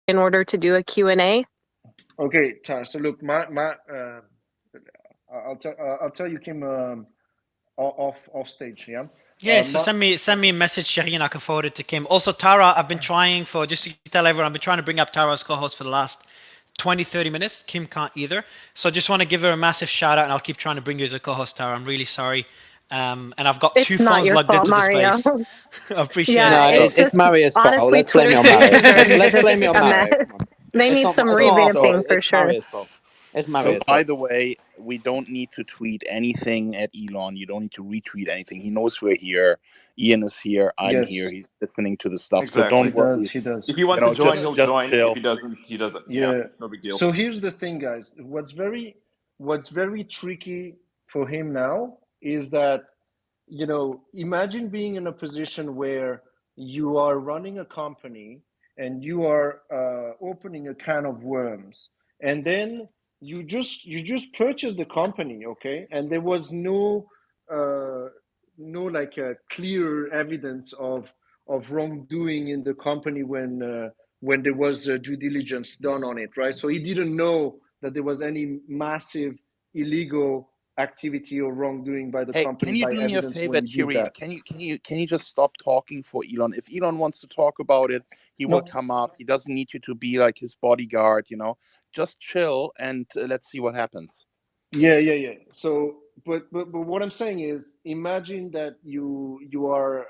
in order to do a Q&A? Okay, so look, I'll tell you, Kim, off stage, yeah. Yeah, so send me a message, Shireen. I can forward it to Kim. Also, Tara, I've been trying just to tell everyone, I've been trying to bring up Tara as co-host for the last 20-30 minutes. Kim can't either. So I just want to give her a massive shout out, and I'll keep trying to bring you as a co-host, Tara. I'm really sorry. And I've got two phones plugged into the space. I appreciate it. It's Maria's fault. Honestly, Let's blame it on Mario. Let's blame it on Mario. They need some revamping for it's sure. Maria's fault. It's Maria's by fault. the way, we don't need to tweet anything at Elon. You don't need to retweet anything. He knows we're here. Ian is here. I'm here. He's listening to the stuff. Exactly. So don't worry. He does. If he wants to join, he'll join. Chill. If he doesn't, he doesn't. Yeah, no big deal. So here's the thing, guys. What's very tricky for him now is that, imagine being in a position where you are running a company and you are opening a can of worms, and then you just purchased the company, okay, and there was no like clear evidence of wrongdoing in the company when there was due diligence done on it, right? So he didn't know that there was any massive illegal activity or wrongdoing by the company. Can you do me a favor, Thierry? Can you just stop talking for Elon? If Elon wants to talk about it, he will come up. He doesn't need you to be like his bodyguard, Just chill and let's see what happens. Yeah. So, but what I'm saying is, imagine that you are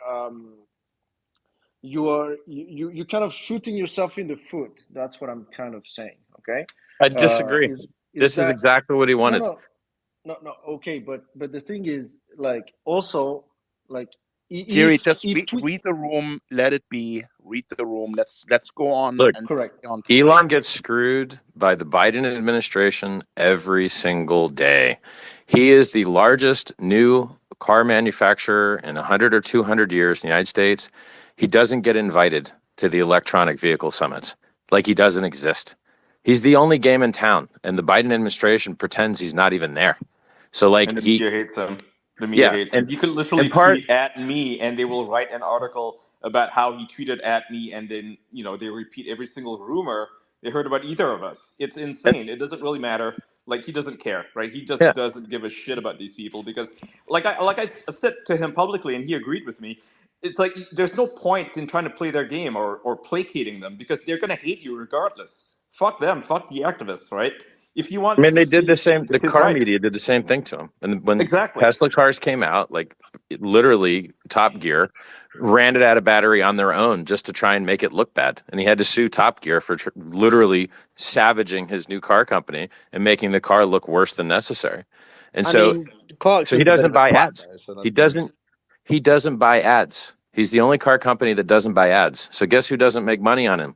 kind of shooting yourself in the foot. That's what I'm kind of saying. Okay. I disagree. This is exactly what he wanted. No. Okay, but the thing is, like, also, like, Thierry, just read the room. Let it be. Read the room. Let's go on. Look, correct. Elon gets screwed by the Biden administration every single day. He is the largest new car manufacturer in 100 or 200 years in the United States. He doesn't get invited to the electronic vehicle summits. Like he doesn't exist. He's the only game in town, and the Biden administration pretends he's not even there. So, like, and the media hates him. The media hates him. You can literally tweet at me, and they will write an article about how he tweeted at me, and then they repeat every single rumor they heard about either of us. It's insane. It doesn't really matter. Like, he doesn't care, right? He just doesn't give a shit about these people because, like I said to him publicly, and he agreed with me. It's like there's no point in trying to play their game or placating them because they're gonna hate you regardless. Fuck them. Fuck the activists, right? If you want, I mean, they did the same. The car media did the same thing to him, and when Tesla cars came out, like literally Top Gear ran it out of battery on their own just to try and make it look bad, and he had to sue Top Gear for literally savaging his new car company and making the car look worse than necessary. And so he doesn't buy ads. He doesn't buy ads. He's the only car company that doesn't buy ads. So guess who doesn't make money on him?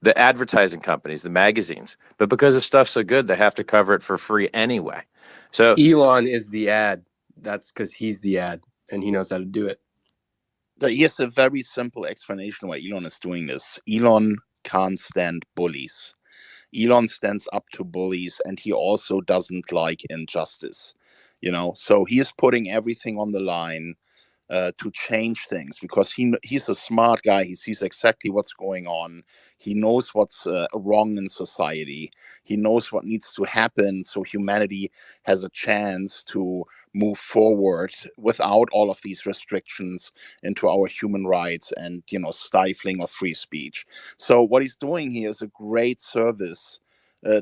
The advertising companies, the magazines. But because the stuff's so good, they have to cover it for free anyway. So Elon is the ad. That's because he's the ad, and he knows how to do it. Here's a very simple explanation why Elon is doing this. Elon can't stand bullies. Elon stands up to bullies, and he also doesn't like injustice. So he is putting everything on the line to change things because he's a smart guy. He sees exactly what's going on. He knows what's wrong in society. He knows what needs to happen so humanity has a chance to move forward without all of these restrictions into our human rights and stifling of free speech. So what he's doing here is a great service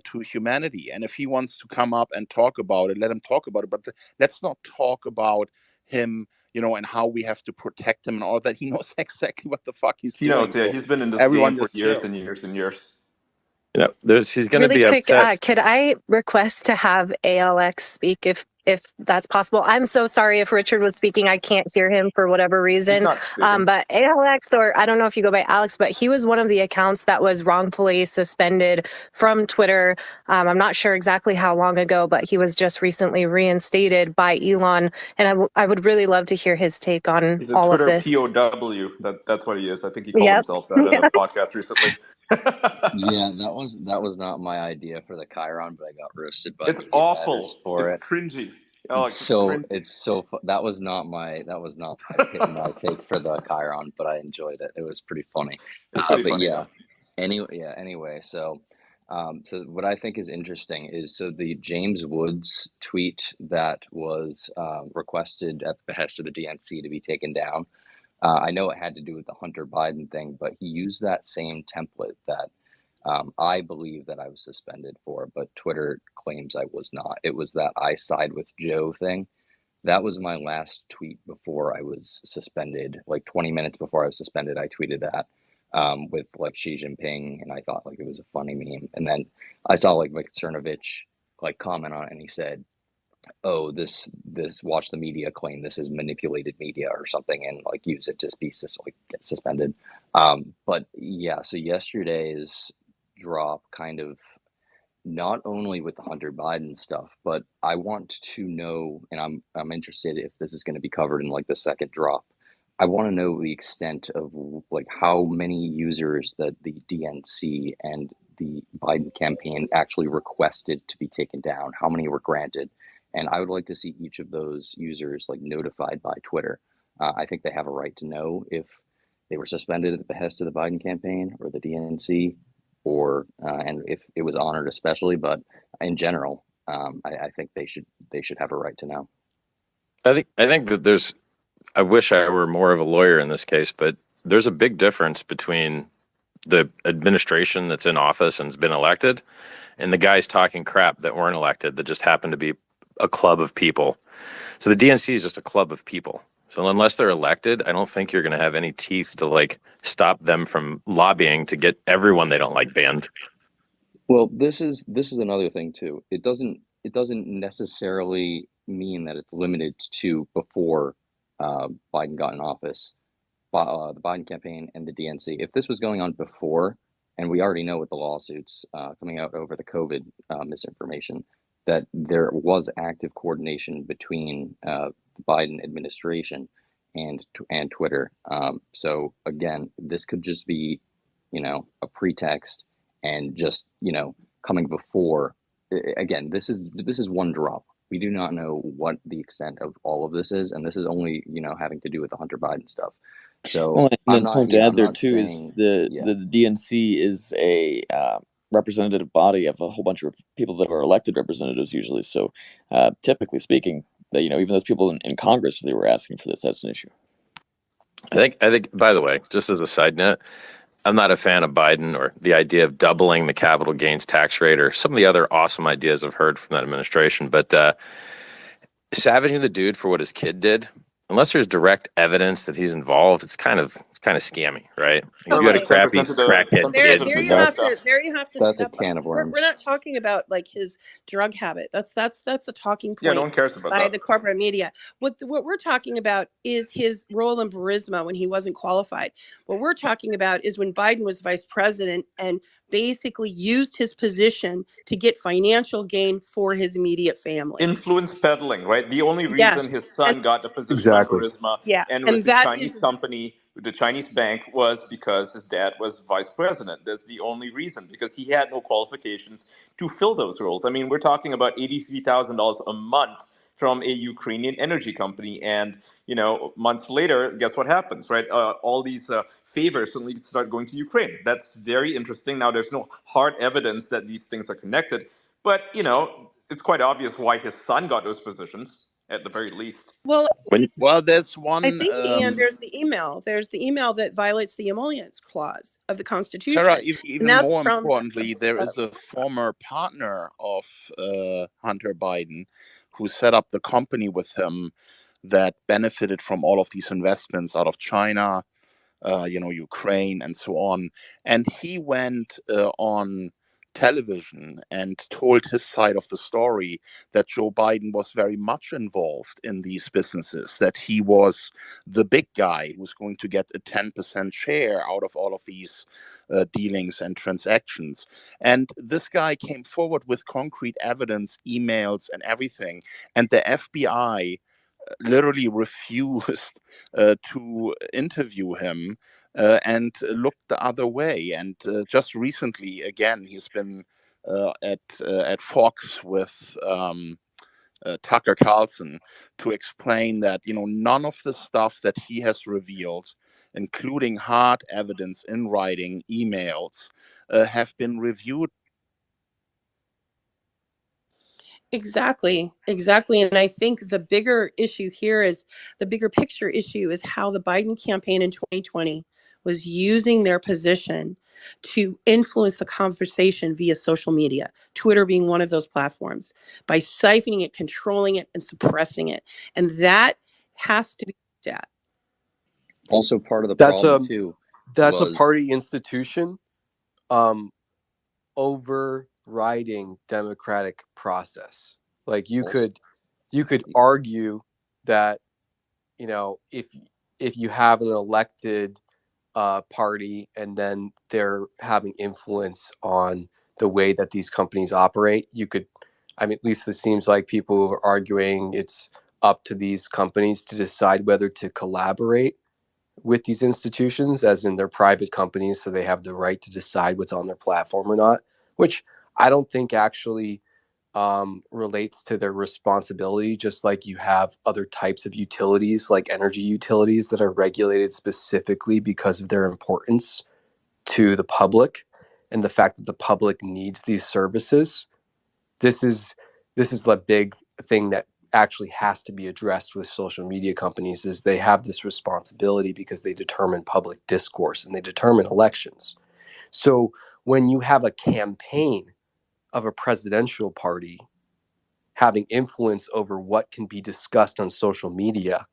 to humanity. And if he wants to come up and talk about it, let him talk about it. But let's not talk about him, and how we have to protect him and all that. He knows exactly what the fuck he's doing. Knows, yeah. He's been in this game for years and years and years. He's going to be upset. Could I request to have ALX speak if that's possible? I'm so sorry if Richard was speaking. I can't hear him for whatever reason. But ALX, or I don't know if you go by Alex, but he was one of the accounts that was wrongfully suspended from Twitter. I'm not sure exactly how long ago, but he was just recently reinstated by Elon. And I would really love to hear his take on all of this. He's a Twitter POW. That's what he is. I think he called himself that in a podcast recently. Yeah, that was not my idea for the Chiron, but I got roasted by it's awful for it. Cringy. It's so that was not my take for the Chiron, but I enjoyed it. It was pretty funny. Funny. Yeah, Anyway, so what I think is interesting is the James Woods tweet that was requested at the behest of the DNC to be taken down. I know it had to do with the Hunter Biden thing, but he used that same template that I believe that I was suspended for, but Twitter claims I was not. It was that I side with Joe thing. That was my last tweet before I was suspended. Like 20 minutes before I was suspended, I tweeted that with like Xi Jinping, and I thought like it was a funny meme. And then I saw like Mike Cernovich like comment on it, and he said, "Oh, this watch the media claim this is manipulated media or something, and like use it to be get suspended." But yeah, so yesterday's drop kind of not only with the Hunter Biden stuff, but I want to know, and I'm interested if this is going to be covered in like the second drop. I want to know the extent of like how many users that the DNC and the Biden campaign actually requested to be taken down, how many were granted, and I would like to see each of those users like notified by Twitter. I think they have a right to know if they were suspended at the behest of the Biden campaign or the DNC, or and if it was honored especially, but in general, I think they should have a right to know. I think that I wish I were more of a lawyer in this case, but there's a big difference between the administration that's in office and has been elected and the guys talking crap that weren't elected that just happen to be a club of people. So the DNC is just a club of people. So unless they're elected, I don't think you're going to have any teeth to like stop them from lobbying to get everyone they don't like banned. Well, this is another thing too. It doesn't necessarily mean that it's limited to before Biden got in office, the Biden campaign and the DNC. If this was going on before, and we already know with the lawsuits coming out over the COVID misinformation, that there was active coordination between the Biden administration and Twitter. So again, this could just be, a pretext and just, coming before. Again, this is one drop. We do not know what the extent of all of this is, and this is only, having to do with the Hunter Biden stuff. So, well, and then point to add there too is the DNC is a representative body of a whole bunch of people that are elected representatives usually. So, typically speaking, that even those people in Congress, if they were asking for this, that's an issue. I think. By the way, just as a side note, I'm not a fan of Biden or the idea of doubling the capital gains tax rate or some of the other awesome ideas I've heard from that administration. But savaging the dude for what his kid did, unless there's direct evidence that he's involved, it's kind of scammy, right? Okay. You got a crappy crackhead kid. There you have to That's step a can of worms. We're not talking about like his drug habit. That's a talking point. Yeah, no one cares about by that. the corporate media. What we're talking about is his role in Burisma when he wasn't qualified. What we're talking about is when Biden was vice president and basically used his position to get financial gain for his immediate family. Influence peddling, right? The only reason his son got a position Exactly. on Burisma and with the that Chinese company, with the Chinese bank, was because his dad was vice president. That's the only reason, because he had no qualifications to fill those roles. I mean, we're talking about $83,000 a month from a Ukrainian energy company. And, months later, guess what happens, right? All these favors suddenly start going to Ukraine. That's very interesting. Now, there's no hard evidence that these things are connected. But, it's quite obvious why his son got those positions, at the very least. Well, there's one. I think, Ian, there's the email. There's the email that violates the emollients clause of the Constitution. Tara, even more importantly, there is a former partner of Hunter Biden who set up the company with him that benefited from all of these investments out of China, Ukraine, and so on. And he went on television and told his side of the story, that Joe Biden was very much involved in these businesses, that he was the big guy who was going to get a 10% share out of all of these dealings and transactions. And this guy came forward with concrete evidence, emails, and everything. And the FBI literally refused to interview him and looked the other way. And just recently, again, he's been at Fox with Tucker Carlson to explain that none of the stuff that he has revealed including hard evidence in writing, emails, have been reviewed. Exactly. And I think the bigger issue here is the bigger picture issue is how the Biden campaign in 2020 was using their position to influence the conversation via social media, Twitter being one of those platforms, by siphoning it, controlling it, and suppressing it. And that has to be looked at. Also part of the problem too. That's a party institution overriding democratic process. Like you could argue that, you know, if you have an elected party and then they're having influence on the way that these companies operate, you could, I mean, at least it seems like people are arguing it's up to these companies to decide whether to collaborate with these institutions, as in they're private companies, so they have the right to decide what's on their platform or not, which I don't think actually relates to their responsibility, just like you have other types of utilities, like energy utilities, that are regulated specifically because of their importance to the public and the fact that the public needs these services. This is the big thing that actually has to be addressed with social media companies, is they have this responsibility because they determine public discourse and they determine elections. So when you have a campaign of a presidential party having influence over what can be discussed on social media,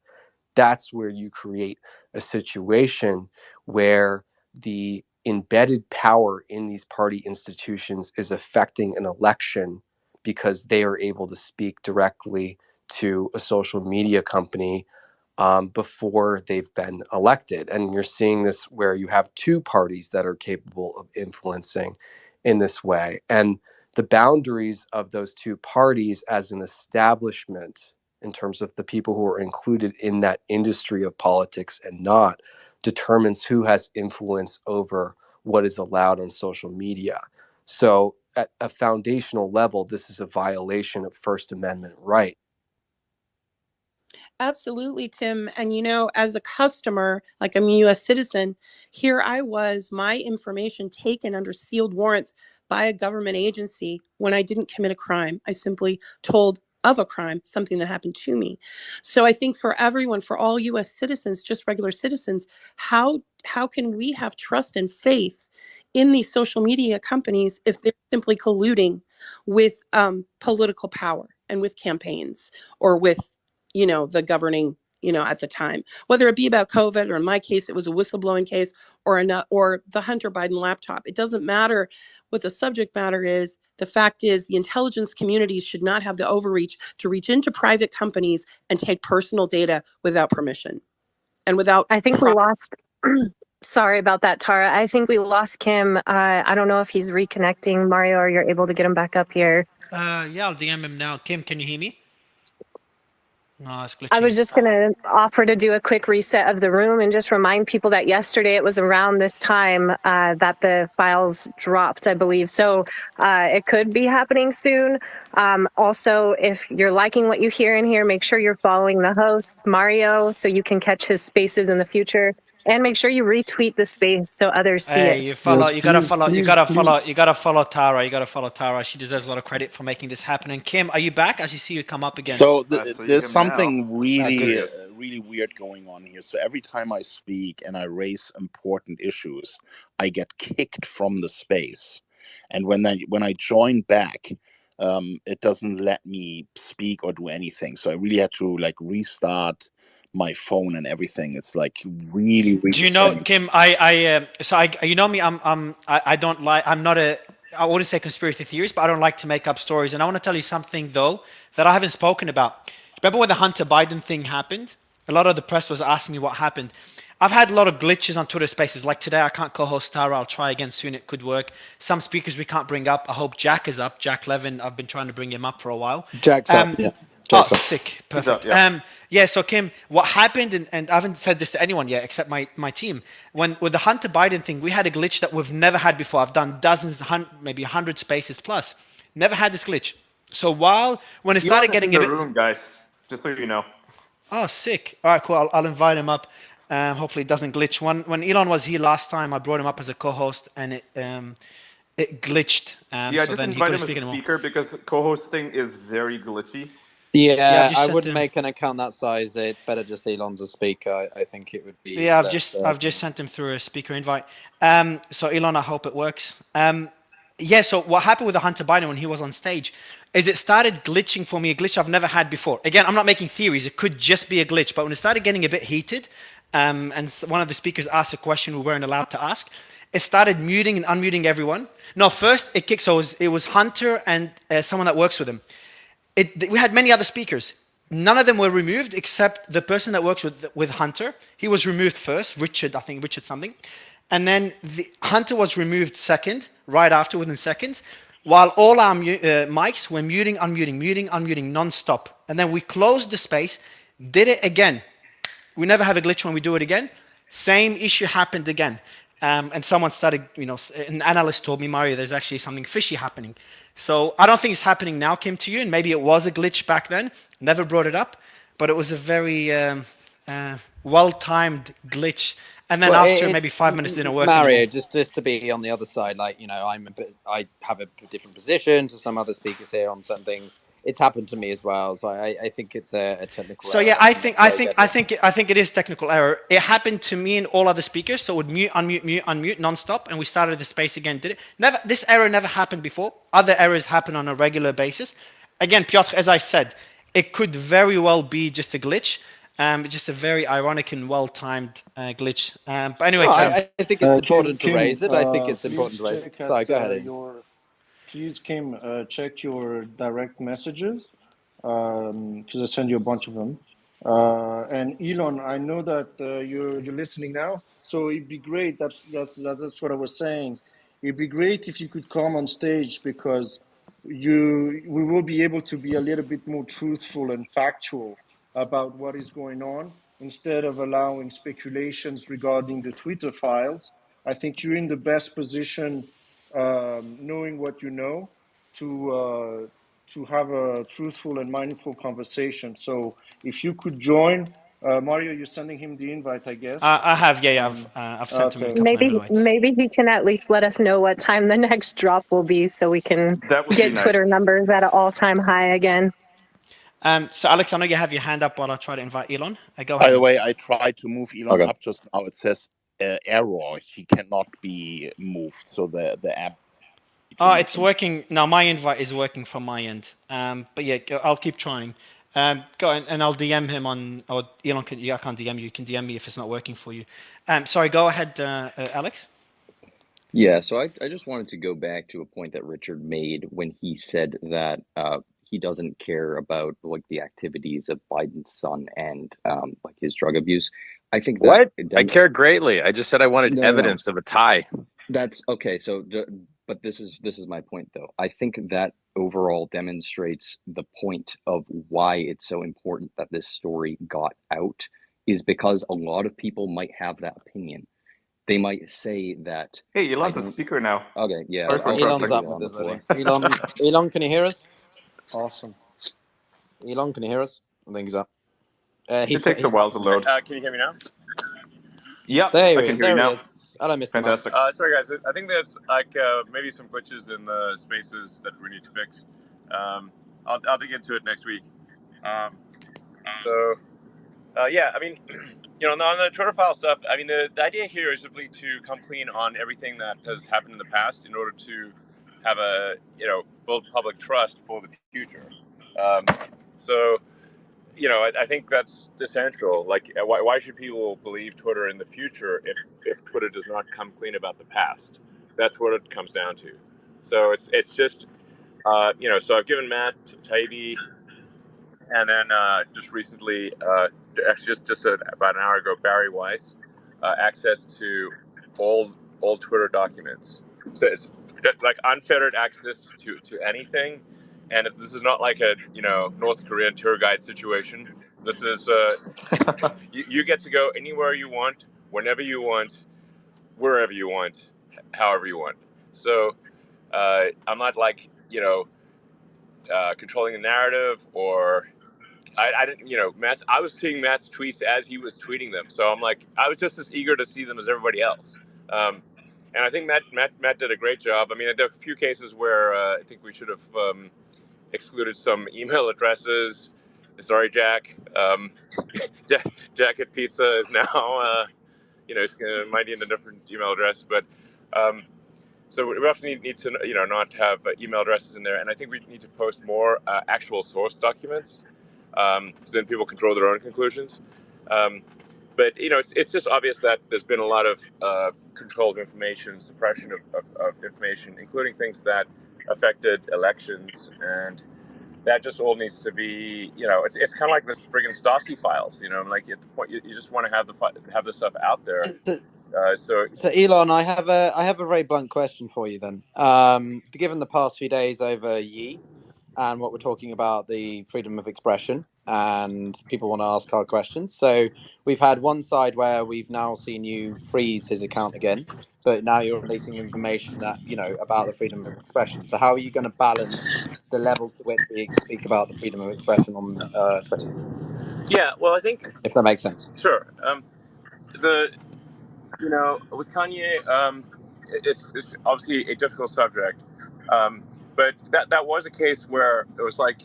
that's where you create a situation where the embedded power in these party institutions is affecting an election because they are able to speak directly to a social media company before they've been elected. And you're seeing this where you have two parties that are capable of influencing in this way. And the boundaries of those two parties as an establishment, in terms of the people who are included in that industry of politics and not, determines who has influence over what is allowed on social media. So at a foundational level, this is a violation of First Amendment right. Absolutely, Tim. And, you know, as a customer, like I'm a U.S. citizen, here I was, my information taken under sealed warrants by a government agency when I didn't commit a crime. I simply told of a crime, something that happened to me. So I think for everyone, for all U.S. citizens, just regular citizens, how can we have trust and faith in these social media companies if they're simply colluding with political power and with campaigns or with, you know, the governing, you know, at the time, whether it be about COVID, or in my case, it was a whistleblowing case, or the Hunter Biden laptop. It doesn't matter what the subject matter is. The fact is, the intelligence communities should not have the overreach to reach into private companies and take personal data without permission and without. I think we lost. Sorry about that, Tara. I think we lost Kim. I don't know if he's reconnecting. Mario, or you're able to get him back up here. Yeah, I'll DM him now. Kim, can you hear me? No, it's glitching. I was just going to offer to do a quick reset of the room and just remind people that yesterday it was around this time that the files dropped, I believe. So it could be happening soon. Also, if you're liking what you hear in here, make sure you're following the host, Mario, so you can catch his spaces in the future. And make sure you retweet the space so others see it. You gotta follow Tara. She deserves a lot of credit for making this happen. And Kim, are you back? I see you come up again. So there's something really weird going on here. So every time I speak and I raise important issues, I get kicked from the space. And when I join back, it doesn't let me speak or do anything. So I really had to restart my phone and everything. It's really do you know, strange. Kim, you know me, I don't like, I wouldn't say conspiracy theories, but I don't like to make up stories. And I want to tell you something though that I haven't spoken about. Remember when the Hunter Biden thing happened? A lot of the press was asking me what happened. I've had a lot of glitches on Twitter Spaces. Like today, I can't co-host Tara. I'll try again soon. It could work. Some speakers we can't bring up. I hope Jack is up. Jack Levin, I've been trying to bring him up for a while. Jack's up, yeah. Jack's up. Sick. Perfect. Yeah, so Kim, what happened, and I haven't said this to anyone yet except my team, with the Hunter Biden thing, we had a glitch that we've never had before. I've done dozens, maybe 100 spaces plus. Never had this glitch. So when it started getting in the room, guys, just so you know. Oh, sick. All right, cool. I'll invite him up. Hopefully it doesn't glitch. When Elon was here last time, I brought him up as a co-host, and it glitched. Yeah, so just then he invite couldn't him as speak a anymore. speaker because co-hosting is very glitchy. Yeah, I sent wouldn't him. make an account that size. It's better just Elon's a speaker. I think it would be. Yeah, I've just sent him through a speaker invite. So Elon, I hope it works. Yeah. So what happened with the Hunter Biden when he was on stage is it started glitching for me, a glitch I've never had before. Again, I'm not making theories. It could just be a glitch, but when it started getting a bit heated, and one of the speakers asked a question we weren't allowed to ask, it started muting and unmuting everyone. No, first it kicked. So it was Hunter and someone that works with him. We had many other speakers. None of them were removed except the person that works with Hunter. He was removed first, Richard, I think Richard something. And then Hunter was removed second, right after, within seconds, while all our mics were muting, unmuting, non-stop. And then we closed the space, did it again. We never have a glitch when we do it again. Same issue happened again. And someone started, an analyst told me, Mario, there's actually something fishy happening. So I don't think it's happening now, Kim, to you. And maybe it was a glitch back then. Never brought it up. But it was a very well-timed glitch. And then after maybe 5 minutes, didn't work Mario, anymore. just to be on the other side, like, I have a different position to some other speakers here on certain things. It's happened to me as well, so I think it's a technical. So error. yeah, I think it is technical error. It happened to me and all other speakers. So it would mute, unmute, non-stop, and we started the space again. Did it? Never. This error never happened before. Other errors happen on a regular basis. Again, Piotr, as I said, it could very well be just a glitch. Just a very ironic and well-timed glitch. But anyway, I think it's important to raise it. I think it's important to raise it. Sorry, go ahead. Please, Kim, check your direct messages because I send you a bunch of them. And Elon, I know that you're listening now, so it'd be great. That's what I was saying. It'd be great if you could come on stage because we will be able to be a little bit more truthful and factual about what is going on instead of allowing speculations regarding the Twitter files. I think you're in the best position, knowing what you know, to have a truthful and mindful conversation. So if you could join, Mario, you're sending him the invite, I guess. I have, I've sent him a couple of invites. Maybe he can at least let us know what time the next drop will be, so we can get Twitter numbers at an all-time high again. So Alex, I know you have your hand up while I try to invite Elon. Go ahead. By the way, I tried to move Elon up just now. It says error. He cannot be moved. So the app. Oh, it's working now. My invite is working from my end. But yeah, I'll keep trying. Go and I'll DM him on. Or Elon, I can't DM you. You can DM me if it's not working for you. Sorry, go ahead, Alex. Yeah, so I just wanted to go back to a point that Richard made when he said that he doesn't care about like the activities of Biden's son and like his drug abuse. I think that I care greatly. I just said I wanted evidence of a tie. That's okay. So, but this is my point though. I think that overall demonstrates the point of why it's so important that this story got out is because a lot of people might have that opinion. They might say that. Hey, Elon's a speaker now. Okay, yeah. Elon's up with this already. Elon, can you hear us? Awesome. Elon, can you hear us? I think he's up. It takes a while to load. Can you hear me now? Yeah, I can hear you now. I missed Fantastic. Sorry, guys. I think there's like maybe some glitches in the spaces that we need to fix. I'll dig into it next week. Yeah, I mean, on the Twitter file stuff, I mean, the idea here is simply to come clean on everything that has happened in the past in order to have build public trust for the future. I think that's essential. Like, why should people believe Twitter in the future if Twitter does not come clean about the past? That's what it comes down to. So it's just, so I've given Matt Taibbi, and then just recently, actually just about an hour ago, Bari Weiss, access to all Twitter documents. So it's like unfettered access to anything. And this is not like a North Korean tour guide situation. This is you get to go anywhere you want, whenever you want, wherever you want, however you want. So I'm not like controlling the narrative or I didn't, Matt. I was seeing Matt's tweets as he was tweeting them, so I'm like, I was just as eager to see them as everybody else. And I think Matt did a great job. I mean, there are a few cases where I think we should have excluded some email addresses. Sorry, Jack. Jack at Pizza is now, might need a different email address, but. So we also need to, not have email addresses in there, and I think we need to post more actual source documents, so then people can draw their own conclusions. But it's just obvious that there's been a lot of control of information, suppression of information, including things that affected elections, and that just all needs to be, it's kind of like this friggin' Stasi files, like at the point you just want to have the stuff out there. So Elon, I have a very blunt question for you then. Given the past few days over Yi and what we're talking about, the freedom of expression, and people want to ask hard questions. So we've had one side where we've now seen you freeze his account again, but now you're releasing information that, about the freedom of expression. So how are you going to balance the level to which we speak about the freedom of expression on Twitter? Yeah, well, I think, if that makes sense. Sure. With Kanye, it's obviously a difficult subject, but that was a case where it was like,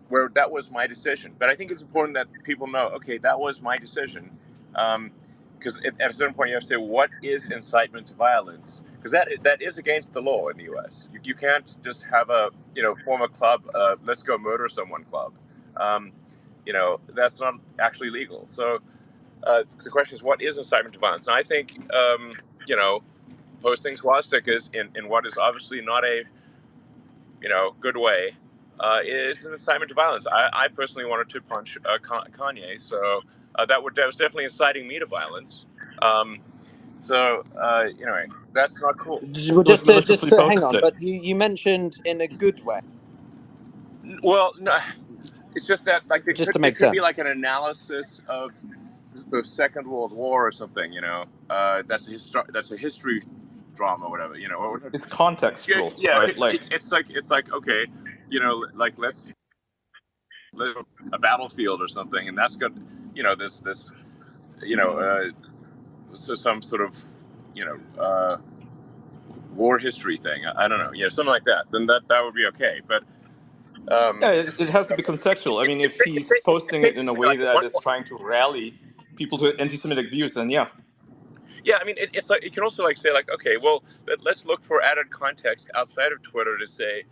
where that was my decision. But I think it's important that people know, okay, that was my decision, because at a certain point you have to say, what is incitement to violence? Because that is against the law in the U.S. You can't just have form a club, let's go murder someone club. That's not actually legal. So. The question is, what is incitement to violence? And I think, posting swastikas in what is obviously not a, good way, is an incitement to violence. I personally wanted to punch Kanye, so that was definitely inciting me to violence. Anyway, that's not cool. Just to hang on, but you mentioned in a good way. Well, no, it's just that it could be like an analysis of the Second World War or something, that's a history drama, or whatever, It's contextual. Yeah, right? It's like okay, let's a battlefield or something, and that's got so some sort of war history thing. I don't know, something like that. Then that would be okay, but. It has to be contextual. I mean, if he's posting it in a way that is trying to rally people to anti-Semitic views, then yeah. Yeah, I mean, it's like you can also say okay, well, let's look for added context outside of Twitter to say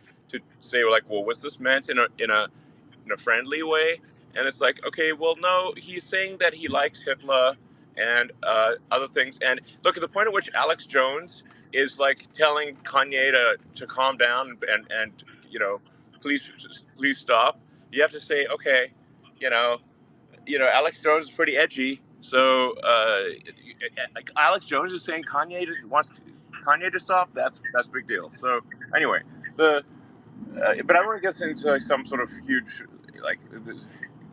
well, was this meant in a friendly way? And it's like, okay, well, no, he's saying that he likes Hitler and other things. And look, at the point at which Alex Jones is telling Kanye to calm down and please stop. You have to say, okay, Alex Jones is pretty edgy, so Alex Jones is saying Kanye wants Kanye to stop. That's a big deal. So anyway, but I don't want to get into some sort of huge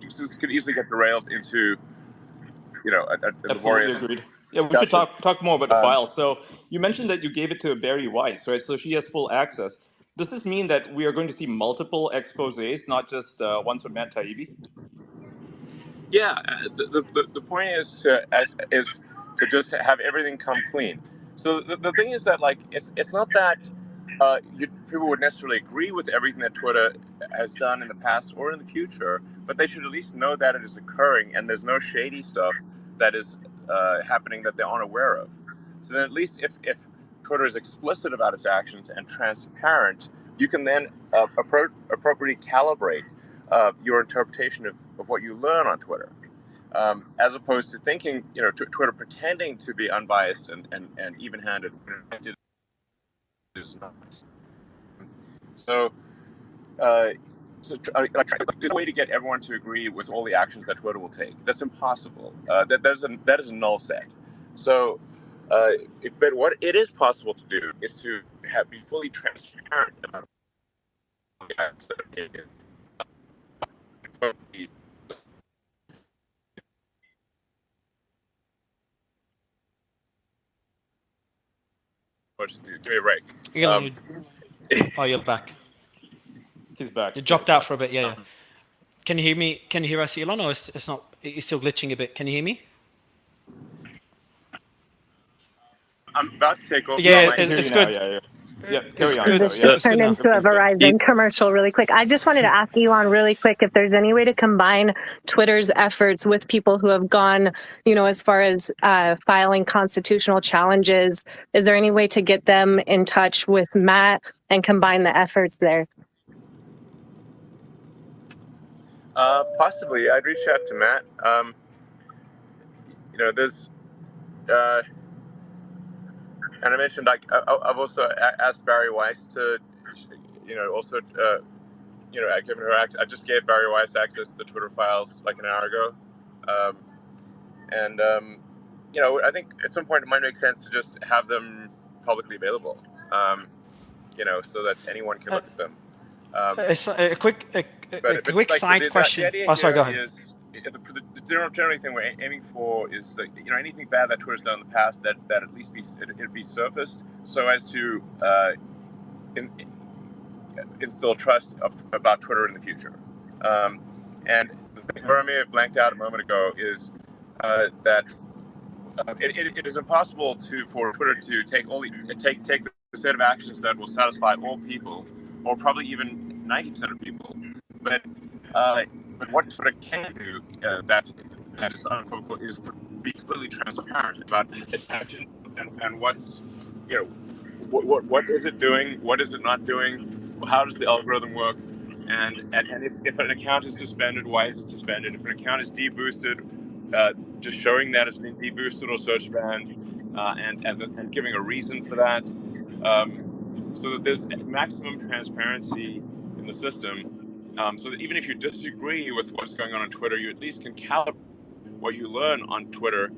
this could easily get derailed into a laborious. Agreed. Yeah, we should talk more about the file. So you mentioned that you gave it to Barry Weiss, right? So she has full access. Does this mean that we are going to see multiple exposés, not just ones from Matt Taibbi? Yeah, the point is to just have everything come clean. So the thing is that it's not that people would necessarily agree with everything that Twitter has done in the past or in the future, but they should at least know that it is occurring and there's no shady stuff that is happening that they're unaware of. So then at least if Twitter is explicit about its actions and transparent, you can then appropriately calibrate your interpretation of what you learn on Twitter, as opposed to thinking, Twitter pretending to be unbiased and even-handed. It is not. So there's a way to get everyone to agree with all the actions that Twitter will take. That's impossible. That is a null set. So, but what it is possible to do is to be fully transparent about the actions that are taken. Give me a break. Oh, you're back. He's back. You dropped out for a bit, yeah. Can you hear me? Can you hear us, Elon, or it's not? It's still glitching a bit. Can you hear me? I'm about to take off. Yeah, it's good. Yeah, carry on. This just turned into a Verizon commercial really quick. I just wanted to ask Elon really quick if there's any way to combine Twitter's efforts with people who have gone, as far as filing constitutional challenges. Is there any way to get them in touch with Matt and combine the efforts there? Possibly. I'd reach out to Matt. There's, and I mentioned, like, I've also asked Bari Weiss to, also, given her access. I just gave Bari Weiss access to the Twitter files like an hour ago. I think at some point it might make sense to just have them publicly available, so that anyone can look at them. A quick side question. Sorry, go ahead. The general thing we're aiming for is, anything bad that Twitter's done in the past, that at least it'd be surfaced, so as to instill trust about Twitter in the future. And the thing where I may have blanked out a moment ago is that it is impossible for Twitter to take the set of actions that will satisfy all people, or probably even 90% of people. But what Twitter can do that is unequivocal is be completely transparent about its action and what's what is it doing, what is it not doing, how does the algorithm work, and if an account is suspended, why is it suspended? If an account is deboosted, just showing that it's been deboosted or search banned, and giving a reason for that, so that there's maximum transparency in the system, so that even if you disagree with what's going on Twitter, you at least can calibrate what you learn on Twitter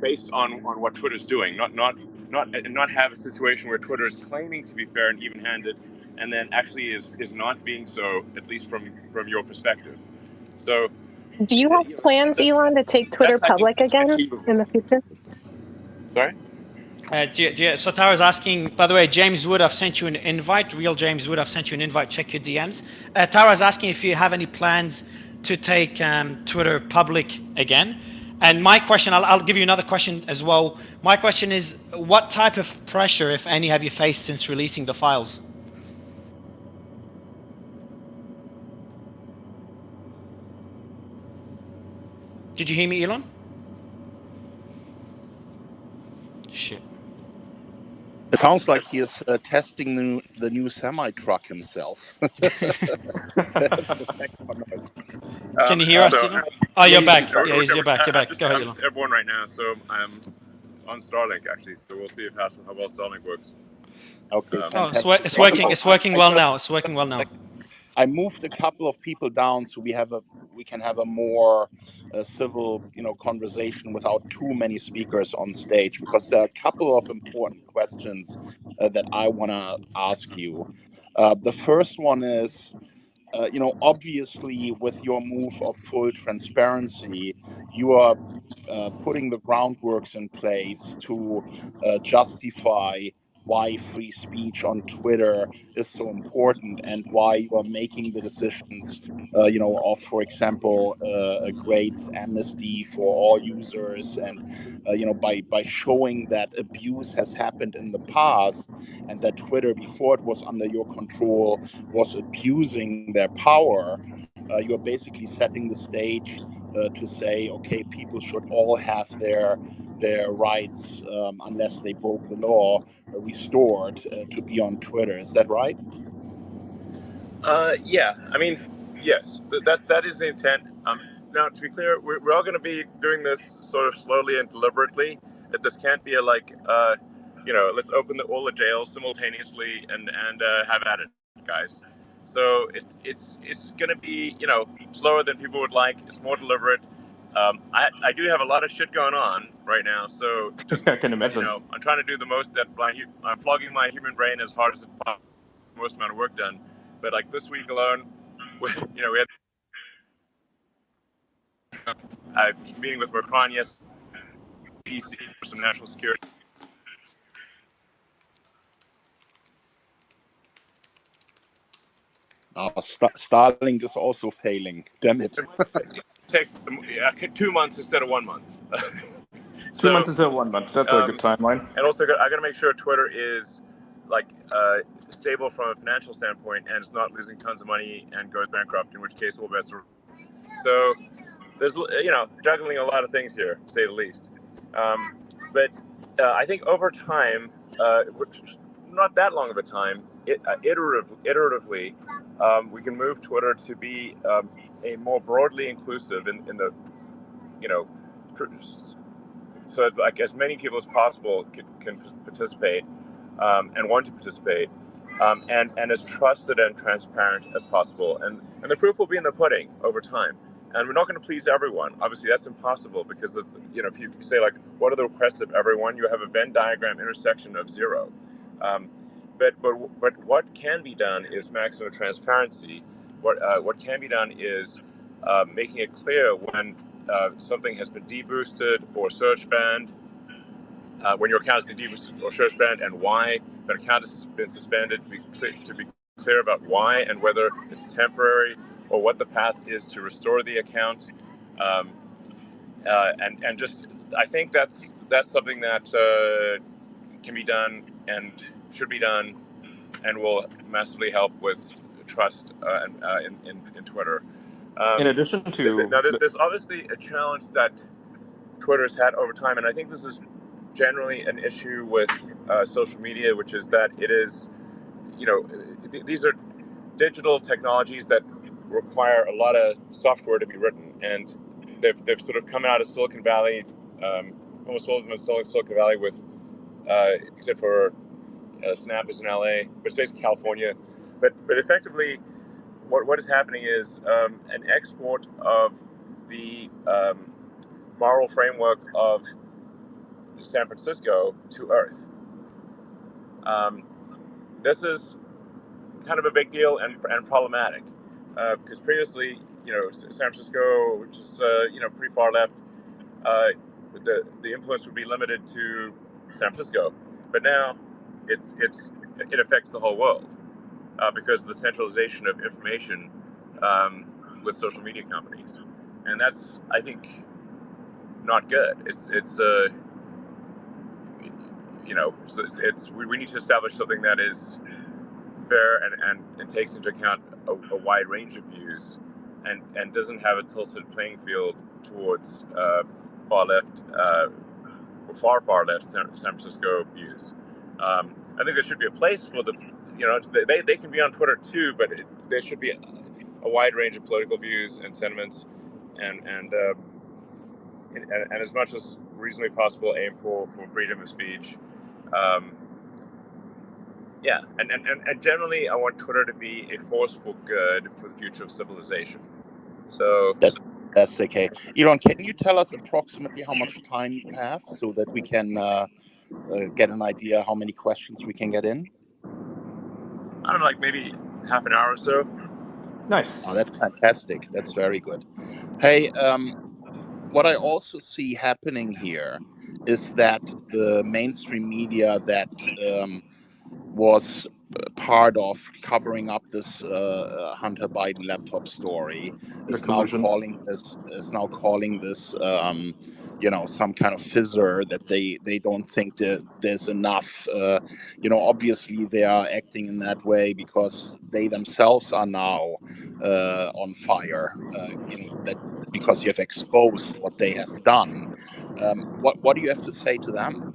based on what Twitter's doing, not have a situation where Twitter is claiming to be fair and even-handed, and then actually is not being so, at least from your perspective. So, do you have plans, Elon, to take Twitter public again in the future? Sorry? So Tara's asking, by the way, James Wood, I've sent you an invite. Real James Wood, I've sent you an invite. Check your DMs. Tara's asking if you have any plans to take Twitter public again. And my question, I'll give you another question as well. My question is, what type of pressure, if any, have you faced since releasing the files? Did you hear me, Elon? Shit. It sounds like he is testing the new semi-truck himself. Can you hear us? Oh, you're back. Yeah, you're back. You're back. Go ahead, I'm just airborne right now, so I'm on Starlink actually. So we'll see how well Starlink works. Okay. It's working. It's working well now. It's working well now. I moved a couple of people down so we can have a more civil, conversation without too many speakers on stage, because there are a couple of important questions that I want to ask you. The first one is, obviously with your move of full transparency, you are putting the groundworks in place to justify why free speech on Twitter is so important, and why you are making the decisions, of, for example, a great amnesty for all users, and by showing that abuse has happened in the past, and that Twitter, before it was under your control, was abusing their power. You're basically setting the stage to say, okay, people should all have their rights, unless they broke the law, restored to be on Twitter. Is that right? Yeah. I mean, yes. That is the intent. Now, to be clear, we're all going to be doing this sort of slowly and deliberately. That this can't be let's open all the jails simultaneously and have at it, guys. So it's going to be slower than people would like. It's more deliberate. I do have a lot of shit going on right now, so just, I can imagine. I'm trying to do the most that I'm flogging my human brain as hard as it possible, most amount of work done. But like this week alone, we had a meeting with Macron yesterday, PC for some national security. Starlink is also failing. Damn it. Take 2 months instead of 1 month. 2 months instead of 1 month. That's a good timeline. And also, I got to make sure Twitter is like stable from a financial standpoint and is not losing tons of money and goes bankrupt, in which case all bets are. So there's juggling a lot of things here, to say the least. But I think over time, not that long of a time, iteratively, we can move Twitter to be a more broadly inclusive in the, so like as many people as possible can participate and want to participate, and as trusted and transparent as possible. And the proof will be in the pudding over time. And we're not going to please everyone. Obviously, that's impossible because, if you say, like, what are the requests of everyone? You have a Venn diagram intersection of 0. But what can be done is maximum transparency. What can be done is making it clear when something has been deboosted or search banned, when your account has been deboosted or search banned, and why. If an account has been suspended, to be clear about why and whether it's temporary or what the path is to restore the account. And just, I think that's something that can be done and should be done, and will massively help with trust in Twitter. In addition to now, there's obviously a challenge that Twitter's had over time, and I think this is generally an issue with social media, which is that it is, these are digital technologies that require a lot of software to be written, and they've sort of come out of Silicon Valley, almost all of them in Silicon Valley, with except for Snap is in LA, but it's based in California. But effectively, what is happening is an export of the moral framework of San Francisco to Earth. This is kind of a big deal and problematic because previously, San Francisco, which is pretty far left, the influence would be limited to San Francisco, but now it affects the whole world because of the centralization of information with social media companies, and that's, I think, not good. We need to establish something that is fair and takes into account a wide range of views, and doesn't have a tilted playing field towards far left or far left San Francisco views. I think there should be a place for they can be on Twitter too, but there should be a wide range of political views and sentiments, and as much as reasonably possible, aim for freedom of speech. And generally, I want Twitter to be a force for good for the future of civilization. So that's okay. Elon, can you tell us approximately how much time you have so that we can get an idea how many questions we can get in? I don't know, like maybe half an hour or so. Nice. Oh, that's fantastic. That's very good. Hey, what I also see happening here is that the mainstream media that was part of covering up this Hunter Biden laptop story is now calling this some kind of fissure, that they don't think that there's enough. Obviously they are acting in that way because they themselves are now on fire. Because you have exposed what they have done. What do you have to say to them?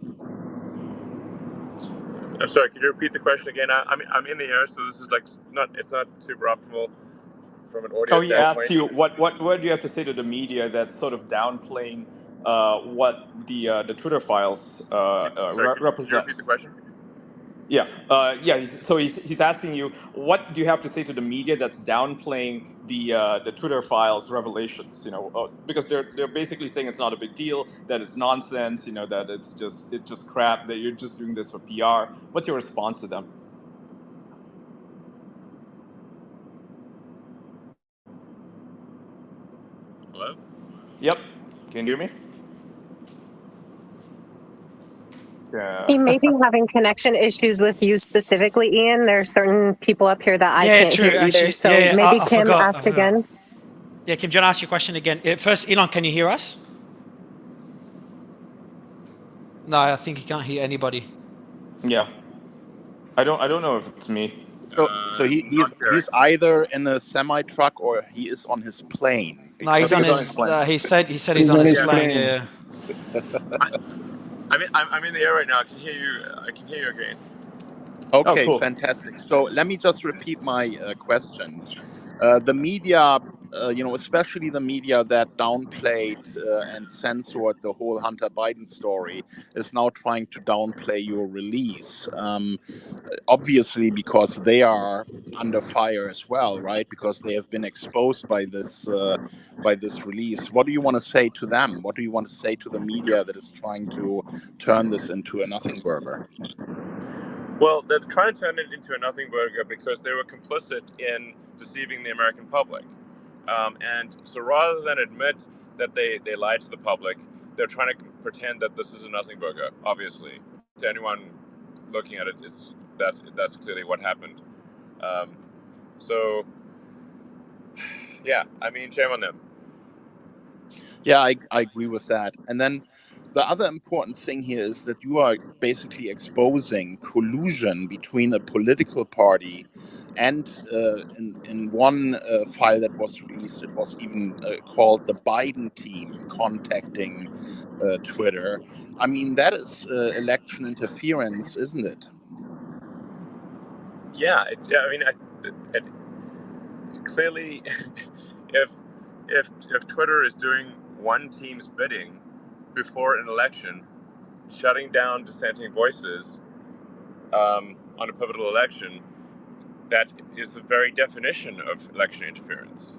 I'm sorry, could you repeat the question again? I'm in the air, so this is it's not super optimal from an audio standpoint. He asked you what do you have to say to the media that's sort of downplaying what the Twitter files represent? Could you repeat the question? Yeah. So he's asking you, what do you have to say to the media that's downplaying the Twitter files revelations? Because they're basically saying it's not a big deal, that it's nonsense, that it's just crap, that you're just doing this for PR. What's your response to them? Hello? Yep. Can you hear me? He may be having connection issues with you specifically, Ian. There are certain people up here that I can't hear either. So maybe Kim, ask again. Yeah, Kim, do you want to ask your question again? First, Elon, can you hear us? No, I think he can't hear anybody. Yeah, I don't know if it's me. So he's either in a semi truck or he is on his plane. No, he's on his plane. He said he's on his plane. Yeah. I'm in the air right now. I can hear you. I can hear you again. Okay, cool. Fantastic. So let me just repeat my question. The media, especially the media that downplayed and censored the whole Hunter Biden story, is now trying to downplay your release. Obviously, because they are under fire as well, right? Because they have been exposed by this release. What do you want to say to them? What do you want to say to the media that is trying to turn this into a nothing burger? Well, they're trying to turn it into a nothing burger because they were complicit in deceiving the American public. And so rather than admit that they lied to the public, they're trying to pretend that this is a nothing burger, obviously. To anyone looking at it, that's clearly what happened. So, yeah, I mean, shame on them. Yeah, I agree with that. And then the other important thing here is that you are basically exposing collusion between a political party and in one file that was released, it was even called the Biden team contacting Twitter. I mean, that is election interference, isn't it? Yeah, I mean, clearly, if Twitter is doing one team's bidding before an election, shutting down dissenting voices on a pivotal election, that is the very definition of election interference.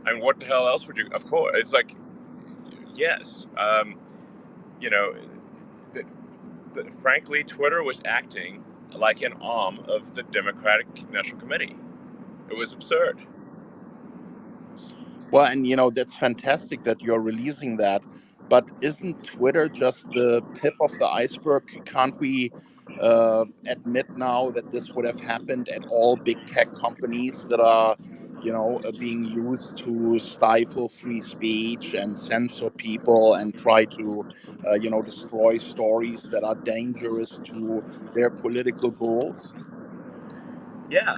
I mean, what the hell else would you? Of course, it's like, yes, frankly, Twitter was acting like an arm of the Democratic National Committee. It was absurd. Well, and that's fantastic that you're releasing that, but isn't Twitter just the tip of the iceberg? Can't we admit now that this would have happened at all big tech companies that are, being used to stifle free speech and censor people and try to, destroy stories that are dangerous to their political goals? Yeah.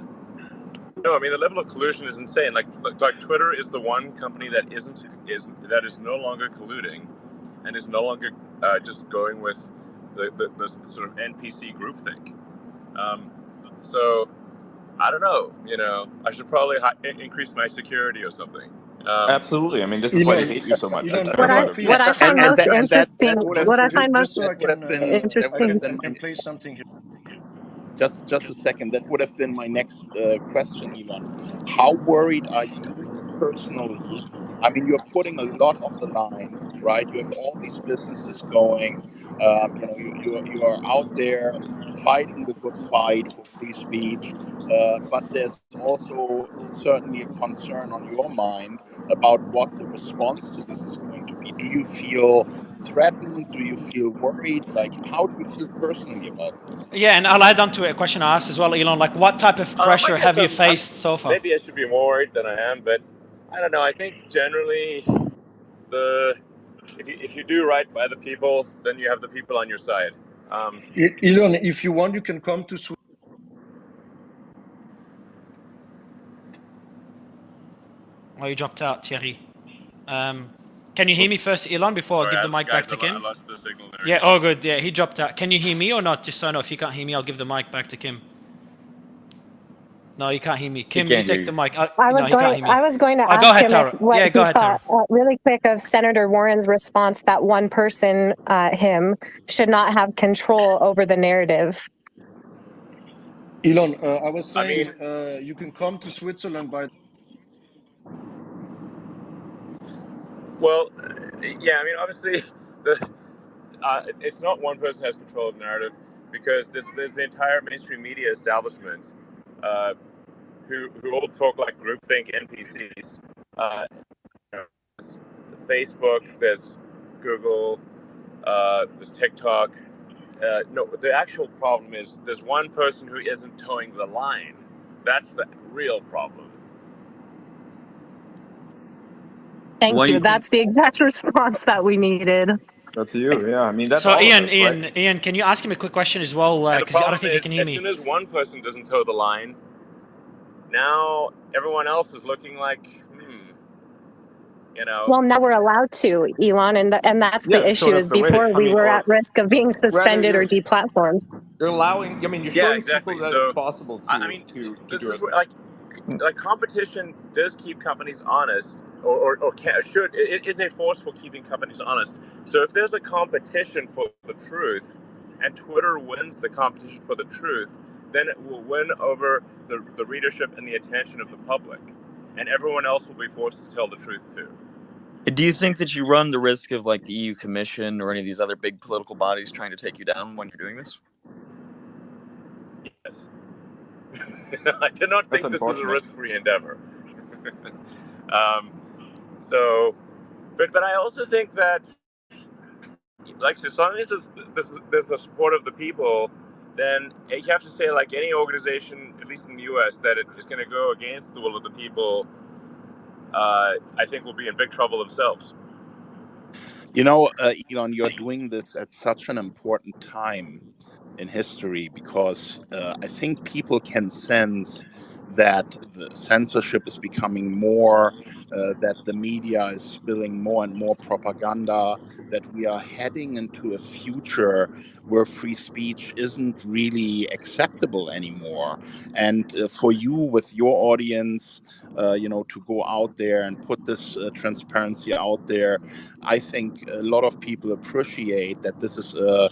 No, I mean, the level of collusion is insane. Like Twitter is the one company that is no longer colluding, and is no longer just going with the sort of NPC groupthink. So I don't know. I should probably increase my security or something. Absolutely. I mean, this is why I hate you so much. What I find most interesting. What I find most interesting. And play something here. Just a second. That would have been my next question, Elon. How worried are you personally? I mean, you're putting a lot on the line, right? You have all these businesses going. You are out there fighting the good fight for free speech, but there's also certainly a concern on your mind about what the response to this is going to be. Do you feel threatened? Do you feel worried? Like, how do you feel personally about this? Yeah, and I'll add on to a question I asked as well, Elon. Like, what type of pressure have you faced so far? Maybe I should be more worried than I am, but I don't know. I think generally, if you do right by the people, then you have the people on your side. Elon, if you want, you can come to Sweden. Oh, you dropped out, Thierry. Can you hear me first, Elon, before I give the mic back to Kim? I lost the signal there. Yeah, oh good. Yeah, he dropped out. Can you hear me or not? Just so I know, if you can't hear me, I'll give the mic back to Kim. No, you can't hear me. Kim, you take the mic. I was going to ask him what he thought, really quick, of Senator Warren's response that one person, him, should not have control over the narrative. Elon, I was saying, you can come to Switzerland by. Well, yeah, I mean, obviously, it's not one person has control of the narrative, because there's the entire mainstream media establishment who all talk like groupthink NPCs. There's Facebook, there's Google, there's TikTok, no, the actual problem is there's one person who isn't towing the line. That's the real problem. Thank you. That's the exact response that we needed. That's you. Yeah, I mean that's so. All Ian, of us, Ian, right? Ian, can you ask him a quick question as well? Because I don't think he can hear me. As soon as one person doesn't toe the line, now everyone else is looking like, you know. Well, now we're allowed to, Elon, and that's the issue. Is before we were at risk of being suspended or deplatformed. You're allowing. I mean, you're showing people that it's possible to. I mean, this is like competition does keep companies honest, it is a force for keeping companies honest. So if there's a competition for the truth, and Twitter wins the competition for the truth, then it will win over the readership and the attention of the public, and everyone else will be forced to tell the truth too. Do you think that you run the risk of like the EU Commission or any of these other big political bodies trying to take you down when you're doing this? Yes. I do not think this is a risk-free endeavor. But I also think that, like, as long as there's the support of the people, then you have to say, like, any organization, at least in the U.S., that it is going to go against the will of the people, I think will be in big trouble themselves. You know, Elon, you're doing this at such an important time in history because I think people can sense that the censorship is becoming more, that the media is spilling more and more propaganda, that we are heading into a future where free speech isn't really acceptable anymore. And for you, with your audience, to go out there and put this transparency out there, I think a lot of people appreciate that this is a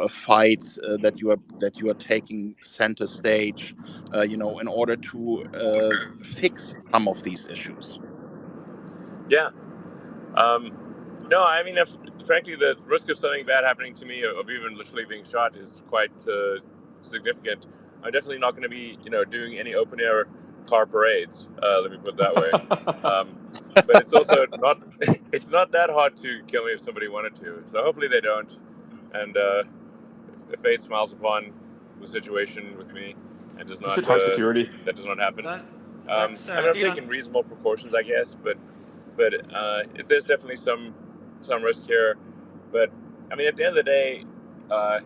fight that you are taking center stage, in order to fix some of these issues. Yeah. No, I mean, frankly, the risk of something bad happening to me, of even literally being shot, is quite significant. I'm definitely not going to be, doing any open air car parades. Let me put it that way. But it's also it's not that hard to kill me if somebody wanted to. So hopefully they don't. And if fate smiles upon the situation with me and does not, that does not happen. I'm taking reasonable precautions, I guess, but there's definitely some risk here. But I mean, at the end of the day, I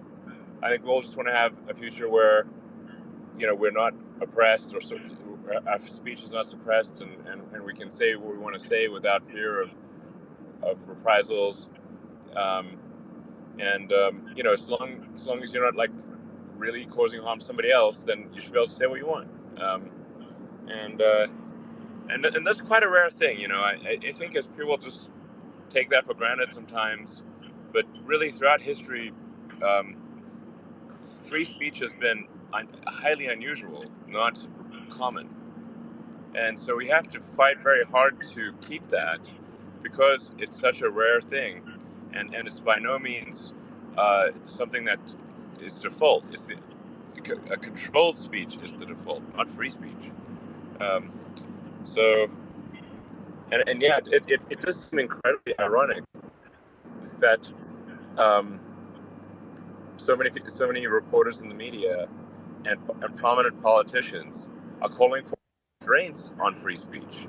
think we'll just want to have a future where, we're not oppressed, or our speech is not suppressed, and we can say what we want to say without fear of reprisals. As long as you're not like really causing harm to somebody else, then you should be able to say what you want. And that's quite a rare thing, I think as people just take that for granted sometimes, but really throughout history, free speech has been highly unusual, not common. And so we have to fight very hard to keep that, because it's such a rare thing, and it's by no means something that is default. It's a controlled speech is the default, not free speech. It does seem incredibly ironic that so many reporters in the media and prominent politicians are calling for restraints on free speech.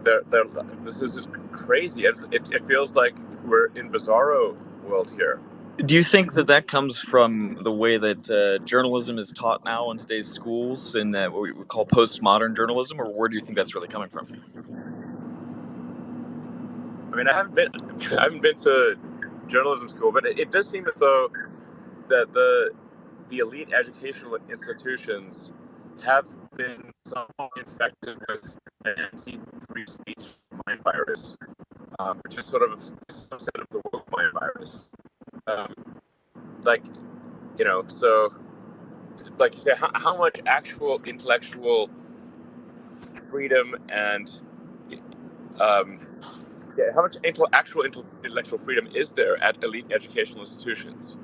This is crazy. It feels like we're in bizarro world here. Do you think that comes from the way that journalism is taught now in today's schools, in what we would call postmodern journalism, or where do you think that's really coming from? I mean, I haven't been to journalism school, but it does seem as though that the elite educational institutions have been somewhat infected with an anti-free speech mind virus, which is sort of a subset of the woke mind virus. How much actual intellectual freedom and how much actual intellectual freedom is there at elite educational institutions,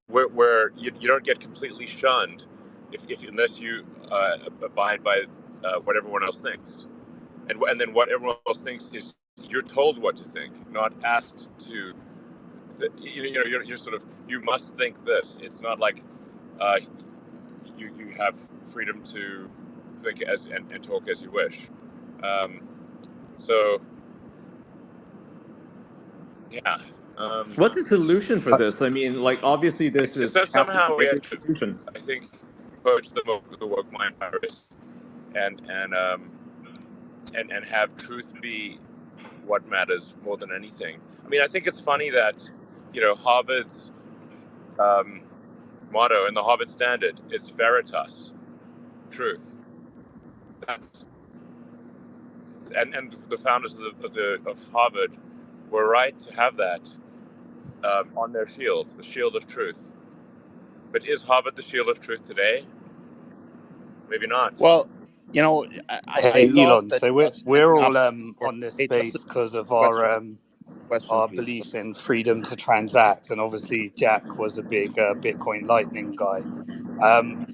where you don't get completely shunned unless you abide by what everyone else thinks, and then what everyone else thinks is you're told what to think, not asked to you're sort of, you must think this. It's not like you have freedom to think and talk as you wish. So yeah. What's the solution for this? I mean, like, obviously this is So somehow we have to, I think, approach the woke mind virus and have truth be what matters more than anything. I mean, I think it's funny that, Harvard's motto in the Harvard Standard, it's veritas, truth. That's, and the founders of Harvard were right to have that on their shield, the shield of truth. But is Harvard the shield of truth today? Maybe not. Well, Hey, Elon. So we're all on this space because of our belief in freedom to transact, and obviously Jack was a big Bitcoin Lightning guy.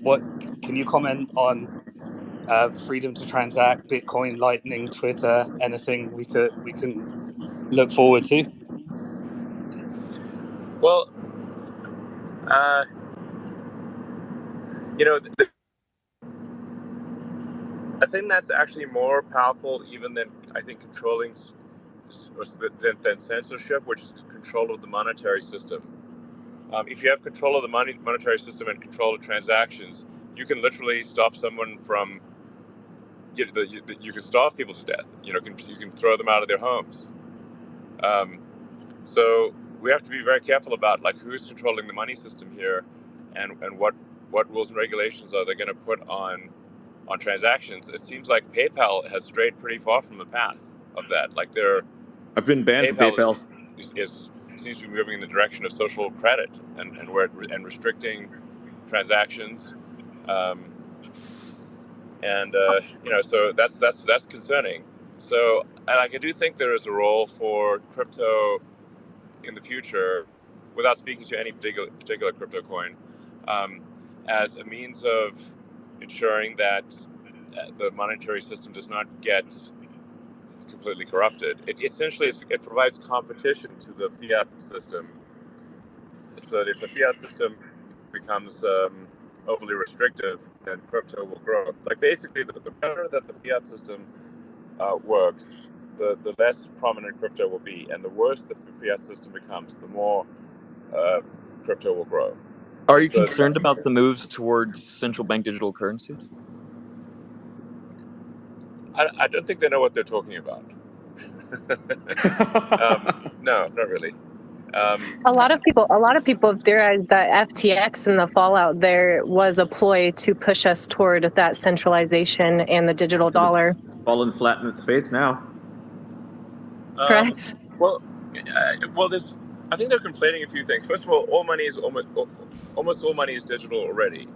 What can you comment on freedom to transact, Bitcoin Lightning, Twitter, anything we can look forward to? Well, I think that's actually more powerful even than, I think, controlling than censorship, which is control of the monetary system. If you have control of the monetary system and control of transactions, you can literally stop someone from, you can starve people to death. You can throw them out of their homes. So we have to be very careful about who's controlling the money system here, and what rules and regulations are they going to put on transactions. It seems like PayPal has strayed pretty far from the path of that. I've been banned from PayPal. Seems to be moving in the direction of social credit and restricting transactions, so that's concerning. So I do think there is a role for crypto in the future, without speaking to any particular crypto coin, as a means of ensuring that the monetary system does not get completely corrupted. It provides competition to the fiat system, so that if the fiat system becomes overly restrictive, then crypto will grow. Basically, the better that the fiat system works, the less prominent crypto will be, and the worse the fiat system becomes, the more crypto will grow. Are you concerned about the moves towards central bank digital currencies? I don't think they know what they're talking about. No, not really. A lot of people have theorized that FTX and the fallout there was a ploy to push us toward that centralization and the digital dollar. Fallen flat in its face now. Correct. Well, I think they're conflating a few things. First of all, almost all money is digital already.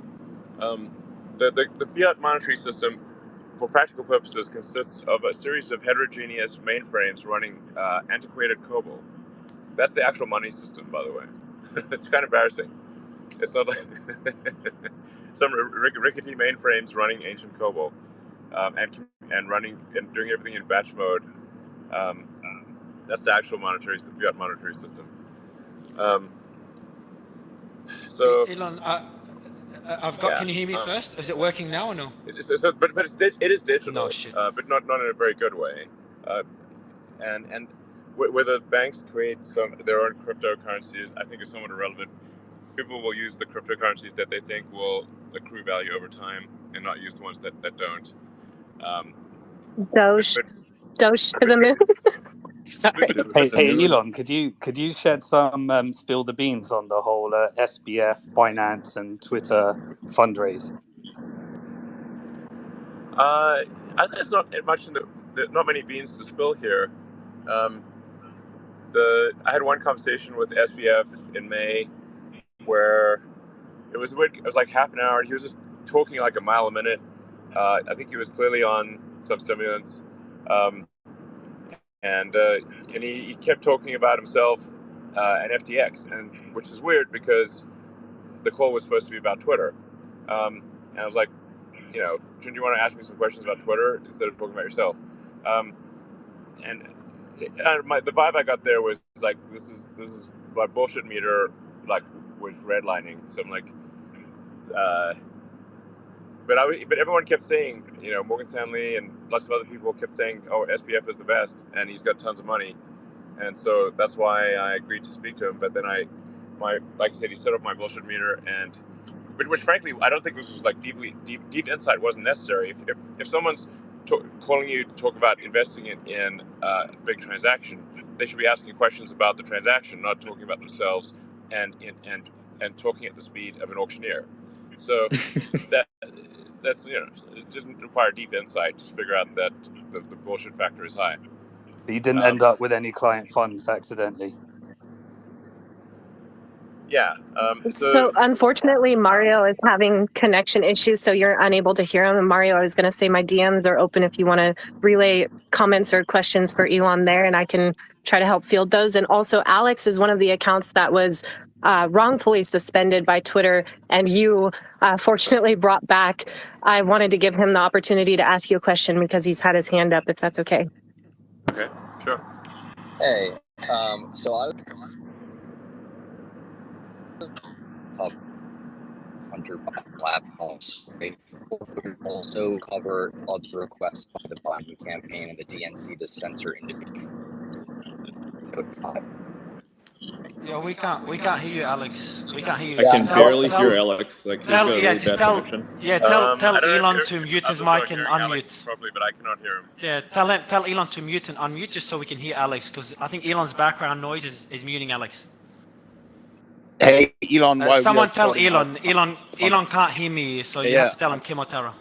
The fiat monetary system, for practical purposes, consists of a series of heterogeneous mainframes running antiquated COBOL. That's the actual money system, by the way. It's kind of embarrassing. It's not like some rickety mainframes running ancient COBOL, and running and doing everything in batch mode. That's the actual the fiat monetary system. So, Elon, I've got. Can you hear me first? Is it working now or no? But it is digital. No shit. But not in a very good way. And whether banks create their own cryptocurrencies, I think is somewhat irrelevant. People will use the cryptocurrencies that they think will accrue value over time, and not use the ones that don't. Doge to the moon. Sorry. Hey, Elon, could you shed some spill the beans on the whole SBF, Binance, and Twitter fundraise? I think there's not much not many beans to spill here. I had one conversation with SBF in May where it was weird. It was like half an hour. He was just talking like a mile a minute. I think he was clearly on some stimulants. And he kept talking about himself and FTX, and which is weird because the call was supposed to be about Twitter. And I was like, shouldn't you want to ask me some questions about Twitter instead of talking about yourself? And the vibe I got there was like, this is bullshit meter like was redlining. So I'm like, but everyone kept saying, Morgan Stanley and lots of other people kept saying, oh, SBF is the best, and he's got tons of money, and so that's why I agreed to speak to him. But then like I said, he set up my bullshit meter, which frankly I don't think this was like deep insight wasn't necessary. If someone's calling you to talk about investing in a big transaction, they should be asking questions about the transaction, not talking about themselves and talking at the speed of an auctioneer. So that's it doesn't require deep insight to figure out that the bullshit factor is high. So you didn't end up with any client funds accidentally. Yeah. So unfortunately, Mario is having connection issues, so you're unable to hear him. And Mario, I was going to say my DMs are open if you want to relay comments or questions for Elon there, and I can try to help field those. And also, Alex is one of the accounts that was wrongfully suspended by Twitter, and you fortunately brought back. I wanted to give him the opportunity to ask you a question because he's had his hand up, if that's okay. Okay, sure. Hey, so I was Hunter laptop, right? We also cover other requests by the Biden campaign and the DNC to censor individuals. Yeah, we can't hear you, Alex. We can't hear you. I can barely hear Alex. Like he's got a really bad connection. Tell Elon to mute his mic and unmute. Probably, but I cannot hear him. Yeah, tell Elon to mute and unmute just so we can hear Alex, because I think Elon's background noise is muting Alex. Hey, Elon. Someone tell Elon. Elon can't hear me, so you have to tell him Kim Otero.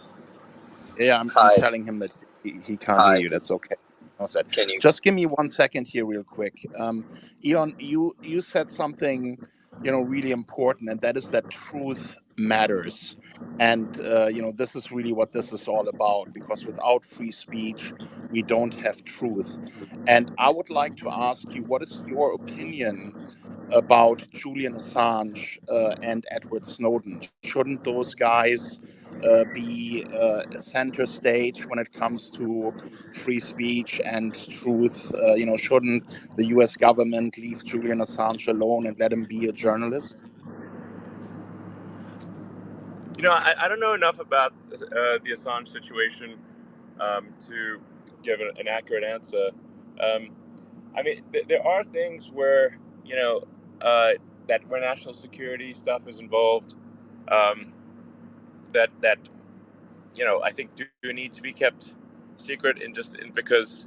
Yeah, I'm telling him that he can't hear you. That's okay. Just give me 1 second here real quick. Elon, you said something, really important, and that is that truth matters. And, this is really what this is all about, because without free speech, we don't have truth. And I would like to ask you, what is your opinion about Julian Assange and Edward Snowden? Shouldn't those guys be center stage when it comes to free speech and truth? Shouldn't the U.S. government leave Julian Assange alone and let him be a journalist? I don't know enough about the Assange situation to give an accurate answer. I mean, there are things where, that where national security stuff is involved, that I think do need to be kept secret, because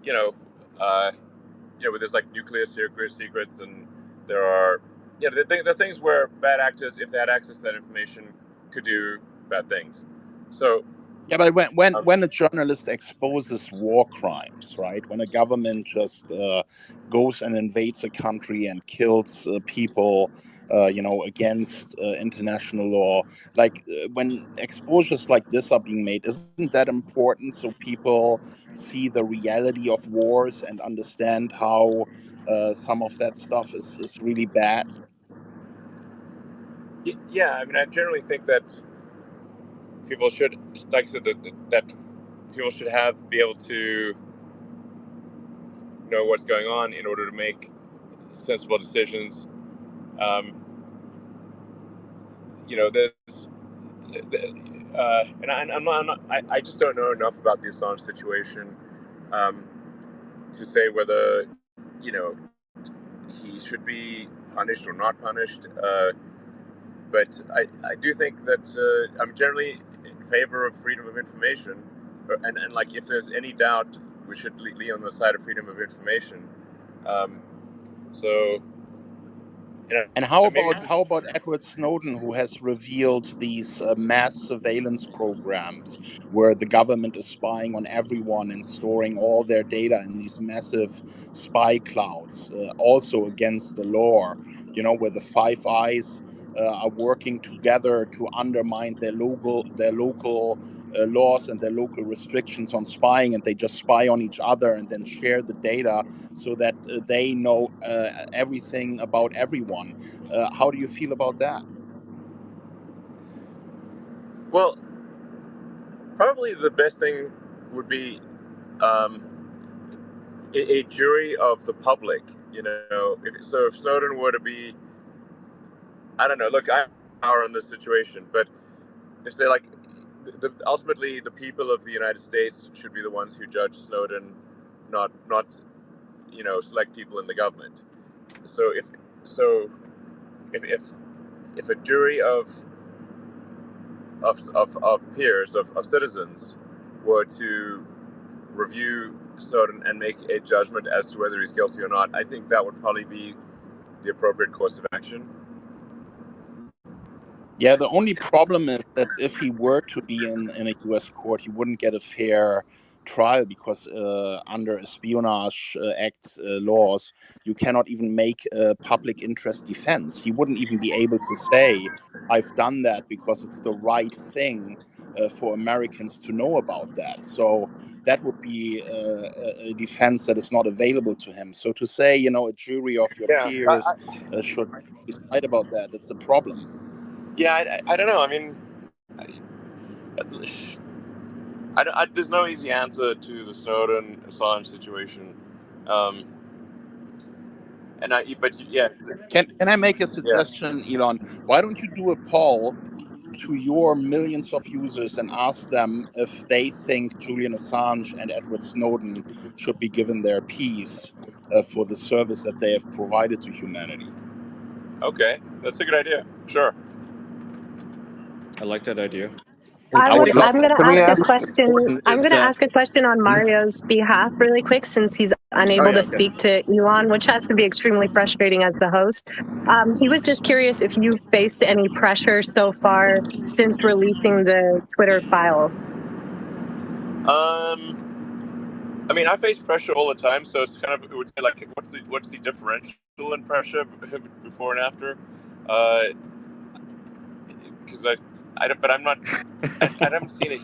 there's like nuclear secrets, and there are the things where bad actors, if they had access to that information, could do bad things. So yeah, but when a journalist exposes war crimes, right? When a government just goes and invades a country and kills people, against international law, like when exposures like this are being made, isn't that important so people see the reality of wars and understand how some of that stuff is really bad? Yeah, I mean, I generally think that people should, like I said, that people should be able to know what's going on in order to make sensible decisions. I just don't know enough about the Assange situation to say whether he should be punished or not punished. But I do think that I'm generally in favor of freedom of information, and like if there's any doubt, we should be on the side of freedom of information. And how about Edward Snowden, who has revealed these mass surveillance programs where the government is spying on everyone and storing all their data in these massive spy clouds, also against the law, where the Five Eyes are working together to undermine their local laws and their local restrictions on spying, and they just spy on each other and then share the data so that they know everything about everyone. How do you feel about that? Well, probably the best thing would be a jury of the public You know, if Snowden were to be, I don't know. Look, I'm power in this situation, but if they like, ultimately the people of the United States should be the ones who judge Snowden, not select people in the government. So if a jury of peers of citizens were to review Snowden and make a judgment as to whether he's guilty or not, I think that would probably be the appropriate course of action. Yeah, the only problem is that if he were to be in a U.S. court, he wouldn't get a fair trial because under Espionage Act laws, you cannot even make a public interest defense. He wouldn't even be able to say, I've done that because it's the right thing for Americans to know about that. So that would be a defense that is not available to him. So to say, a jury of your peers should decide about that, it's a problem. Yeah, I don't know. I mean, there's no easy answer to the Snowden Assange situation. Can I make a suggestion, Elon? Why don't you do a poll to your millions of users and ask them if they think Julian Assange and Edward Snowden should be given their piece for the service that they have provided to humanity? Okay, that's a good idea. Sure. I like that idea. I'm going to ask a question. I'm going to ask a question on Mario's behalf really quick, since he's unable to speak to Elon, which has to be extremely frustrating as the host. He was just curious if you faced any pressure so far since releasing the Twitter files. I mean, I face pressure all the time, so it's kind of, it would say like, what's the differential in pressure before and after? Because but I'm not. I haven't seen it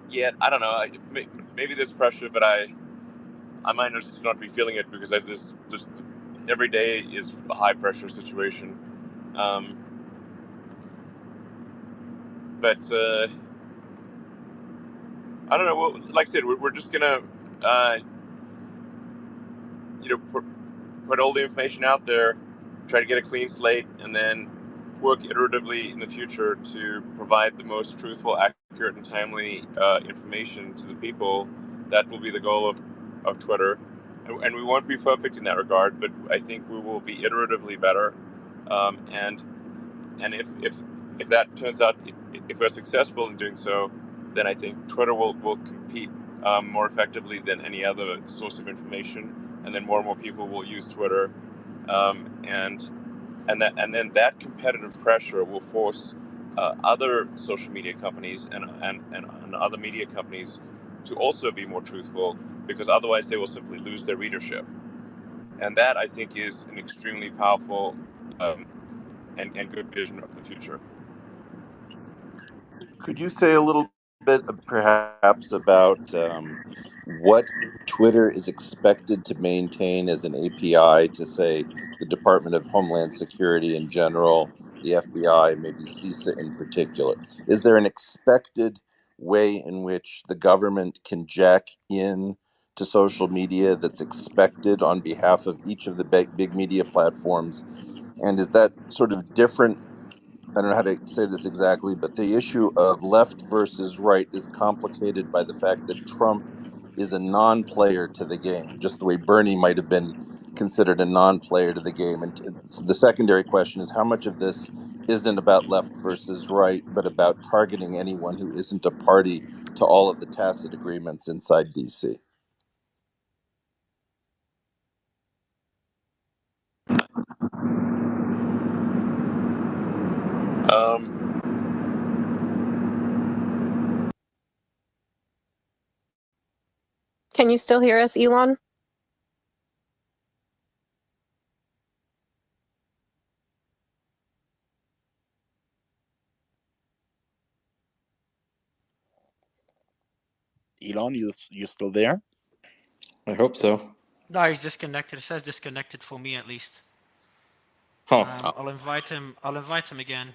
yet. I don't know. Maybe there's pressure, but I might just not be feeling it because just every day is a high pressure situation. But I don't know. Well, like I said, we're just gonna put all the information out there, try to get a clean slate, and then work iteratively in the future to provide the most truthful, accurate, and timely information to the people. That will be the goal of Twitter, and we won't be perfect in that regard, but I think we will be iteratively better. And if that turns out, if we're successful in doing so, then I think Twitter will compete more effectively than any other source of information, and then more and more people will use Twitter, and then that competitive pressure will force other social media companies and other media companies to also be more truthful, because otherwise they will simply lose their readership. And that, I think, is an extremely powerful and good vision of the future. Could you say a little bit perhaps about what Twitter is expected to maintain as an API to, say, the Department of Homeland Security in general, the FBI, maybe CISA in particular? Is there an expected way in which the government can jack in to social media that's expected on behalf of each of the big media platforms? And is that sort of different? I don't know how to say this exactly, but the issue of left versus right is complicated by the fact that Trump is a non-player to the game, just the way Bernie might have been considered a non-player to the game. And so the secondary question is, how much of this isn't about left versus right, but about targeting anyone who isn't a party to all of the tacit agreements inside DC? Can you still hear us, Elon? Elon, you still there? I hope so. No, he's disconnected. It says disconnected for me, at least. Huh. I'll invite him again.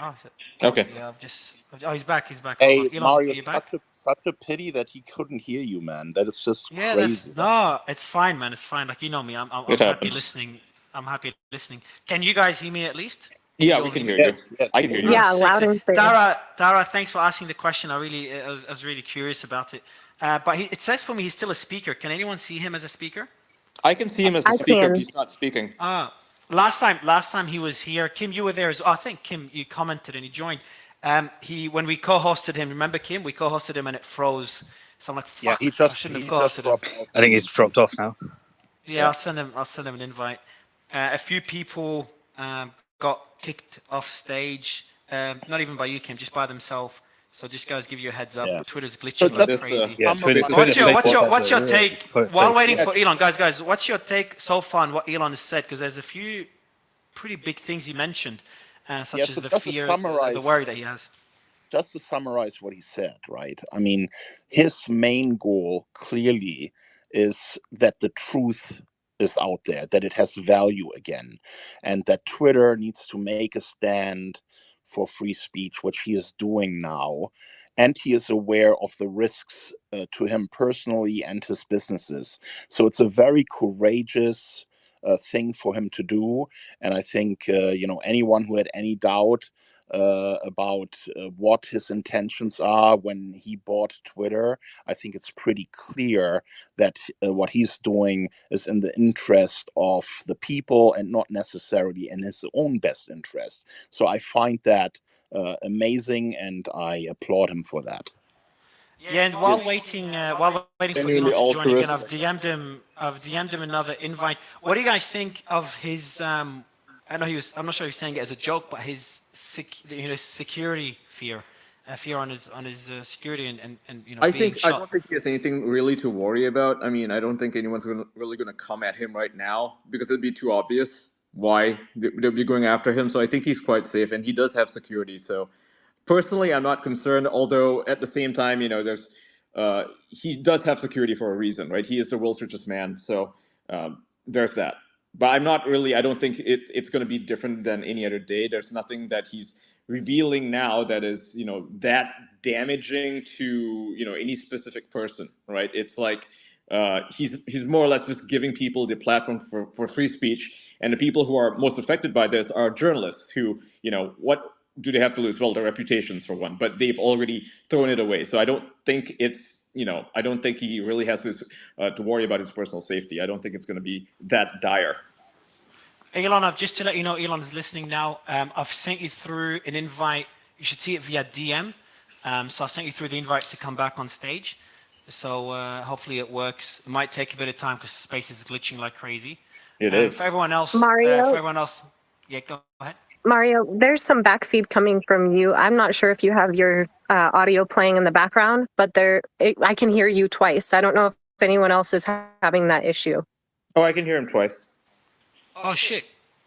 Oh, Okay. yeah, I've just. Oh, he's back. He's back. Hey, Hold on. Elon, Mario, are you back? such a pity that he couldn't hear you, man. That is just Yeah, crazy. no, it's fine, man. It's fine. Like, you know me, I'm It happy happens. listening. I'm happy listening. Can you guys hear me at least? Yeah, You we all can hear hear me? you. Yes. I can hear you. Yeah, loud and clear. Dara, thanks for asking the question. I was really curious about it. But it says for me he's still a speaker. Can anyone see him as a speaker? I can see him as a I speaker, but can. he's not speaking. Last time he was here, Kim, you were there as well. I think Kim, you commented and he joined. When we co-hosted him, remember Kim? We co-hosted him and it froze. So I'm like, fuck, Yeah, I shouldn't have co-hosted him. I think he's dropped off now. Yeah, I'll send him an invite. A few people got kicked off stage, not even by you, Kim, just by themselves. So just guys, give you a heads up. Yeah. Twitter's glitching like crazy. Yeah, What's your take? While waiting for Elon, guys, what's your take so far on what Elon has said? Because there's a few pretty big things he mentioned, such as the fear, the worry that he has. Just to summarize what he said, right? I mean, his main goal clearly is that the truth is out there, that it has value again, and that Twitter needs to make a stand for free speech, which he is doing now. And he is aware of the risks to him personally and his businesses. So it's a very courageous thing for him to do. And I think, anyone who had any doubt about what his intentions are when he bought Twitter, I think it's pretty clear that what he's doing is in the interest of the people and not necessarily in his own best interest. So I find that amazing, and I applaud him for that. Yeah, and while waiting for Elon to join again, I've DM'd him another invite. What do you guys think of his? I know I'm not sure if he's saying it as a joke, but his security fear on his security and I being shot. I don't think he has anything really to worry about. I mean, I don't think anyone's really going to come at him right now because it'd be too obvious why they'll be going after him. So I think he's quite safe, and he does have security. So personally, I'm not concerned. Although at the same time, there's he does have security for a reason, right? He is the world's richest man, so there's that. But I'm not really. I don't think it's going to be different than any other day. There's nothing that he's revealing now that is that damaging to any specific person, right? It's like he's more or less just giving people the platform for free speech, and the people who are most affected by this are journalists who what do they have to lose? Well, their reputations for one, but they've already thrown it away. So I don't think I don't think he really has to worry about his personal safety. I don't think it's going to be that dire. Elon, just to let you know, Elon is listening now. I've sent you through an invite. You should see it via DM. So I sent you through the invite to come back on stage. So hopefully it works. It might take a bit of time because space is glitching like crazy. It is. For everyone else, yeah, go ahead. Mario, there's some backfeed coming from you. I'm not sure if you have your audio playing in the background, but I can hear you twice. I don't know if anyone else is having that issue. Oh, I can hear him twice. Oh, shit.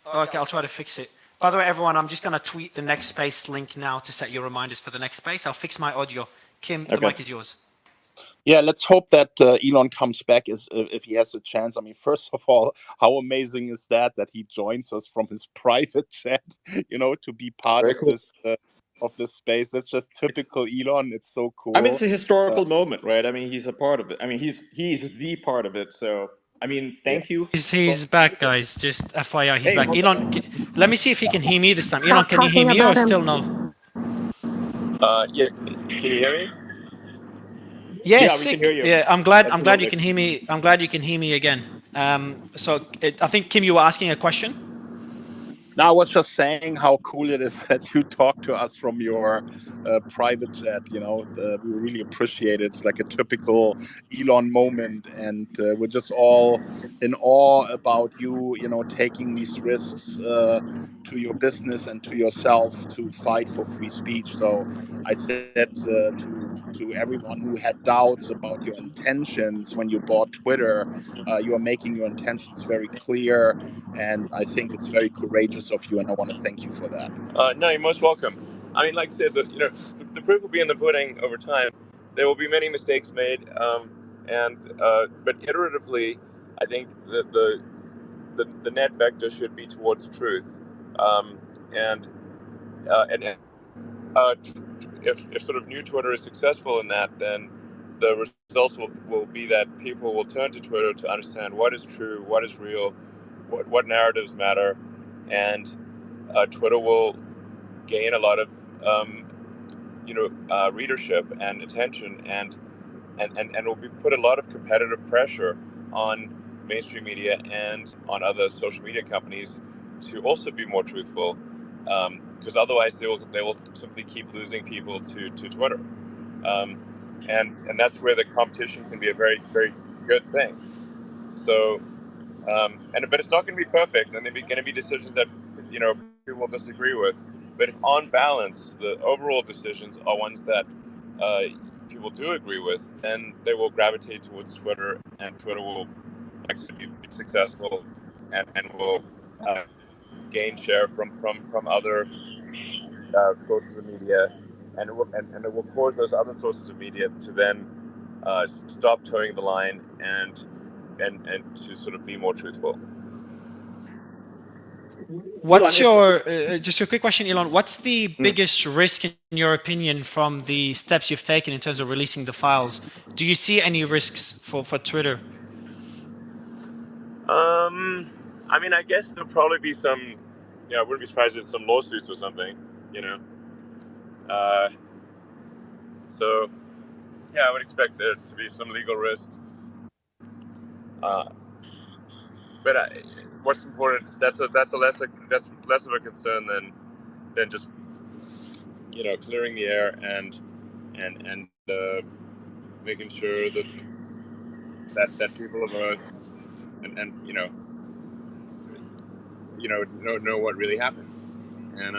Okay, I'll try to fix it. By the way, everyone, I'm just going to tweet the next space link now to set your reminders for the next space. I'll fix my audio. Kim, the mic is yours. Yeah, let's hope that Elon comes back if he has a chance. I mean, first of all, how amazing is that he joins us from his private chat, to be part of this space. That's just typical Elon. It's so cool. I mean, it's a historical moment, right? I mean, he's a part of it. I mean, he's the part of it. So, I mean, thank you. He's back, guys. Just FYI, he's back. Elon, let me see if he can hear me this time. Elon, can you hear me or still no? Yeah. Can you hear me? Yes, we can hear you. Yeah, I'm glad you can hear me. I'm glad you can hear me again. I think Kim, you were asking a question. No, I was just saying how cool it is that you talk to us from your private chat. We really appreciate it. It's like a typical Elon moment, and we're just all in awe about you. Taking these risks to your business and to yourself to fight for free speech. So I said to everyone who had doubts about your intentions when you bought Twitter, you are making your intentions very clear, and I think it's very courageous of you, and I want to thank you for that. No, you're most welcome. I mean, like I said, the proof will be in the pudding over time. There will be many mistakes made, but iteratively, I think that the net vector should be towards truth, and if sort of new Twitter is successful in that, then the results will be that people will turn to Twitter to understand what is true, what is real, what narratives matter, and Twitter will gain a lot of readership and attention, and will put a lot of competitive pressure on mainstream media and on other social media companies to also be more truthful, because otherwise they will simply keep losing people to Twitter, and that's where the competition can be a very, very good thing. So, but it's not going to be perfect, and there's going to be decisions that people will disagree with. But on balance, the overall decisions are ones that people do agree with, then they will gravitate towards Twitter, and Twitter will actually be successful, and will gain share from other sources of media, and it will cause those other sources of media to then stop towing the line and to sort of be more truthful. What's your just a quick question, Elon? What's the biggest risk, in your opinion, from the steps you've taken in terms of releasing the files? Do you see any risks for Twitter? I mean, I guess there'll probably be some. I wouldn't be surprised if some lawsuits or something. So yeah, I would expect there to be some legal risk. But what's important? That's less of a concern than just clearing the air and making sure that people of Earth and know what really happened. And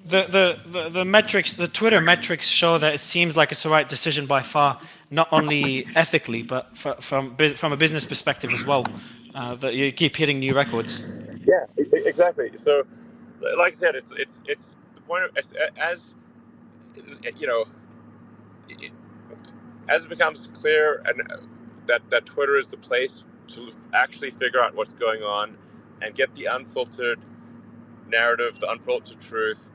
the metrics, the Twitter metrics show that it seems like it's the right decision by far, not only ethically but from a business perspective as well. That you keep hitting new records. Yeah, exactly. So, like I said, it's the point of as as it becomes clear and that Twitter is the place to actually figure out what's going on and get the unfiltered narrative, the unfiltered truth.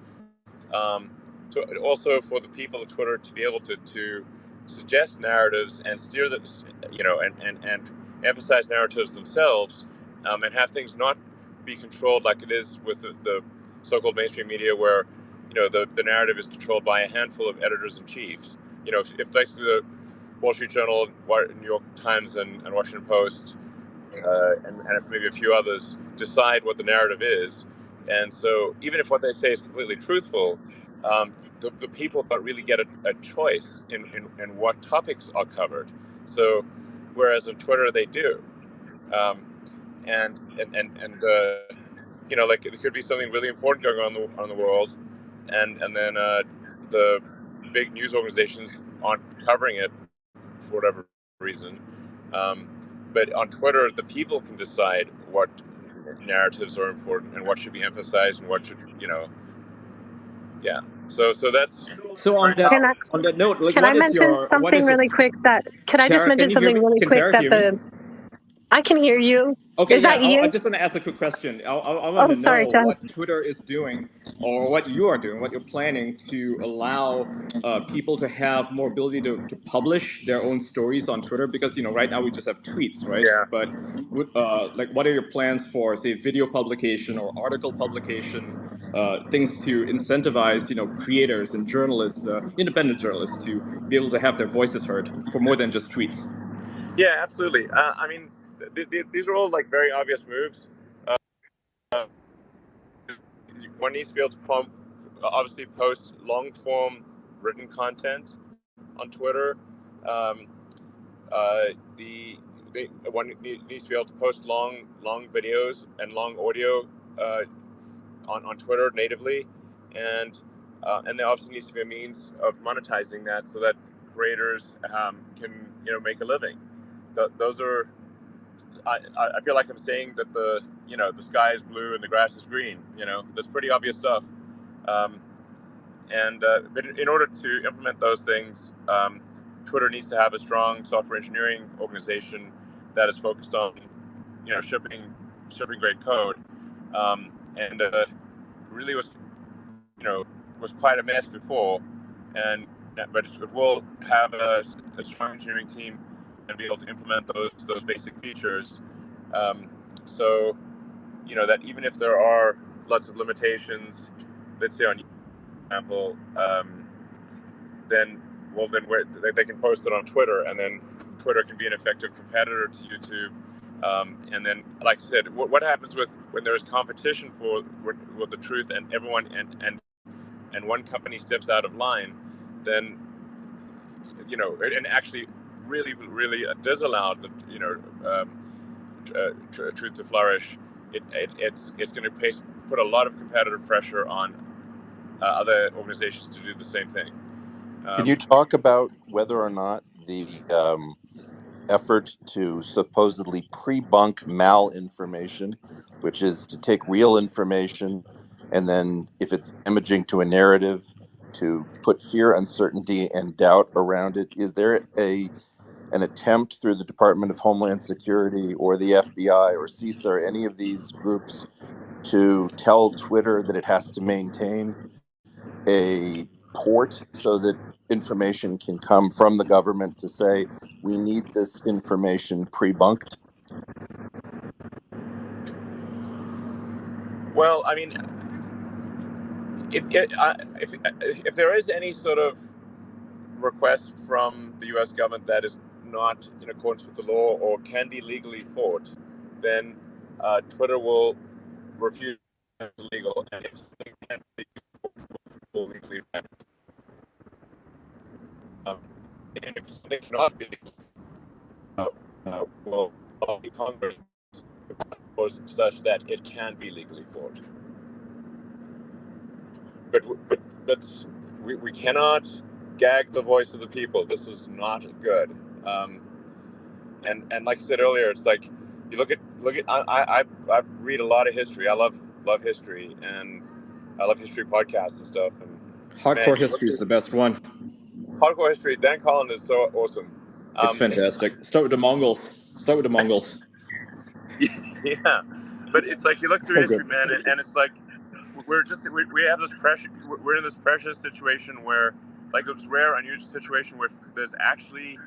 Also for the people of Twitter to be able to suggest narratives and steer the, and emphasize narratives themselves, and have things not be controlled like it is with the so-called mainstream media, where the narrative is controlled by a handful of editors in chiefs. If basically the Wall Street Journal, New York Times, and Washington Post, and maybe a few others decide what the narrative is, and so even if what they say is completely truthful, the people don't really get a choice in what topics are covered. So whereas on Twitter they do, and like there could be something really important going on in the world, and then the big news organizations aren't covering it for whatever reason. But on Twitter, the people can decide what narratives are important and what should be emphasized and what should, yeah. So that's. So on that note, like, can I mention something really quick? Can I just mention something really quick that I can hear you. Okay, is that you? I'm just going to ask a quick question. I want to know what Twitter is doing, or what you are doing, what you're planning to allow people to have more ability to publish their own stories on Twitter. Because right now we just have tweets, right? Yeah. But like, what are your plans for, say, video publication or article publication? Things to incentivize, creators and journalists, independent journalists, to be able to have their voices heard for more than just tweets. Yeah, absolutely. I mean, these are all like very obvious moves. One needs to be able to obviously post long-form written content on Twitter. One needs to be able to post long videos and long audio on Twitter natively, and there obviously needs to be a means of monetizing that so that creators can make a living. Those are. I feel like I'm saying that the sky is blue and the grass is green. That's pretty obvious stuff. But in order to implement those things, Twitter needs to have a strong software engineering organization that is focused on shipping great code, and really was was quite a mess before, but it will have a strong engineering team and be able to implement those basic features. So, that even if there are lots of limitations, let's say on example, then they can post it on Twitter, and then Twitter can be an effective competitor to YouTube. And then, like I said, what happens when there's competition for the truth, and everyone and one company steps out of line, then and actually really disallow the truth to flourish. It's going to put a lot of competitive pressure on other organizations to do the same thing. Can you talk about whether or not the effort to supposedly pre-bunk malinformation, which is to take real information and then, if it's damaging to a narrative, to put fear, uncertainty, and doubt around it, is there an attempt through the Department of Homeland Security or the FBI or CISA or any of these groups to tell Twitter that it has to maintain a port so that information can come from the government to say, we need this information pre-bunked? Well, I mean, if there is any sort of request from the U.S. government that is not in accordance with the law or can be legally fought, then Twitter will refuse it as legal, and if something can't be will legally and if something cannot be will be Congress was such that it can be legally fought. But we cannot gag the voice of the people. This is not good. And like I said earlier, it's like you look at I read a lot of history. I love history, and I love history podcasts and stuff. And Hardcore history is the best one. Hardcore history. Dan Collin is so awesome. It's fantastic. Start with the Mongols. Yeah, but it's like you look through history, man, and it's like we have this pressure. We're in this precious situation where, like, this rare, unusual situation where there's actually,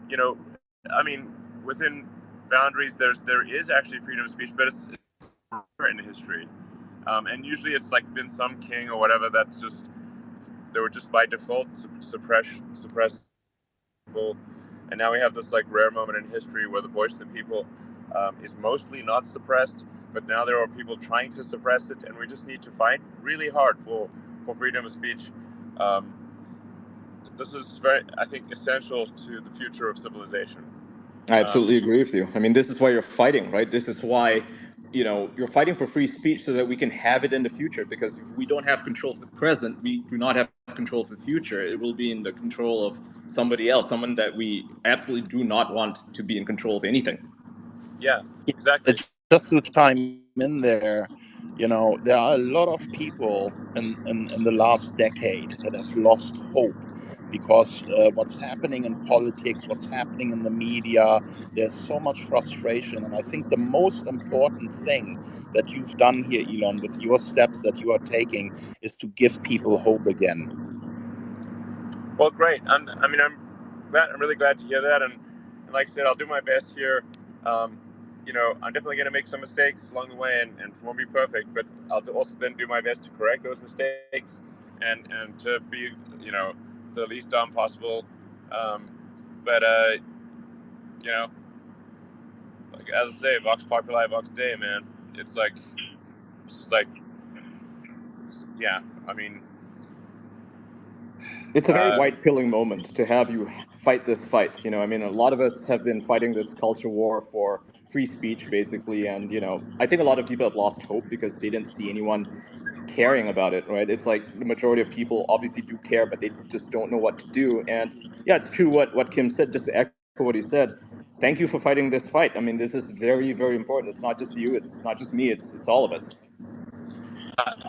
I mean, within boundaries, there is actually freedom of speech, but it's rare in history, and usually it's like been some king or whatever that's just they were just by default suppress people, and now we have this like rare moment in history where the voice of the people is mostly not suppressed, but now there are people trying to suppress it, and we just need to fight really hard for freedom of speech. This is I think, essential to the future of civilization. I absolutely agree with you. I mean, this is why you're fighting, right? This is why, you're fighting for free speech so that we can have it in the future. Because if we don't have control of the present, we do not have control of the future. It will be in the control of somebody else, someone that we absolutely do not want to be in control of anything. Yeah, exactly. It's just to chime in there, there are a lot of people in the last decade that have lost hope because what's happening in politics, what's happening in the media, there's so much frustration. And I think the most important thing that you've done here, Elon, with your steps that you are taking is to give people hope again. Well, great. I'm really glad to hear that. And like I said, I'll do my best here. I'm definitely going to make some mistakes along the way, and it won't be perfect, but I'll also then do my best to correct those mistakes and to be, the least dumb possible. But like as I say, Vox Populi, Vox Dei, man. It's like, yeah. I mean, it's a very white-pilling moment to have you fight this fight. I mean, a lot of us have been fighting this culture war for free speech, basically, and I think a lot of people have lost hope because they didn't see anyone caring about it, right? It's like the majority of people obviously do care, but they just don't know what to do. And yeah, it's true what Kim said. Just to echo what he said, thank you for fighting this fight. I mean, this is very, very important. It's not just you. It's not just me. It's all of us.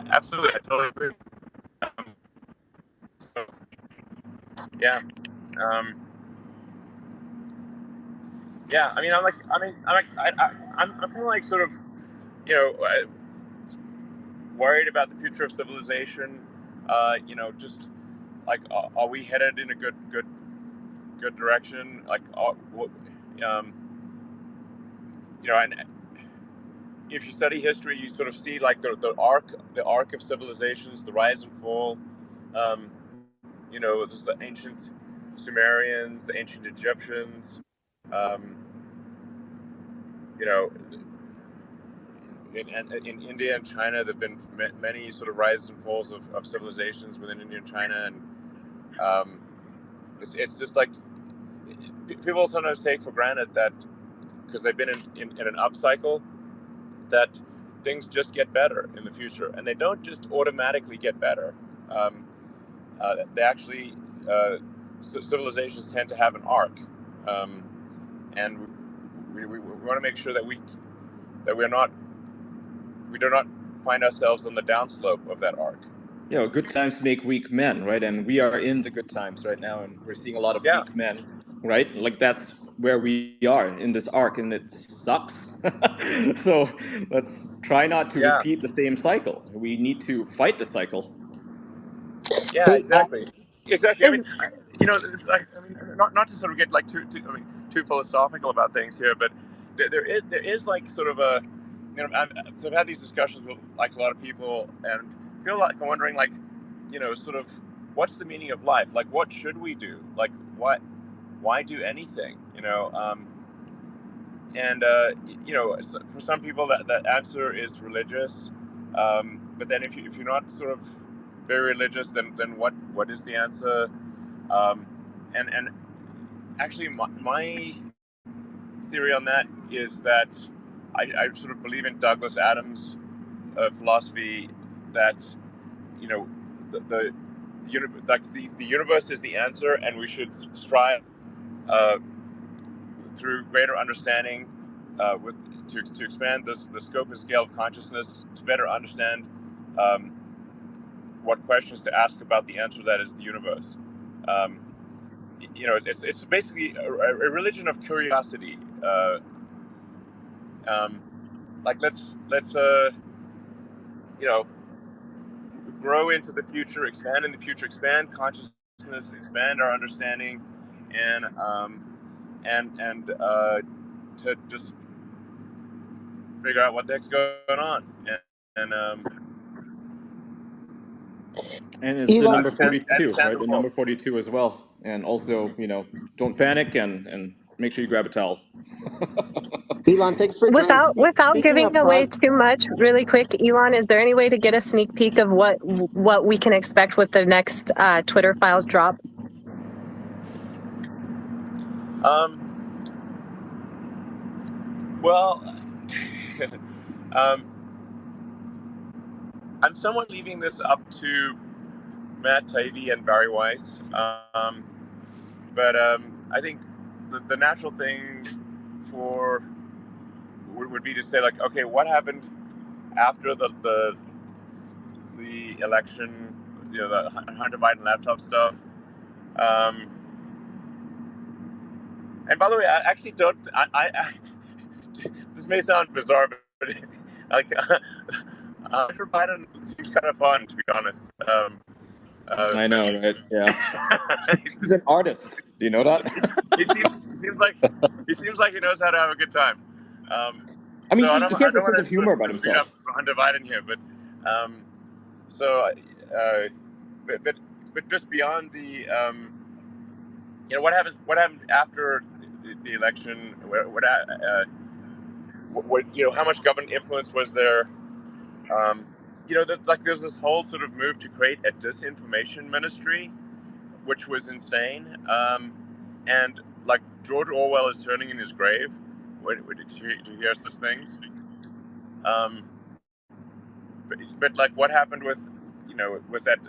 Absolutely, I totally agree. So, yeah. Yeah, I mean, I'm kind of like sort of, worried about the future of civilization. just like, are we headed in a good direction? Like, and if you study history, you sort of see like the arc of civilizations, the rise and fall. There's the ancient Sumerians, the ancient Egyptians. In India and China, there've been many sort of rises and falls of civilizations within India and China, and it's just like people sometimes take for granted that because they've been in an upcycle, that things just get better in the future, and they don't just automatically get better. They actually civilizations tend to have an arc, and we want to make sure that we do not find ourselves on the downslope of that arc. Good times make weak men, right? And we are in the good times right now, and we're seeing a lot of weak men, right? Like that's where we are in this arc, and it sucks. So let's try not to repeat the same cycle. We need to fight the cycle. Yeah, exactly. I mean, not to sort of get like too philosophical about things here, but there is like sort of a, I've had these discussions with like a lot of people, and feel like wondering like, sort of what's the meaning of life? Like, what should we do? Like, why do anything? For some people that answer is religious, but then if you're not sort of very religious, then what is the answer? And actually my theory on that is that I sort of believe in Douglas Adams' philosophy that the universe is the answer, and we should strive through greater understanding to expand the scope and scale of consciousness, to better understand what questions to ask about the answer that is the universe. It's basically a religion of curiosity. Like let's grow into the future, expand in the future, expand consciousness, expand our understanding, and to just figure out what the heck's going on. And it's the number 42, right? The number 42 as well. And also, don't panic and make sure you grab a towel. Elon, thanks for without giving away too much. Really quick, Elon, is there any way to get a sneak peek of what we can expect with the next Twitter files drop? Well, I'm somewhat leaving this up to Matt Taibbi and Barry Weiss, but I think the natural thing would be to say, like, okay, what happened after the election, the Hunter Biden laptop stuff, and by the way, I actually don't. I this may sound bizarre, but like Hunter Biden seems kind of fun, to be honest. I know, right? Yeah. He's an artist. Do you know that? He seems like he knows how to have a good time. I mean, he has a sense of humor about himself. Hunter Biden here, but just beyond the what happened after the election? How much government influence was there? There's this whole sort of move to create a disinformation ministry, which was insane. And like George Orwell is turning in his grave. Did you hear such things? But like what happened with that?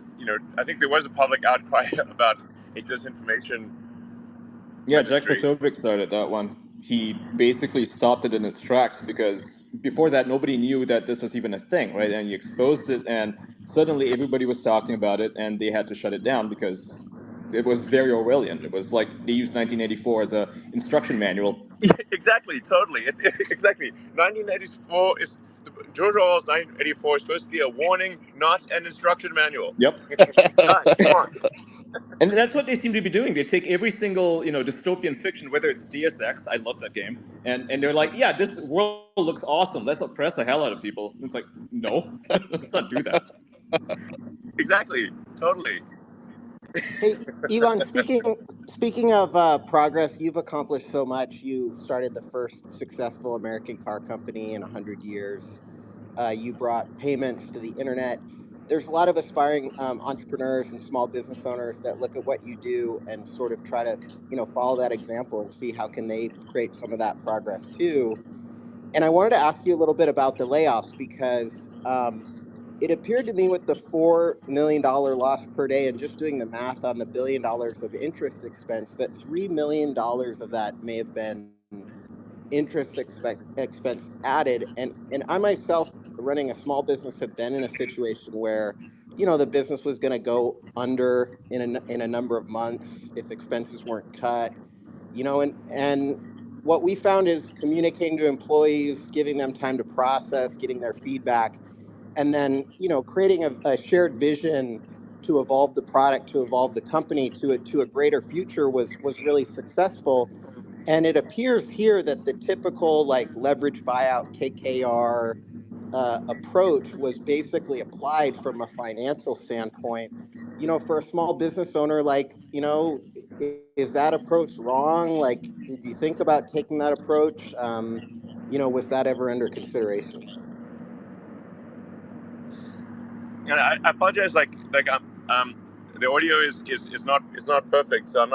I think there was a public outcry about a disinformation. Yeah, Jack Posobiec started that one. He basically stopped it in its tracks because before that, nobody knew that this was even a thing, right? And he exposed it, and suddenly everybody was talking about it, and they had to shut it down because it was very Orwellian. It was like they used 1984 as an instruction manual. Exactly, totally. It's exactly 1984 is George Orwell's 1984 is supposed to be a warning, not an instruction manual. Yep. God, come on. And that's what they seem to be doing. They take every single, dystopian fiction, whether it's Deus Ex, I love that game, and they're like, yeah, this world looks awesome. Let's oppress the hell out of people. And it's like, no, let's not do that. Exactly. Totally. Hey, Elon, speaking of progress, you've accomplished so much. You started the first successful American car company in 100 years. You brought payments to the internet. There's a lot of aspiring entrepreneurs and small business owners that look at what you do and sort of try to, follow that example and see how can they create some of that progress too. And I wanted to ask you a little bit about the layoffs because it appeared to me with the $4 million loss per day and just doing the math on the $1 billion of interest expense that $3 million of that may have been interest expense added. And I myself, running a small business, have been in a situation where, the business was going to go under in a number of months if expenses weren't cut, and what we found is communicating to employees, giving them time to process, getting their feedback, and then creating a shared vision to evolve the product, to evolve the company to a greater future was really successful. And it appears here that the typical leverage buyout KKR approach was basically applied from a financial standpoint. For a small business owner, is that approach wrong? Did you think about taking that approach? Was that ever under consideration? I apologize. The audio is not perfect, so I'm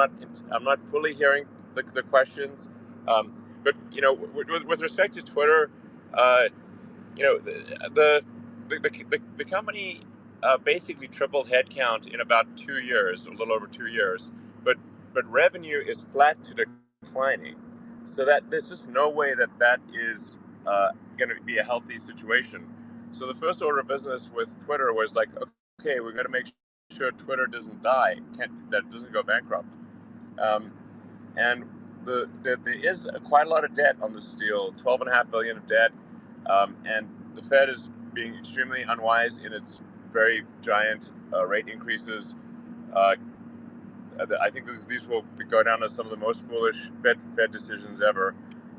not fully hearing the questions. But with respect to Twitter, the company basically tripled headcount in about 2 years, a little over 2 years, but revenue is flat to declining. So that there's just no way that is going to be a healthy situation. So the first order of business with Twitter was like, okay, we're going to make sure Twitter doesn't die, that doesn't go bankrupt. And there is quite a lot of debt on this deal, $12.5 billion of debt, and the Fed is being extremely unwise in its very giant rate increases. I think these will go down as some of the most foolish Fed decisions ever.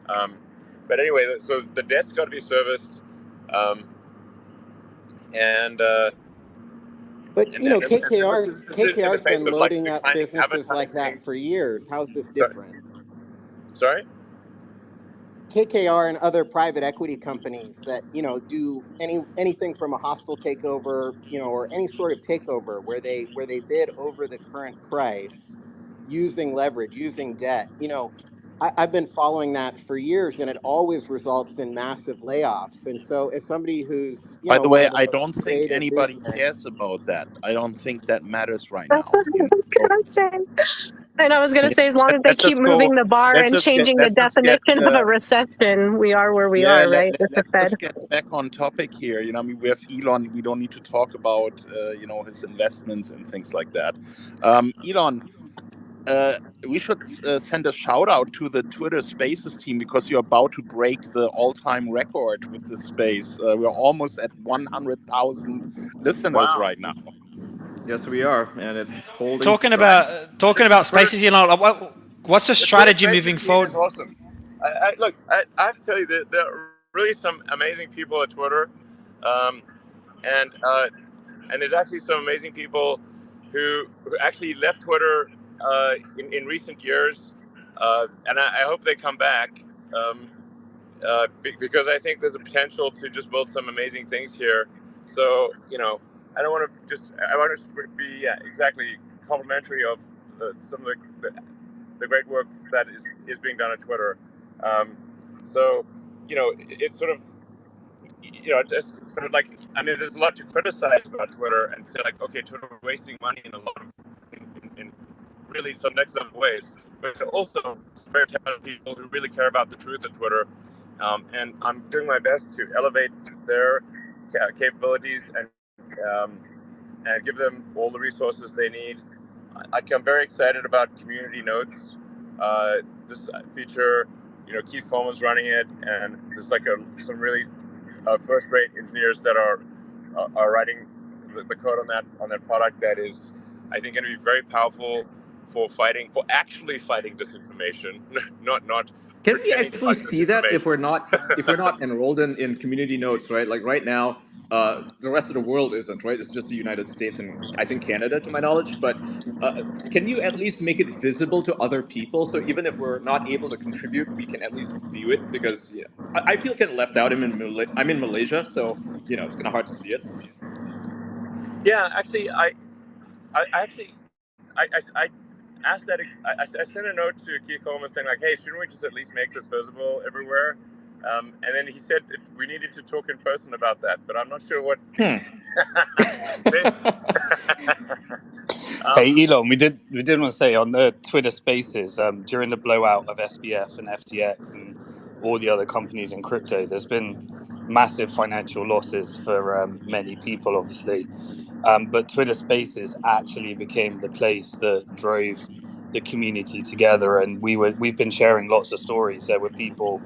But anyway, so the debt's got to be serviced. But KKR's been loading up businesses like that for years. How's this different? Sorry? KKR and other private equity companies that do anything from a hostile takeover, or any sort of takeover where they bid over the current price, using leverage, using debt. I've been following that for years, and it always results in massive layoffs. And so, as somebody who's by the way, I don't think anybody cares about that. I don't think that matters right now. That's what I was gonna say. And I was gonna say, as long as they keep moving the bar and changing the definition of a recession, we are where we are, right? Let's get back on topic here. We have Elon. We don't need to talk about his investments and things like that. Elon, we should send a shout out to the Twitter Spaces team because you're about to break the all-time record with this space. We're almost at 100,000 listeners right now. Yes, we are, and it's holding. Talking about spaces, what's the strategy moving forward? Is awesome. Look, I have to tell you that there are really some amazing people at Twitter, and there's actually some amazing people who actually left Twitter in recent years, and I hope they come back because I think there's a potential to just build some amazing things here. So I don't want to I want to be exactly complimentary of some of the great work that is being done at Twitter. So it's sort of it's sort of like, there's a lot to criticize about Twitter and say like, okay, Twitter is wasting money in a lot of in really some next level ways, but also very talented people who really care about the truth at Twitter, and I'm doing my best to elevate their capabilities and give them all the resources they need. I'm very excited about Community Notes. This feature, Keith Coleman's running it, and there's some really first-rate engineers that are writing the code on that product that is, I think, going to be very powerful for actually fighting disinformation, not Can we pretending to actually fight see that if we're disinformation. not enrolled in community notes, right? Like right now, the rest of the world isn't, right? It's just the United States and I think Canada, to my knowledge. But can you at least make it visible to other people? So even if we're not able to contribute, we can at least view it, because I feel kind of left out. I'm in Malaysia, so it's kind of hard to see it. Yeah, actually, I asked that. I sent a note to Keith Coleman saying like, "Hey, shouldn't we just at least make this visible everywhere?" And then he said we needed to talk in person about that, but I'm not sure what. Hey Elon, we did want to say on the Twitter Spaces during the blowout of SBF and FTX and all the other companies in crypto, there's been massive financial losses for many people, obviously. But Twitter Spaces actually became the place that drove the community together, and we've been sharing lots of stories. There were people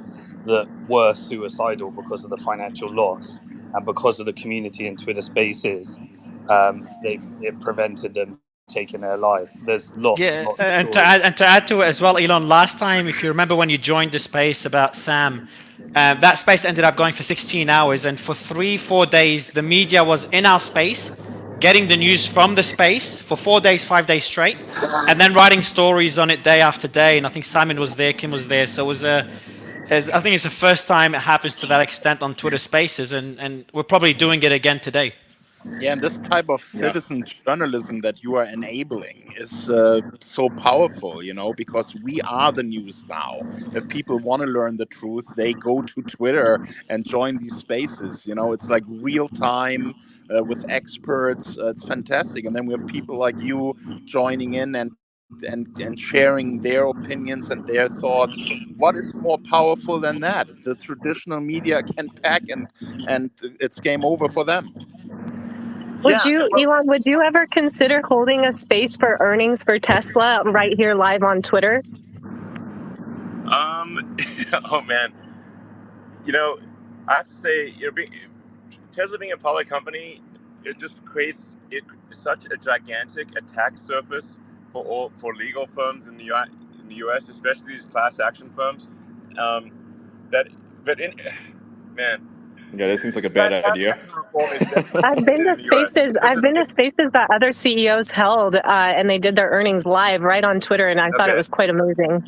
that were suicidal because of the financial loss, and because of the community in Twitter Spaces, it prevented them taking their life. There's lots and lots of stories. And to add to it as well, Elon, last time, if you remember when you joined the space about Sam, that space ended up going for 16 hours, and for 3-4 days the media was in our space getting the news from the space for 4 days, 5 days straight, and then writing stories on it day after day. And I think Simon was there, Kim was there, so it was I think it's the first time it happens to that extent on Twitter Spaces, and we're probably doing it again today. Yeah, and this type of citizen journalism that you are enabling is so powerful, because we are the news now. If people want to learn the truth, they go to Twitter and join these spaces. It's like real time with experts. It's fantastic. And then we have people like you joining in and sharing their opinions and their thoughts. What is more powerful than that? The traditional media can pack and it's game over for them. Elon, would you ever consider holding a space for earnings for Tesla right here live on Twitter? Oh man, I have to say, Tesla being a public company, it just creates such a gigantic attack surface for legal firms in the U.S., especially these class action firms. Yeah, that seems like a bad idea. I've been to spaces that other CEOs held, and they did their earnings live right on Twitter, and I thought it was quite amazing.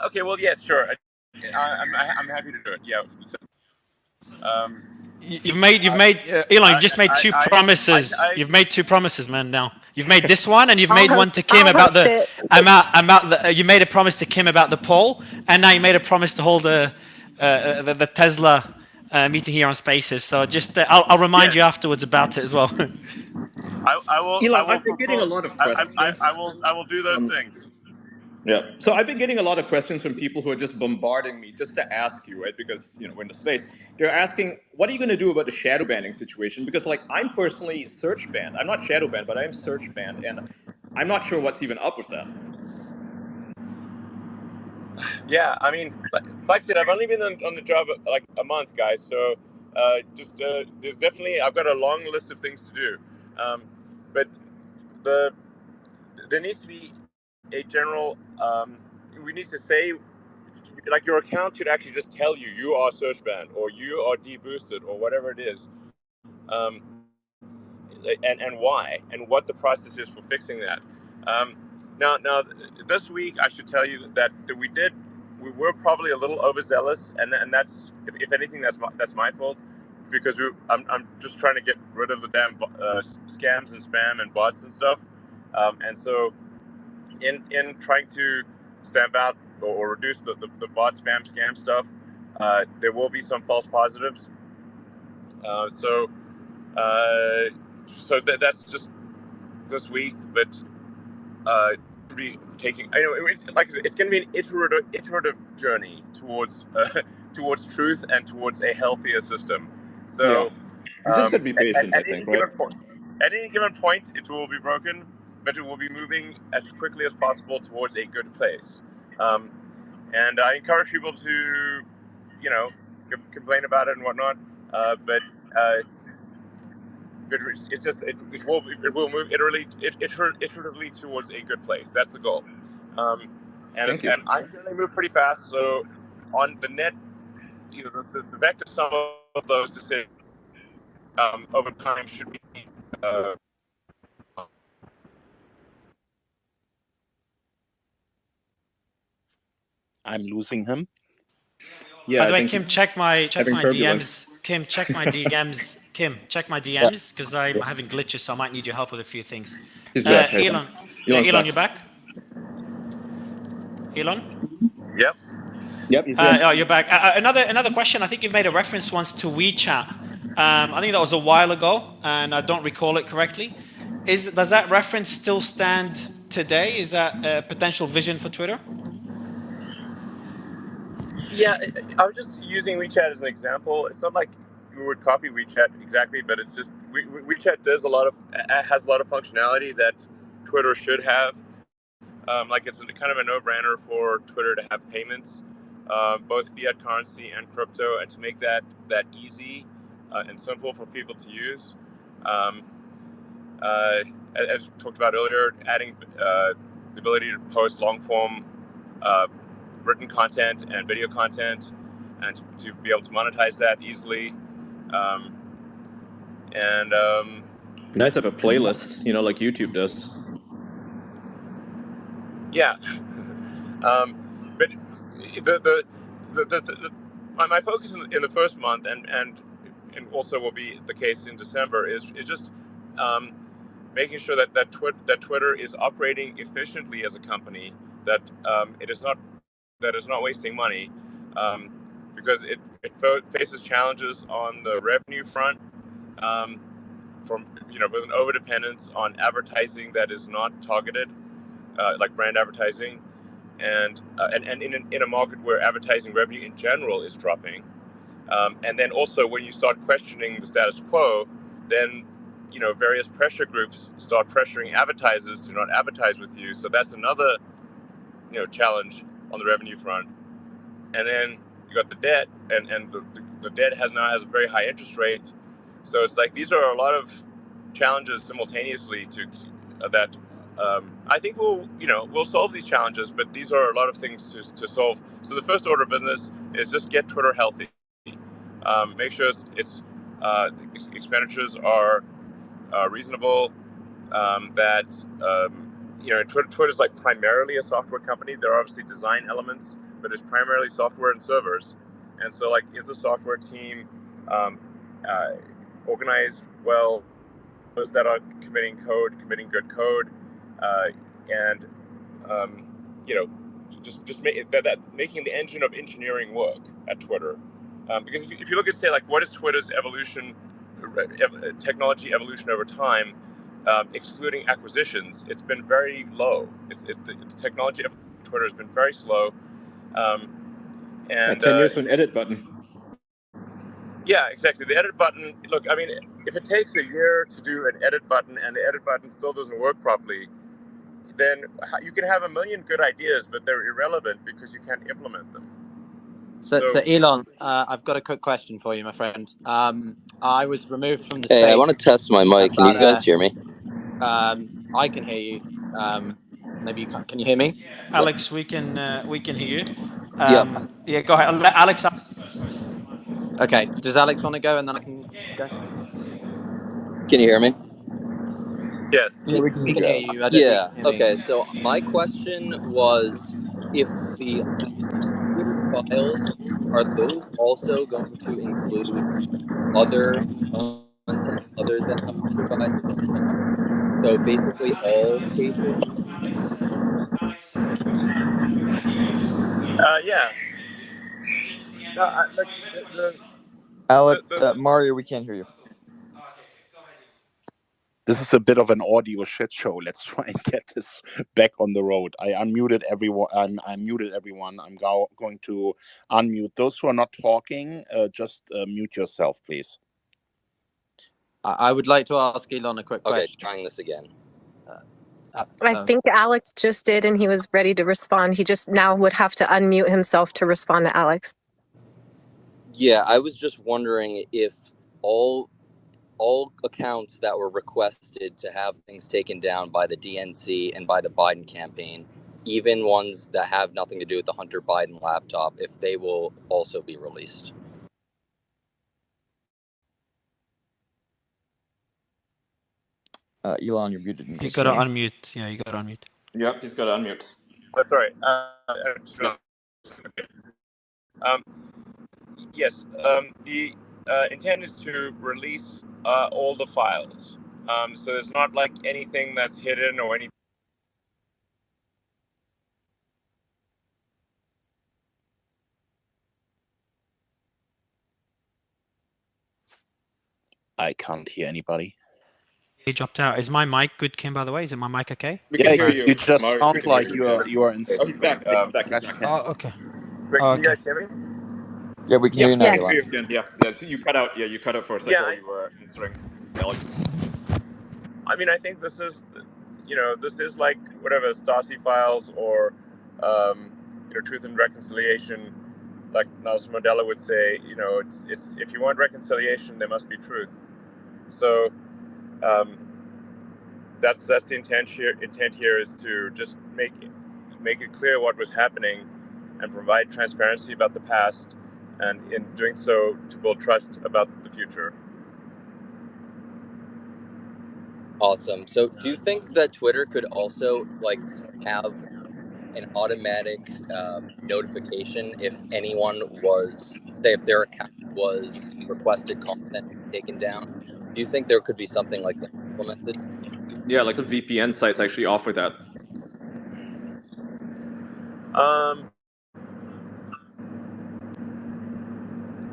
Okay, well, yeah, sure. I'm happy to do it. Yeah. You've made Elon. You just made two promises. You've made two promises, man. Now you've made this one, and you've made one to Kim about the You made a promise to Kim about the poll, and now you made a promise to hold the Tesla meeting here on Spaces. So just I'll remind you afterwards about it as well. I will. Elon, I've been getting a lot of questions. I will do those things. Yeah. So I've been getting a lot of questions from people who are just bombarding me just to ask you, right? Because, we're in the space. They're asking, what are you going to do about the shadow banning situation? Because, I'm personally search banned. I'm not shadow banned, but I am search banned. And I'm not sure what's even up with that. Yeah, I mean, like I said, I've only been on the job like a month, guys. So there's definitely, I've got a long list of things to do. But there needs to be a general, we need to say, like, your account should actually just tell you are search banned or you are deboosted or whatever it is, and why and what the process is for fixing that. Now this week I should tell you that we were probably a little overzealous, and that's if anything that's my fault, because I'm just trying to get rid of the damn scams and spam and bots and stuff, and so. In trying to stamp out or reduce the bot spam scam stuff, there will be some false positives. So that's just this week, but be taking. It's going to be an iterative journey towards truth and towards a healthier system. So you just got to be patient. I think, right? At any given point, it will be broken, but it will be moving as quickly as possible towards a good place. And I encourage people to, complain about it and whatnot. But it will move iteratively towards a good place. That's the goal. And I generally move pretty fast. So on the net, the vector sum of those decisions over time should be. I'm losing him. Yeah. By the way, Kim, check my DMs. Kim, check my DMs. Kim, check my DMs because I'm having glitches, so I might need your help with a few things. He's back. Elon, Elon, you're back. Elon. Yep. Oh, you're back. Another question. I think you made a reference once to WeChat. I think that was a while ago, and I don't recall it correctly. Does that reference still stand today? Is that a potential vision for Twitter? Yeah, I was just using WeChat as an example. It's not like we would copy WeChat exactly, but it's just WeChat has a lot of functionality that Twitter should have. Like it's kind of a no-brainer for Twitter to have payments, both fiat currency and crypto, and to make that easy and simple for people to use. As we talked about earlier, adding the ability to post long-form written content and video content, and to be able to monetize that easily. Nice to have a playlist, like YouTube does. Yeah, but my focus in the first month and also will be the case in December is just making sure that Twitter is operating efficiently as a company, that it is not wasting money, because it faces challenges on the revenue front, from with an overdependence on advertising that is not targeted, like brand advertising, and in a market where advertising revenue in general is dropping, and then also when you start questioning the status quo, then various pressure groups start pressuring advertisers to not advertise with you. So that's another challenge on the revenue front. And then you got the debt, and the debt has a very high interest rate. So it's like these are a lot of challenges simultaneously that I think we'll solve these challenges, but these are a lot of things to solve. So the first order of business is just get Twitter healthy. Make sure its expenditures are reasonable. That Twitter's like primarily a software company. There are obviously design elements, but it's primarily software and servers. And so, like, is the software team organized well? Those that are committing good code, and just making the engine of engineering work at Twitter. Because if you look at, say, like, what is Twitter's technology evolution over time, excluding acquisitions, it's been very low. The technology of Twitter has been very slow. And 10 years for an edit button. Yeah, exactly. The edit button. Look, I mean, if it takes a year to do an edit button and the edit button still doesn't work properly, then you can have a million good ideas, but they're irrelevant because you can't implement them. So Elon, I've got a quick question for you, my friend. I was removed from the space. Hey, I want to test my mic. Can you guys hear me? I can hear you. Maybe you can't. Can you hear me? Alex, we can hear you. Yeah, go ahead. Let Alex ask the first question. Okay. Does Alex want to go, and then I can go? Can you hear me? Yes. Yeah, we can hear you. Yeah. Okay. So my question was, if the Twitter files, are those also going to include other content other than provided content? So basically all pages? Yeah. Alex, Mario, we can't hear you. This is a bit of an audio shit show. Let's try and get this back on the road. I unmuted everyone. I muted everyone. I'm going to unmute those who are not talking. Just mute yourself, please. I would like to ask Elon a quick question. Okay, trying this again. I think Alex just did, and he was ready to respond. He just now would have to unmute himself to respond to Alex. Yeah, I was just wondering if all accounts that were requested to have things taken down by the DNC and by the Biden campaign, even ones that have nothing to do with the Hunter Biden laptop, if they will also be released. Elon, you're muted. You got to unmute. Yeah, you got to unmute. Yep, he's got to unmute. That's right. Okay. Yes, the intent is to release all the files. So there's not like anything that's hidden or anything. I can't hear anybody. He dropped out. Is my mic good, Kim, by the way? Is it my mic okay? We can hear you just Mario, sound like you are in. Oh, he's back. He's back. Oh, okay. Wait, can you guys hear me? Yeah, we can hear you now, Elon. Yeah, you cut out. Yeah, you cut out for a second while you were answering Alex. I mean, I think this is, this is like whatever Stasi files or, Truth and Reconciliation. Like Nelson Mandela would say, it's if you want reconciliation, there must be truth. So, that's the intent here. Intent here is to just make it clear what was happening, and provide transparency about the past, and in doing so, to build trust about the future. Awesome. So do you think that Twitter could also have an automatic notification if anyone was, say, if their account was requested content taken down? Do you think there could be something like that implemented? Yeah, like the VPN sites actually offer that.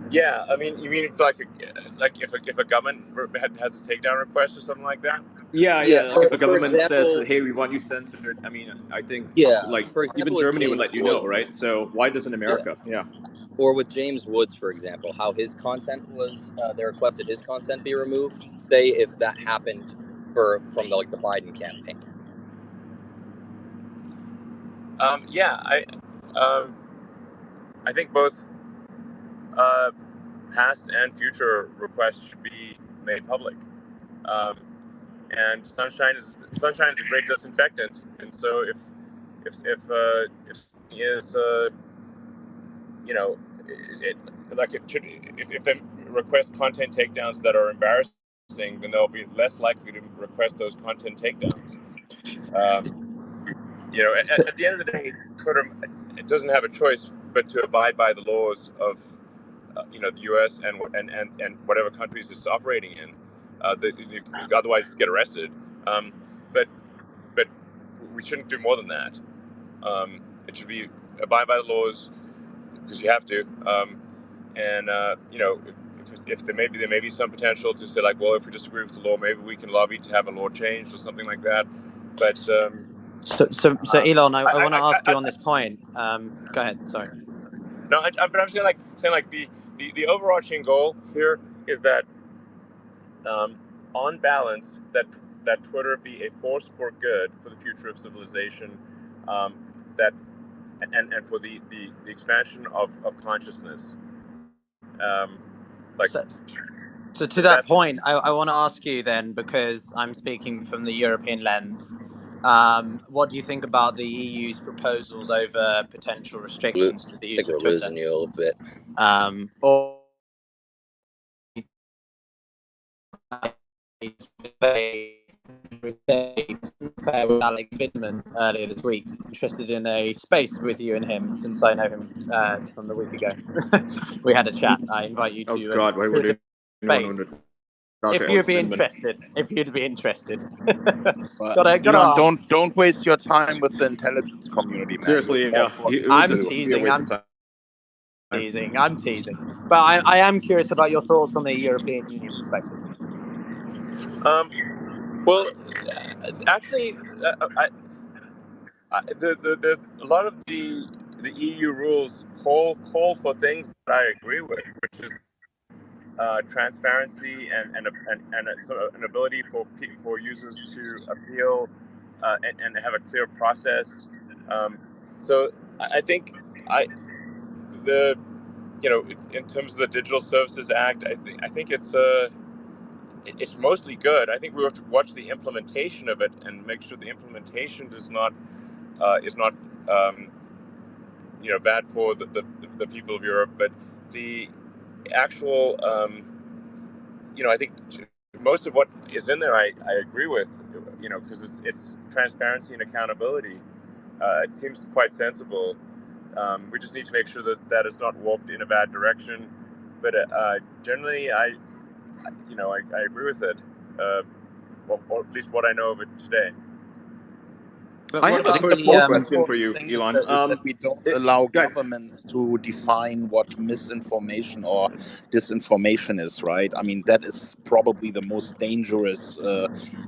Yeah, I mean, you mean it's like if a government has a takedown request or something like that? Yeah. Like if a government says, "Hey, we want you censored," I mean, I think for example, even Germany would let you know, right? So why doesn't America? Yeah. Or with James Woods, for example, how his content was, they requested his content be removed. Say if that happened from the Biden campaign. I think both past and future requests should be made public. And sunshine is a great disinfectant, and so if if they request content takedowns that are embarrassing, then they'll be less likely to request those content takedowns. At the end of the day, Twitter doesn't have a choice but to abide by the laws of the U.S. and whatever countries it's operating in. Otherwise, you get arrested. But we shouldn't do more than that. It should be abide by the laws because you have to. If there may be some potential to say, like, well, if we disagree with the law, maybe we can lobby to have a law changed or something like that. But so Elon, I want to ask you on this point. Go ahead. Sorry. No, but I'm saying the overarching goal here is that, on balance, that Twitter be a force for good for the future of civilization, and for the expansion of consciousness. So to that point, I want to ask you then, because I'm speaking from the European lens, what do you think about the EU's proposals over potential restrictions to the use of Twitter? We're losing you a little bit. Or with Alex Vidman earlier this week. Interested in a space with you and him, since I know him from the week ago. We had a chat. I invite you to. Oh God, why would anyone if you'd be interested. If you'd be interested. Don't waste your time with the intelligence community, man. Seriously, yeah. I'm teasing. But I am curious about your thoughts on the European Union perspective. Well, actually, there's a lot of the EU rules call for things that I agree with, which is transparency and an ability for users to appeal and have a clear process. So I think in terms of the Digital Services Act, I think it's mostly good. I think we have to watch the implementation of it and make sure the implementation is not bad for the people of Europe, but the actual I think most of what is in there I agree with, because it's transparency and accountability. It seems quite sensible. We just need to make sure that is not warped in a bad direction. But generally, I agree with it, or at least what I know of it today. I have a personal question for you, Elon. Is that we don't allow governments to define what misinformation or disinformation is, right? I mean, that is probably the most dangerous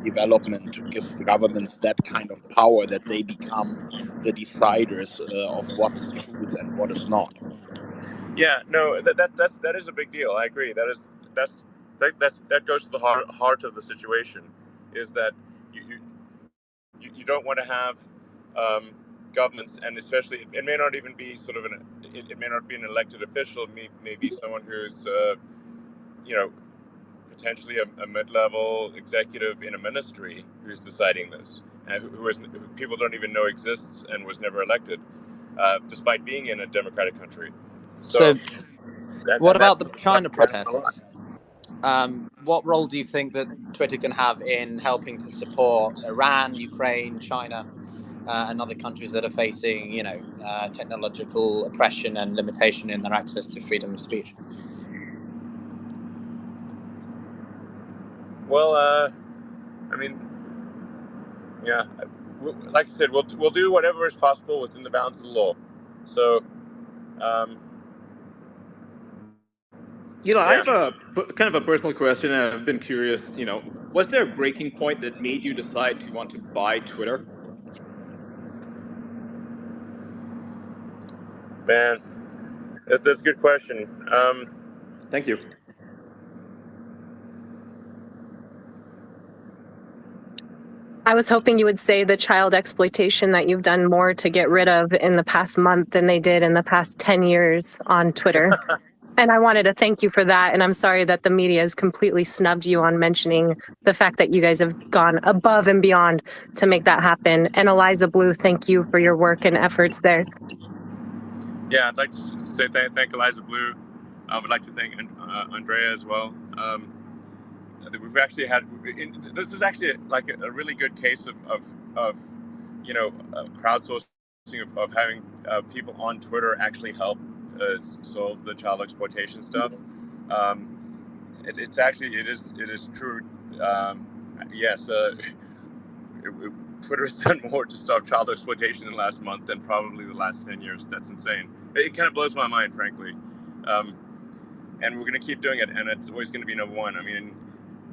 development, to give governments that kind of power that they become the deciders of what's truth and what is not. Yeah, no, that is a big deal. I agree. That goes to the heart of the situation, is that you don't want to have governments, and especially it may not even be sort of it may not be an elected official, maybe someone who's potentially a mid-level executive in a ministry who's deciding this, and who people don't even know exists and was never elected, despite being in a democratic country. So what about the China protests? What role do you think that Twitter can have in helping to support Iran, Ukraine, China, and other countries that are facing, technological oppression and limitation in their access to freedom of speech? Well, I mean, yeah, like I said, we'll do whatever is possible within the bounds of the law. So, I have a kind of a personal question, and I've been curious. Was there a breaking point that made you decide to want to buy Twitter? Man, that's a good question. Thank you. I was hoping you would say the child exploitation that you've done more to get rid of in the past month than they did in the past 10 years on Twitter. And I wanted to thank you for that. And I'm sorry that the media has completely snubbed you on mentioning the fact that you guys have gone above and beyond to make that happen. And Eliza Blue, thank you for your work and efforts there. Yeah, I'd like to say thank Eliza Blue. I would like to thank Andrea as well. We've actually had, this is actually like a really good case of crowdsourcing, of having people on Twitter actually help solve the child exploitation stuff. It is true. Yes, Twitter has done more to stop child exploitation in the last month than probably the last 10 years. That's insane. It kind of blows my mind, frankly. And we're going to keep doing it, and it's always going to be number one. I mean,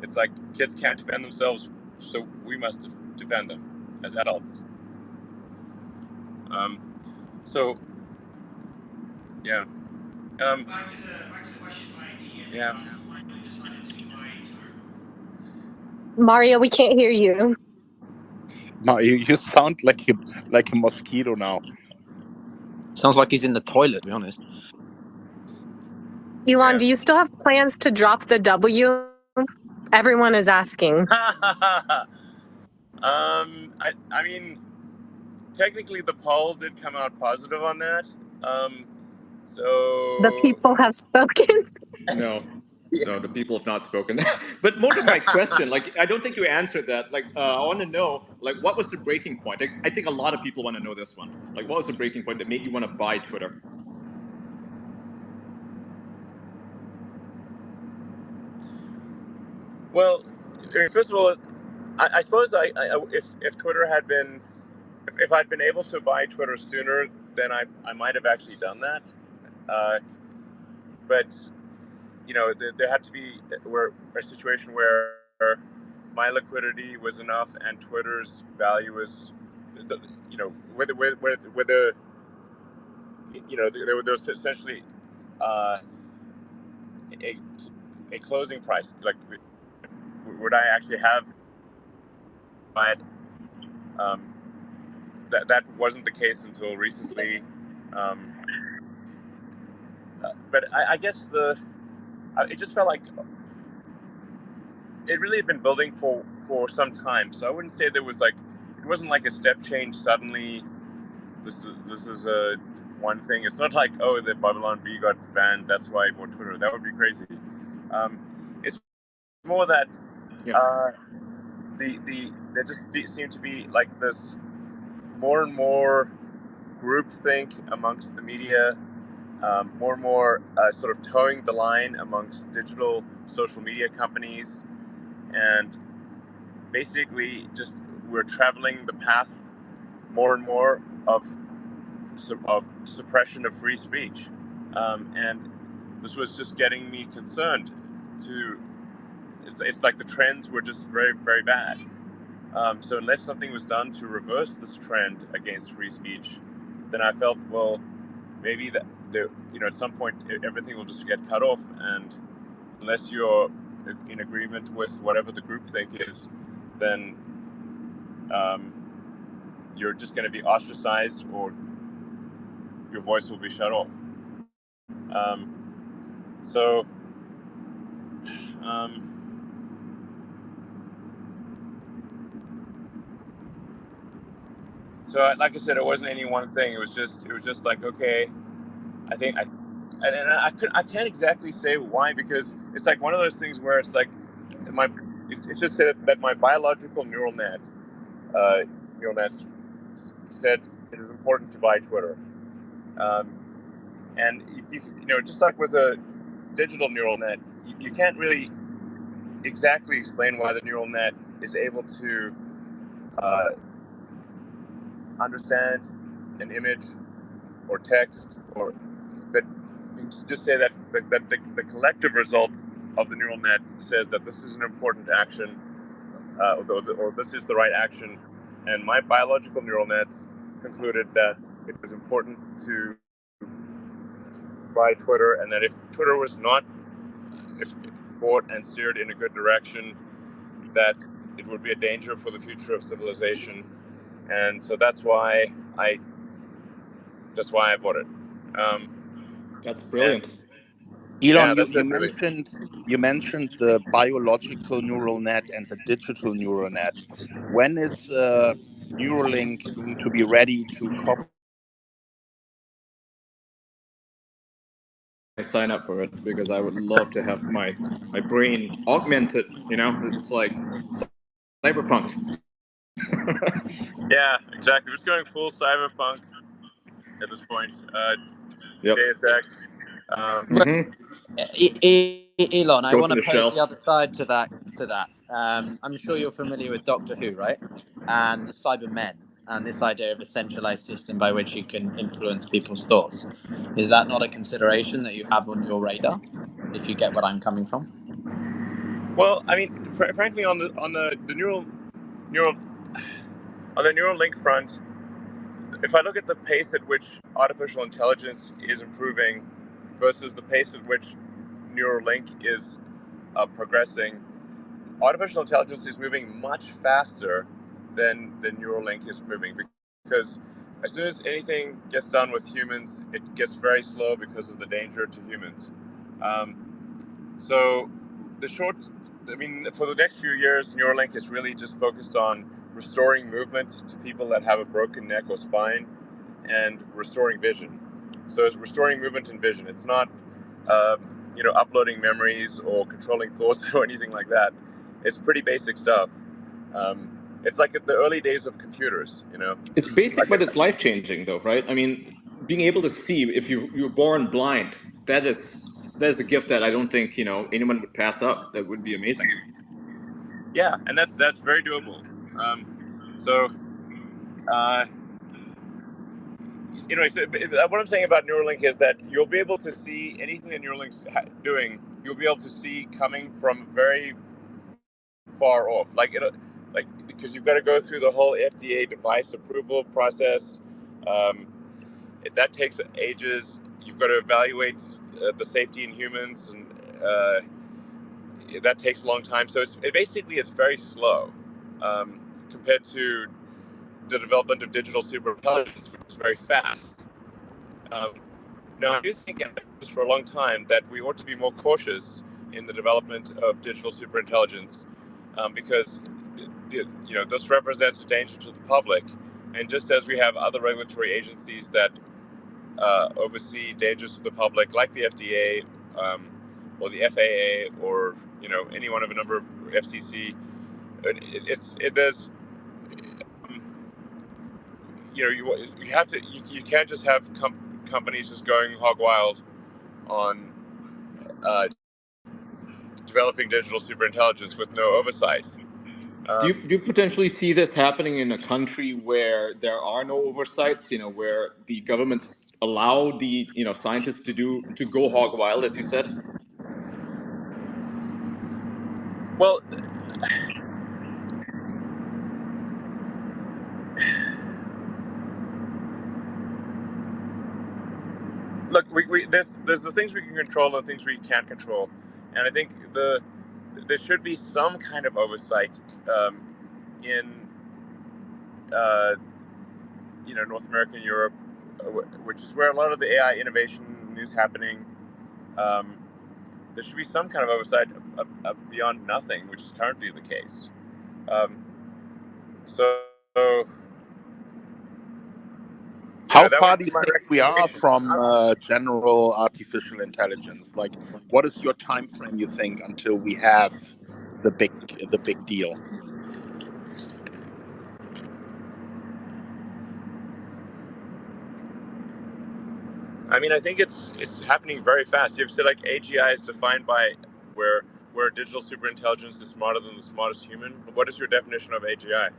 it's like kids can't defend themselves, so we must defend them as adults. So, yeah. Back to the question by Ian. Yeah. Mario, we can't hear you. Mario, you sound like a mosquito now. Sounds like he's in the toilet, to be honest. Elon, do you still have plans to drop the W? Everyone is asking. I mean, technically the poll did come out positive on that. So the people have spoken. No, the people have not spoken. But more to my question, I don't think you answered that. I want to know, what was the breaking point? I think a lot of people want to know this one. What was the breaking point that made you want to buy Twitter? Well, first of all, I suppose if Twitter had been, if I'd been able to buy Twitter sooner, then I might have actually done that. But there had to be a situation where my liquidity was enough and Twitter's value was, whether there was essentially a closing price, would I actually have it? That wasn't the case until recently. but I guess it just felt like it really had been building for some time. So I wouldn't say there was it wasn't like a step change suddenly. This is a one thing. It's not like, oh, the Babylon Bee got banned, that's why I bought Twitter. That would be crazy. It's more that there just seemed to be like this more and more groupthink amongst the media, more and more sort of towing the line amongst digital social media companies, and basically just we're traveling the path more and more of suppression of free speech, and this was just getting me concerned. It's like the trends were just very, very bad. So unless something was done to reverse this trend against free speech, then I felt, well, maybe that at some point everything will just get cut off, and unless you're in agreement with whatever the groupthink is, then you're just going to be ostracized, or your voice will be shut off. So like I said, it wasn't any one thing. It was just like, okay, I think I can't exactly say why, because it's like one of those things where it's like it's just that my biological neural nets said it is important to buy Twitter, and just like with a digital neural net, you can't really exactly explain why the neural net is able to understand an image or text, but just say that the collective result of the neural net says that this is an important action, or this is the right action, and my biological neural nets concluded that it was important to buy Twitter, and that if Twitter was not bought and steered in a good direction, that it would be a danger for the future of civilization. And so that's why I bought it. That's brilliant. Elon, you mentioned the biological neural net and the digital neural net. When is Neuralink going to be ready to copy? I sign up for it, because I would love to have my brain augmented. It's like cyberpunk. Yeah, exactly. It's going full cyberpunk at this point. Deus Ex. Elon, I want to pose shelf. the other side to that. I'm sure you're familiar with Doctor Who, right? And the Cybermen, and this idea of a centralized system by which you can influence people's thoughts. Is that not a consideration that you have on your radar, if you get what I'm coming from? Well, I mean, frankly, on the Neuralink front, if I look at the pace at which artificial intelligence is improving versus the pace at which Neuralink is progressing, artificial intelligence is moving much faster than Neuralink is moving, because as soon as anything gets done with humans, it gets very slow because of the danger to humans. So for the next few years, Neuralink is really just focused on restoring movement to people that have a broken neck or spine, and restoring vision. So it's restoring movement and vision. It's not, uploading memories or controlling thoughts or anything like that. It's pretty basic stuff. It's like the early days of computers, It's basic, but it's life-changing, though, right? I mean, being able to see, if you're born blind, that is a gift that I don't think anyone would pass up. That would be amazing. Yeah, and that's very doable. So what I'm saying about Neuralink is that you'll be able to see anything that Neuralink's doing. You'll be able to see coming from very far off, because you've got to go through the whole FDA device approval process. That takes ages. You've got to evaluate the safety in humans, and that takes a long time. So it basically is very slow compared to the development of digital superintelligence, which is very fast. Now, I do think for a long time that we ought to be more cautious in the development of digital superintelligence because this represents a danger to the public. And just as we have other regulatory agencies that oversee dangers to the public, like the FDA or the FAA or any one of a number of FCC, there's you have to you can't just have companies just going hog wild on developing digital superintelligence with no oversight. Do you potentially see this happening in a country where there are no oversights? Where the governments allow the scientists to go hog wild, as you said? Well, look, there's the things we can control and things we can't control, and I think there should be some kind of oversight in North America and Europe, which is where a lot of the AI innovation is happening. There should be some kind of oversight beyond nothing, which is currently the case. How far do you think we are from general artificial intelligence? Like, what is your time frame, you think, until we have the big deal? I mean, I think it's happening very fast. You have to say, like, AGI is defined by where digital superintelligence is smarter than the smartest human. What is your definition of AGI?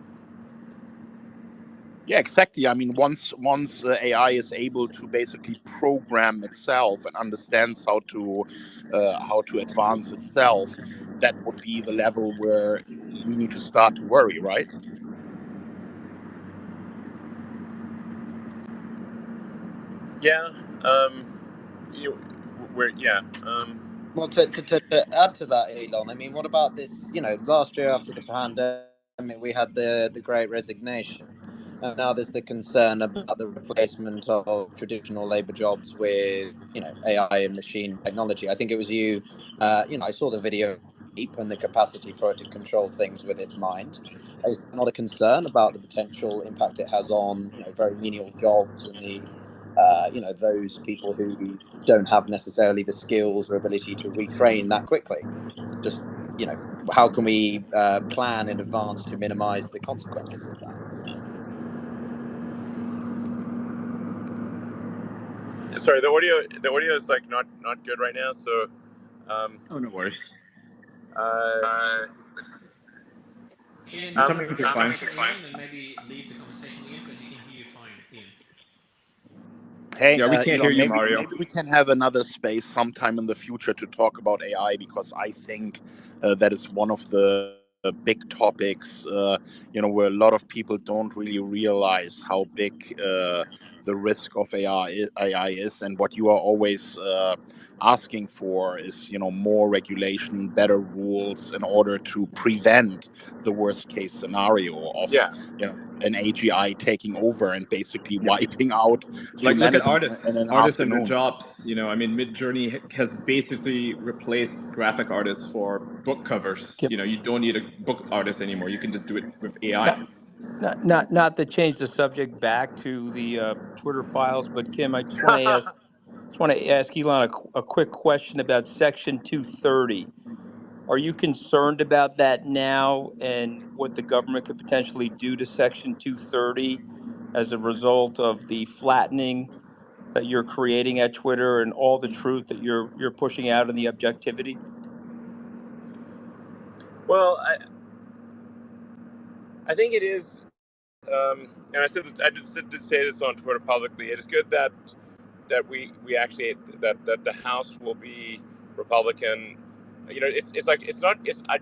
Yeah, exactly. I mean, once AI is able to basically program itself and understands how to advance itself, that would be the level where we need to start to worry, right? Yeah. Well, to add to that, Elon, I mean, what about this? Last year after the pandemic, we had the Great Resignation. And now there's the concern about the replacement of traditional labor jobs with, AI and machine technology. I think it was you. I saw the video and the capacity for it to control things with its mind. Is there not a concern about the potential impact it has on, very menial jobs and the those people who don't have necessarily the skills or ability to retrain that quickly? Just, how can we plan in advance to minimize the consequences of that? Sorry, the audio is like not good right now. So, oh, no worries. Ian, coming through fine. And maybe lead the conversation, Ian, because you can hear you fine, Ian. Hey, yeah, we can't hear you, Mario. Maybe we can have another space sometime in the future to talk about AI, because I think that is one of the big topics, where a lot of people don't really realize how big the risk of AI is, and what you are always asking for is, more regulation, better rules in order to prevent the worst case scenario of an AGI taking over and basically wiping out look at artists in an and afternoon. their jobs. I mean, Midjourney has basically replaced graphic artists for book covers. Yep. You don't need a book artist anymore. You can just do it with AI. Not to change the subject back to the Twitter files, but Kim, I just want to ask Elon a quick question about Section 230. Are you concerned about that now, and what the government could potentially do to Section 230 as a result of the flattening that you're creating at Twitter and all the truth that you're pushing out and the objectivity? Well, I think it is, and I did say this on Twitter publicly. It is good that we actually that the House will be Republican. It's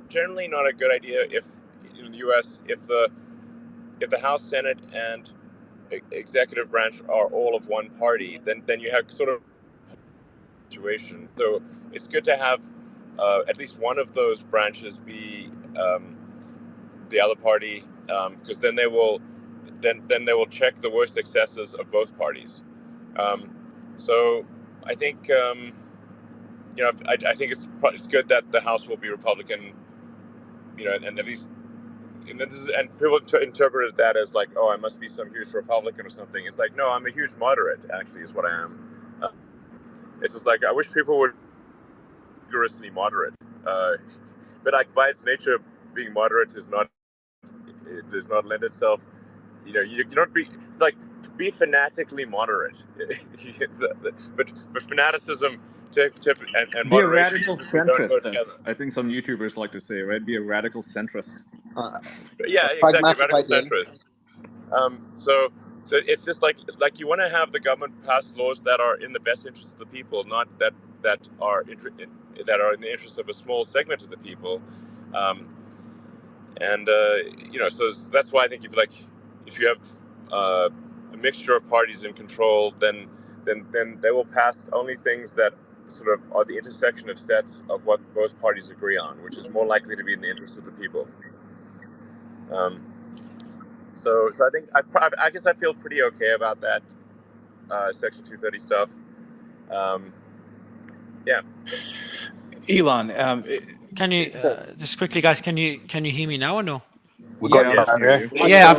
generally not a good idea if in the U.S. if the House, Senate, and executive branch are all of one party, then you have sort of situation. So it's good to have at least one of those branches be the other party, because then they will check the worst excesses of both parties. So I think I think it's good that the House will be Republican, and at least and people interpreted that as like, oh, I must be some huge Republican or something. It's like, no, I'm a huge moderate. Actually, is what I am. It's just like I wish people were rigorously moderate, but like by its nature, being moderate does not lend itself. You don't be. It's like be fanatically moderate, but fanaticism and Be a moderation radical don't go centrist, as together. I think some YouTubers like to say, right? Be a radical centrist. Yeah, exactly, radical centrist. So it's just like you want to have the government pass laws that are in the best interest of the people, not that are in the interest of a small segment of the people. So that's why I think if you have a mixture of parties in control, then they will pass only things that sort of are the intersection of sets of what both parties agree on, which is more likely to be in the interest of the people. So I think I guess I feel pretty okay about that Section 230 stuff. Yeah. Elon, can you just quickly, guys? Can you hear me now or no? We got you. I hear you. Yeah,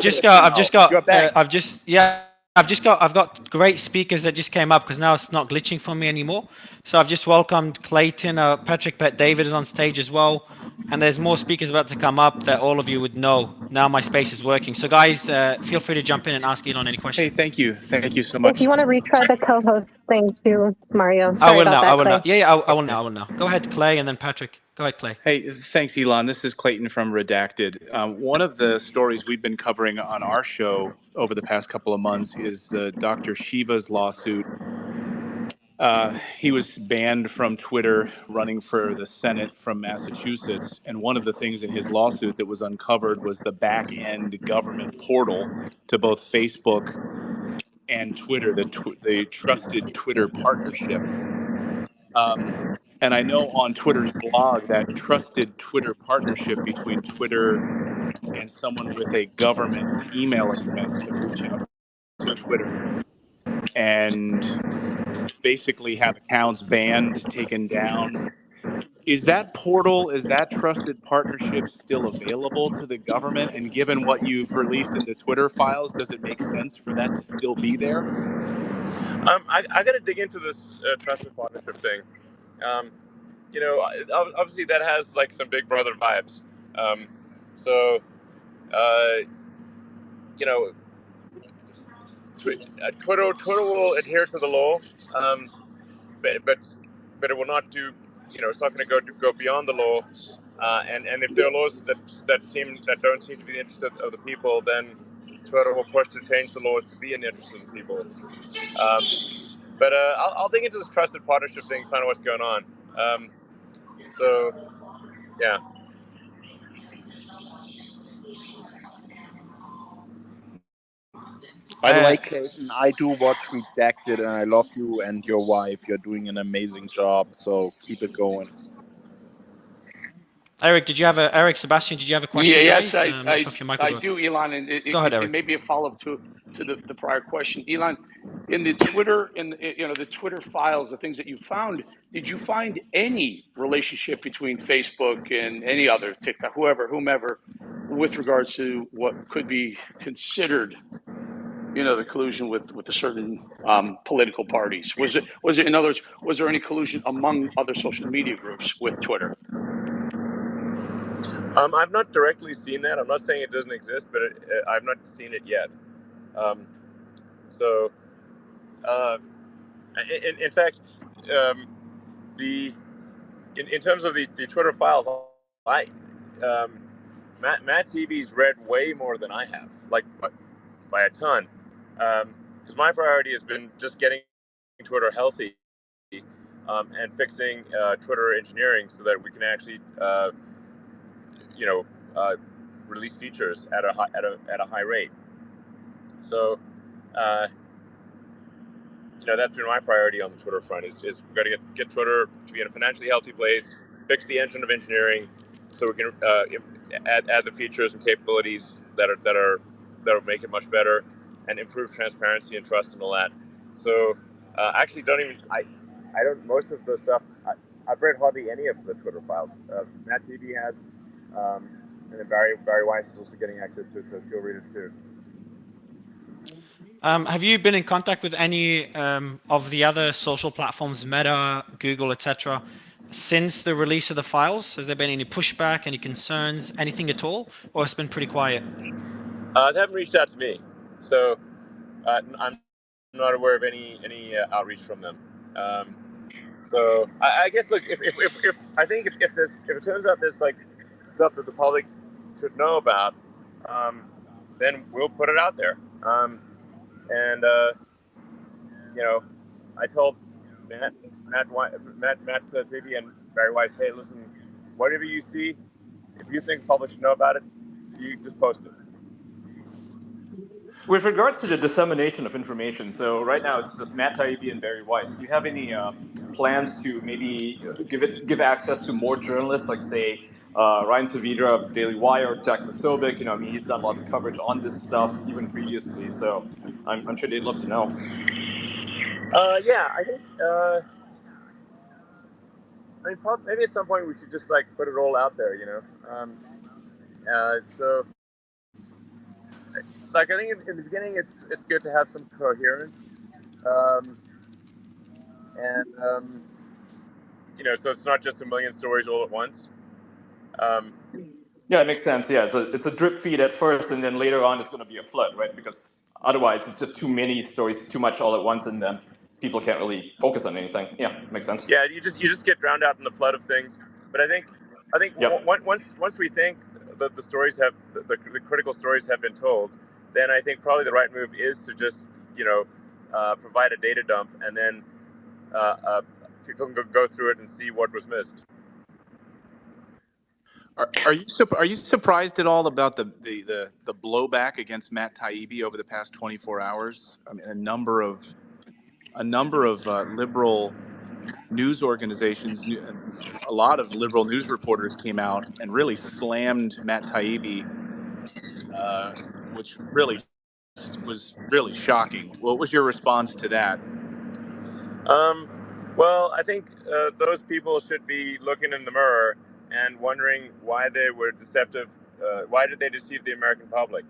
I've got great speakers that just came up because now it's not glitching for me anymore. So I've just welcomed Clayton, Patrick, but David is on stage as well. And there's more speakers about to come up that all of you would know. Now my space is working. So guys, feel free to jump in and ask Elon any questions. Hey, thank you so much. If you want to retry the co-host thing too, Mario. I will now. Clay. I will now. Go ahead, Clay, and then Patrick. Go ahead, Clay. Hey, thanks, Elon. This is Clayton from Redacted. One of the stories we've been covering on our show over the past couple of months is Dr. Shiva's lawsuit. He was banned from Twitter running for the Senate from Massachusetts. And one of the things in his lawsuit that was uncovered was the back-end government portal to both Facebook and Twitter, the Trusted Twitter Partnership. And I know on Twitter's blog that Trusted Twitter Partnership between Twitter and someone with a government email address can reach out to Twitter and basically have accounts banned, taken down. Is that portal, is that Trusted Partnership still available to the government? And given what you've released in the Twitter files, does it make sense for that to still be there? I got to dig into this Trusted Partnership thing. Obviously that has like some Big Brother vibes. Twitter will adhere to the law, but it will not do. It's not going to go beyond the law. And if there are laws that don't seem to be in the interest of the people, then Twitter will push to change the laws to be in the interest of the people. But I'll dig into this Trusted Partnership thing, find out what's going on. Yeah. By the way, Clayton, I do watch Redacted, and I love you and your wife. You're doing an amazing job, so keep it going. Eric, Sebastian, did you have a question? Yes, guys? I do, Elon, and Go ahead, Eric. It may be a follow-up to the prior question. Elon, in the Twitter, the Twitter files, the things that you found, did you find any relationship between Facebook and any other TikTok, whomever, with regards to what could be considered, the collusion with a certain political parties? Was it, in other words, was there any collusion among other social media groups with Twitter? I've not directly seen that. I'm not saying it doesn't exist, but I've not seen it yet. In fact, in terms of the Twitter files, Matt TV's read way more than I have, like by a ton. Because my priority has been just getting Twitter healthy and fixing Twitter engineering so that we can actually release features at a high rate. So, that's been my priority on the Twitter front. Is we've got to get Twitter to be in a financially healthy place, fix the engine of engineering, so we can add the features and capabilities that'll make it much better, and improve transparency and trust and all that. So, I don't. Most of the stuff I've read hardly any of the Twitter files. Matt Taibbi has, and then Barry Weiss is also getting access to it, so she'll read it too. Have you been in contact with any of the other social platforms, Meta, Google, etc., since the release of the files? Has there been any pushback, any concerns, anything at all, or it's been pretty quiet? They haven't reached out to me, so I'm not aware of any outreach from them. So I guess, look, if I think if it turns out there's like stuff that the public should know about, then we'll put it out there. And you know, I told Matt Taibbi and Barry Weiss, hey, listen, whatever you see, if you think the public should know about it, you just post it. With regards to the dissemination of information, so right now it's just Matt Taibbi and Barry Weiss. Do you have any plans to maybe give access to more journalists, like say Ryan Saavedra of Daily Wire, Jack Posobiec? I mean, he's done lots of coverage on this stuff even previously, so I'm sure they'd love to know. Yeah, I think. I mean, maybe at some point we should just like put it all out there, So, like, I think in the beginning it's good to have some coherence, so it's not just a million stories all at once. Yeah, it makes sense. Yeah, it's a drip feed at first, and then later on it's going to be a flood, right? Because otherwise it's just too many stories, too much all at once, and then people can't really focus on anything. Yeah, makes sense. Yeah, you just get drowned out in the flood of things. But I think yep. once we think that the stories have the critical stories have been told, then I think probably the right move is to just provide a data dump, and then people can go through it and see what was missed. Are you surprised at all about the blowback against Matt Taibbi over the past 24 hours? I mean, a number of liberal news organizations, a lot of liberal news reporters came out and really slammed Matt Taibbi, which really was really shocking. What was your response to that? Well, I think those people should be looking in the mirror and wondering why they were deceptive. Why did they deceive the American public?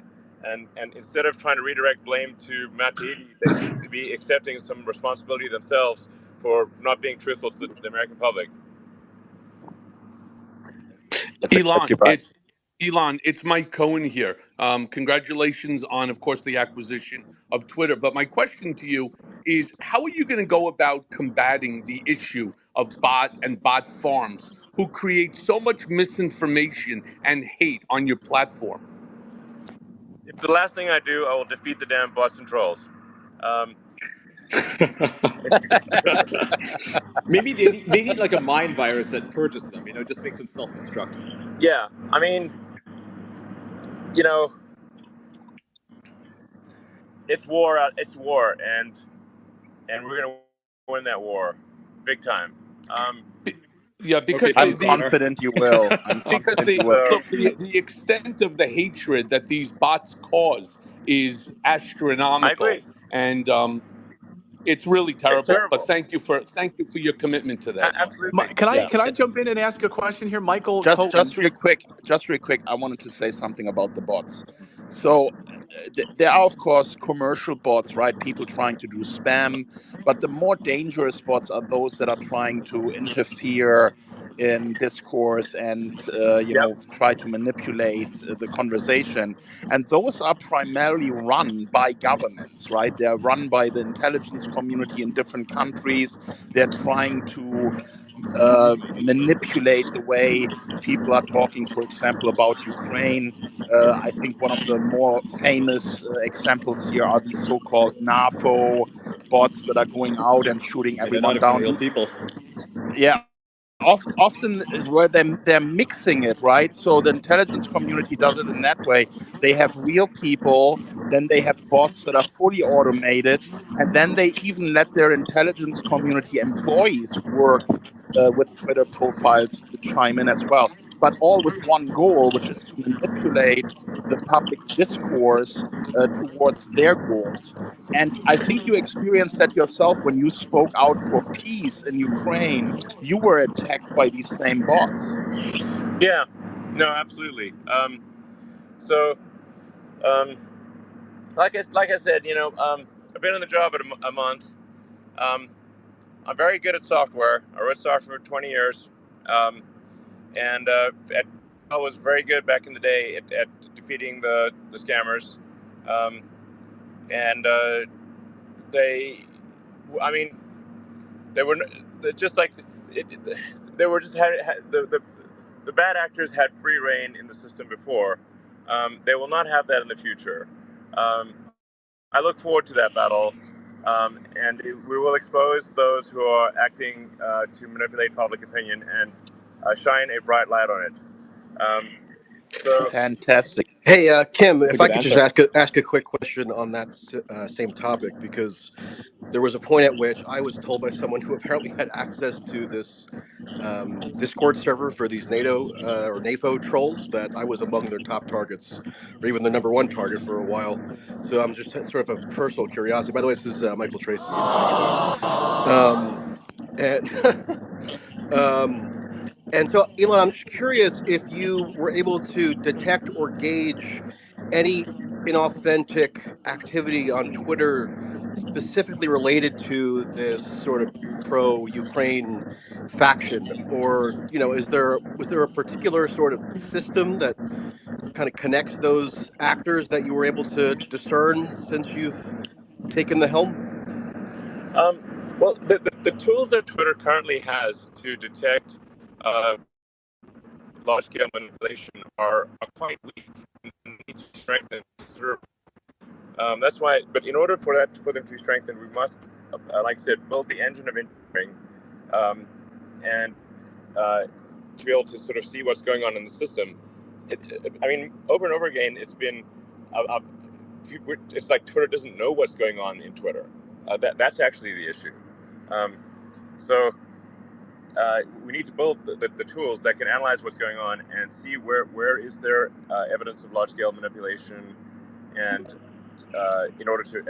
And instead of trying to redirect blame to Matt Taibbi, they should be accepting some responsibility themselves for not being truthful to the American public. Elon, it's Mike Cohen here. Congratulations on, of course, the acquisition of Twitter. But my question to you is, how are you going to go about combating the issue of bot farms who create so much misinformation and hate on your platform? If the last thing I do, I will defeat the damn bots and trolls. Maybe they need like a mind virus that purges them, just makes them self-destructive. Yeah, I mean, it's war, and we're gonna win that war, big time. Yeah, because I'm confident you will. Because the extent of the hatred that these bots cause is astronomical. I agree. And it's really terrible. But thank you for your commitment to that. Absolutely. Can I jump in and ask a question here, Michael? Just really quick. I wanted to say something about the bots. So there are, of course, commercial bots, right? People trying to do spam, but the more dangerous bots are those that are trying to interfere in discourse and try to manipulate the conversation. And those are primarily run by governments, right? They're run by the intelligence community in different countries. They're trying to manipulate the way people are talking, for example, about Ukraine. I think one of the more famous examples here are these so-called NAFO bots that are going out and shooting everyone down. Real people. Yeah. Often where they're mixing it, right? So the intelligence community does it in that way. They have real people, then they have bots that are fully automated, and then they even let their intelligence community employees work with Twitter profiles to chime in as well. But all with one goal, which is to manipulate the public discourse towards their goals. And I think you experienced that yourself when you spoke out for peace in Ukraine. You were attacked by these same bots. Yeah, no, absolutely. Like I said, I've been in the job a month. I'm very good at software. I wrote software for 20 years, and I was very good back in the day at defeating the scammers. And they were just like they were just the bad actors had free reign in the system before. They will not have that in the future. I look forward to that battle, and we will expose those who are acting to manipulate public opinion and shine a bright light on it. Fantastic. Hey, Kim, if I could just ask a quick question on that same topic, because there was a point at which I was told by someone who apparently had access to this Discord server for these NATO or NAFO trolls that I was among their top targets, or even the number one target for a while. So I'm just sort of a personal curiosity. By the way, this is Michael Tracy. And so, Elon, I'm just curious if you were able to detect or gauge any inauthentic activity on Twitter specifically related to this sort of pro-Ukraine faction, or was there a particular sort of system that kind of connects those actors that you were able to discern since you've taken the helm? Well, the tools that Twitter currently has to detect large-scale manipulation are quite weak and need to be strengthened considerably. That's why. But in order for them to be strengthened, we must, like I said, build the engine of engineering, and to be able to sort of see what's going on in the system. Over and over again, it's been. It's like Twitter doesn't know what's going on in Twitter. That's actually the issue. We need to build the tools that can analyze what's going on and see where is there evidence of large-scale manipulation, and in order to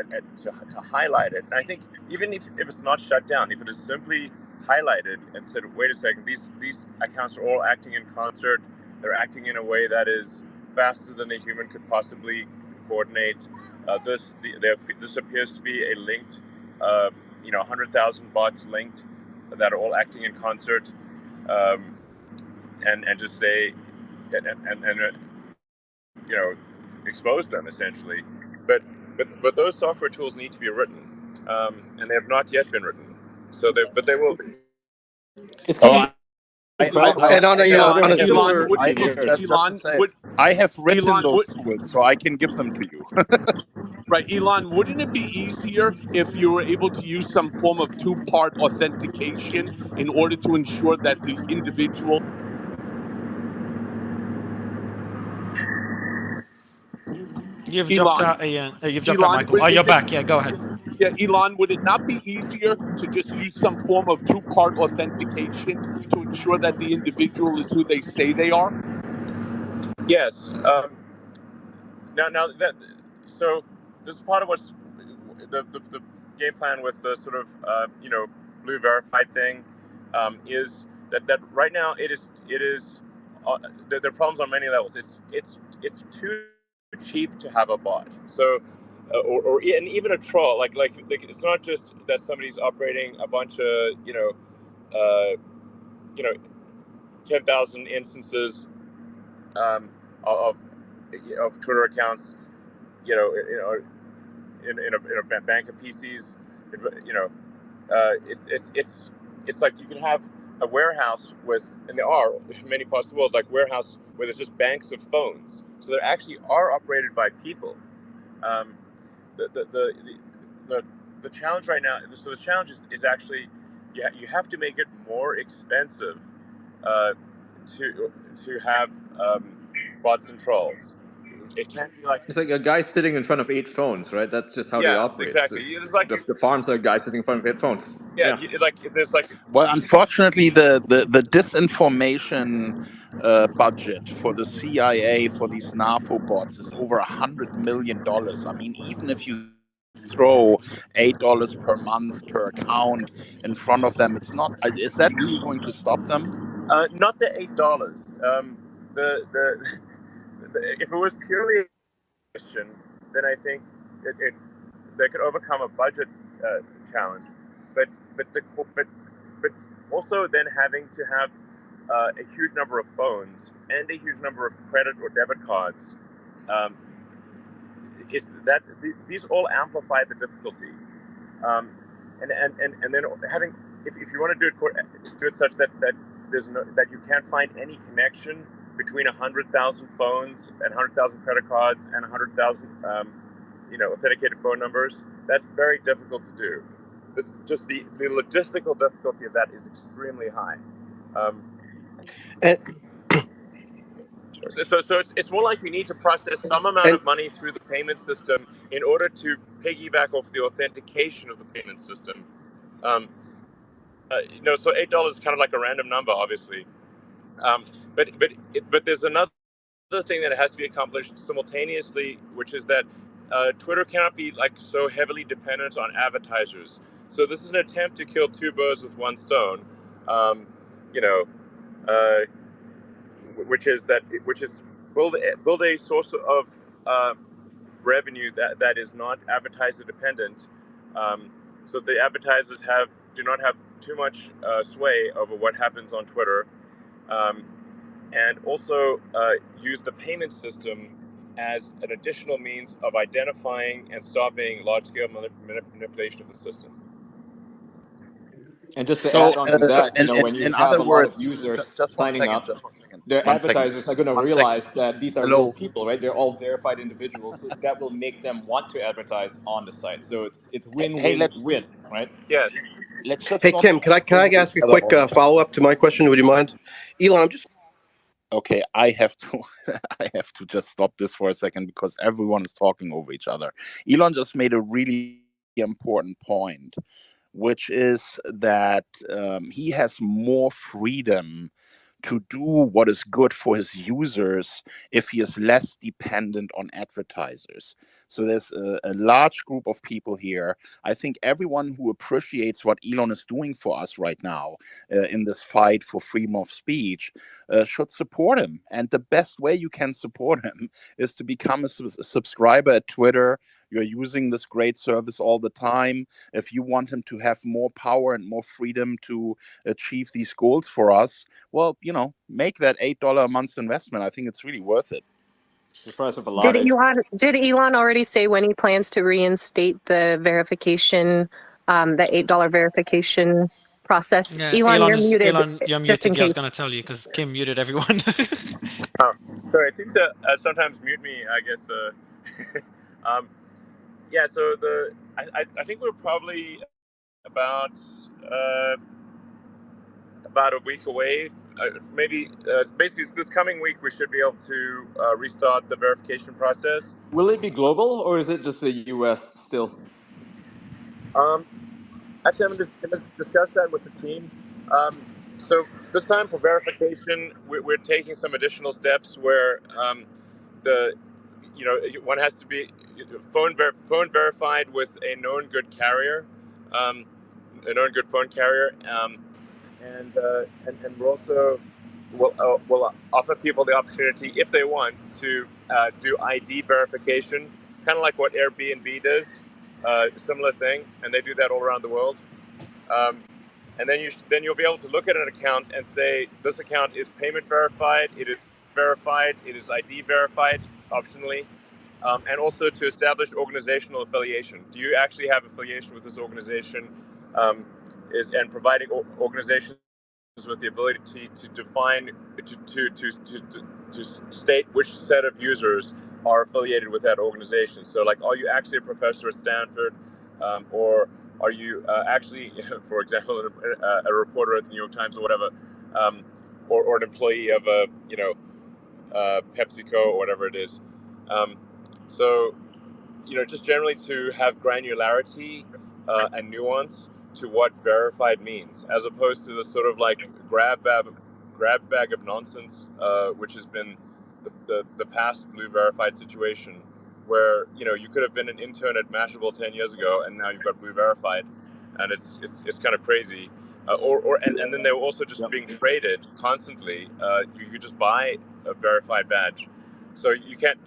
highlight it. And I think even if it's not shut down, if it is simply highlighted and said, wait a second, these accounts are all acting in concert, they're acting in a way that is faster than a human could possibly coordinate. This appears to be a linked, 100,000 bots linked that are all acting in concert, and just say, and expose them essentially. But those software tools need to be written, and they have not yet been written. But they will be. I have written those tools, so I can give them to you. Right, Elon, wouldn't it be easier if you were able to use some form of two-part authentication in order to ensure that the individual... You've dropped out, Ian. You've dropped out, Michael. Oh, you're back. Yeah, go ahead. Yeah, Elon, would it not be easier to just use some form of two-part authentication to ensure that the individual is who they say they are? Yes. So this is part of what's the game plan with the sort of blue verified thing, is that right now it is there are problems on many levels. It's too cheap to have a bot. So and even a troll, like it's not just that somebody's operating a bunch of 10,000 instances of Twitter accounts, in a bank of PCs. It's like you can have a warehouse and there are in many parts of the world, like warehouse where there's just banks of phones. So they actually are operated by people. The challenge right now. So the challenge is actually, you have to make it more expensive to have bots and trolls. it can't be like it's like a guy sitting in front of 8 phones, right? That's just how they operate. exactly. It's like the farms are guys sitting in front of 8 phones. Like there's like. Well, unfortunately, the disinformation budget for the CIA for these NAFO bots is over $100 million. I mean, even if you throw $8 per month per account in front of them, it's not. Is that really going to stop them? Not the $8. If it was purely a question, then I think they could overcome a budget challenge. But also then having to have a huge number of phones and a huge number of credit or debit cards, these all amplify the difficulty. And then having, if you want to do it such that you can't find any connection between 100,000 phones and 100,000 credit cards and 100,000 authenticated phone numbers, that's very difficult to do. Just the logistical difficulty of that is extremely high. So it's more like we need to process some amount of money through the payment system in order to piggyback off the authentication of the payment system. So $8 is kind of like a random number, obviously. But there's another thing that has to be accomplished simultaneously, which is that Twitter cannot be like so heavily dependent on advertisers. So this is an attempt to kill two birds with one stone. Which is build a source of revenue that is not advertiser dependent, so the advertisers do not have too much sway over what happens on Twitter, and also use the payment system as an additional means of identifying and stopping large-scale manipulation of the system. And just to add on to that, when you have a lot of users signing up, their advertisers are going to realize that these are real people, right? They're all verified individuals. So that will make them want to advertise on the site. So it's win-win-win, right? Yeah. Hey Kim, can I ask a quick follow-up to my question? Would you mind, Elon? I'm just. Okay, I have to just stop this for a second because everyone is talking over each other. Elon just made a really important point, which is that he has more freedom to do what is good for his users if he is less dependent on advertisers. So there's a large group of people here. I think everyone who appreciates what Elon is doing for us right now in this fight for freedom of speech should support him. And the best way you can support him is to become a subscriber at Twitter. You're using this great service all the time. If you want him to have more power and more freedom to achieve these goals for us, well, make that $8 a month investment. I think it's really worth it. The price of a lot. Did Elon already say when he plans to reinstate the verification, the $8 verification process? Yeah, Elon, you're muted. Elon, you're just in muted. I was case. going to tell you because Kim muted everyone. Sorry, it seems to sometimes mute me, I guess. Yeah, so I think we're probably about a week away. Basically this coming week we should be able to restart the verification process. Will it be global or is it just the US still? Actually, I'm going to discuss that with the team. So this time for verification, we're taking some additional steps where one has to be phone verified with a known good carrier, a known good phone carrier, and we're also will offer people the opportunity, if they want, to do ID verification, kind of like what Airbnb does, similar thing, and they do that all around the world. And then you'll be able to look at an account and say, this account is payment verified, it is verified, it is ID verified, optionally, and also to establish organizational affiliation. Do you actually have affiliation with this organization? And providing organizations with the ability to define, to state which set of users are affiliated with that organization. So, like, are you actually a professor at Stanford, or are you actually, for example, a reporter at the New York Times or whatever, or an employee of PepsiCo or whatever it is? So, just generally to have granularity and nuance to what verified means, as opposed to the sort of like grab bag of nonsense, which has been the past blue verified situation, where you could have been an intern at Mashable 10 years ago, and now you've got blue verified, and it's kind of crazy. And then they were also just being traded constantly. You could just buy a verified badge. So you can't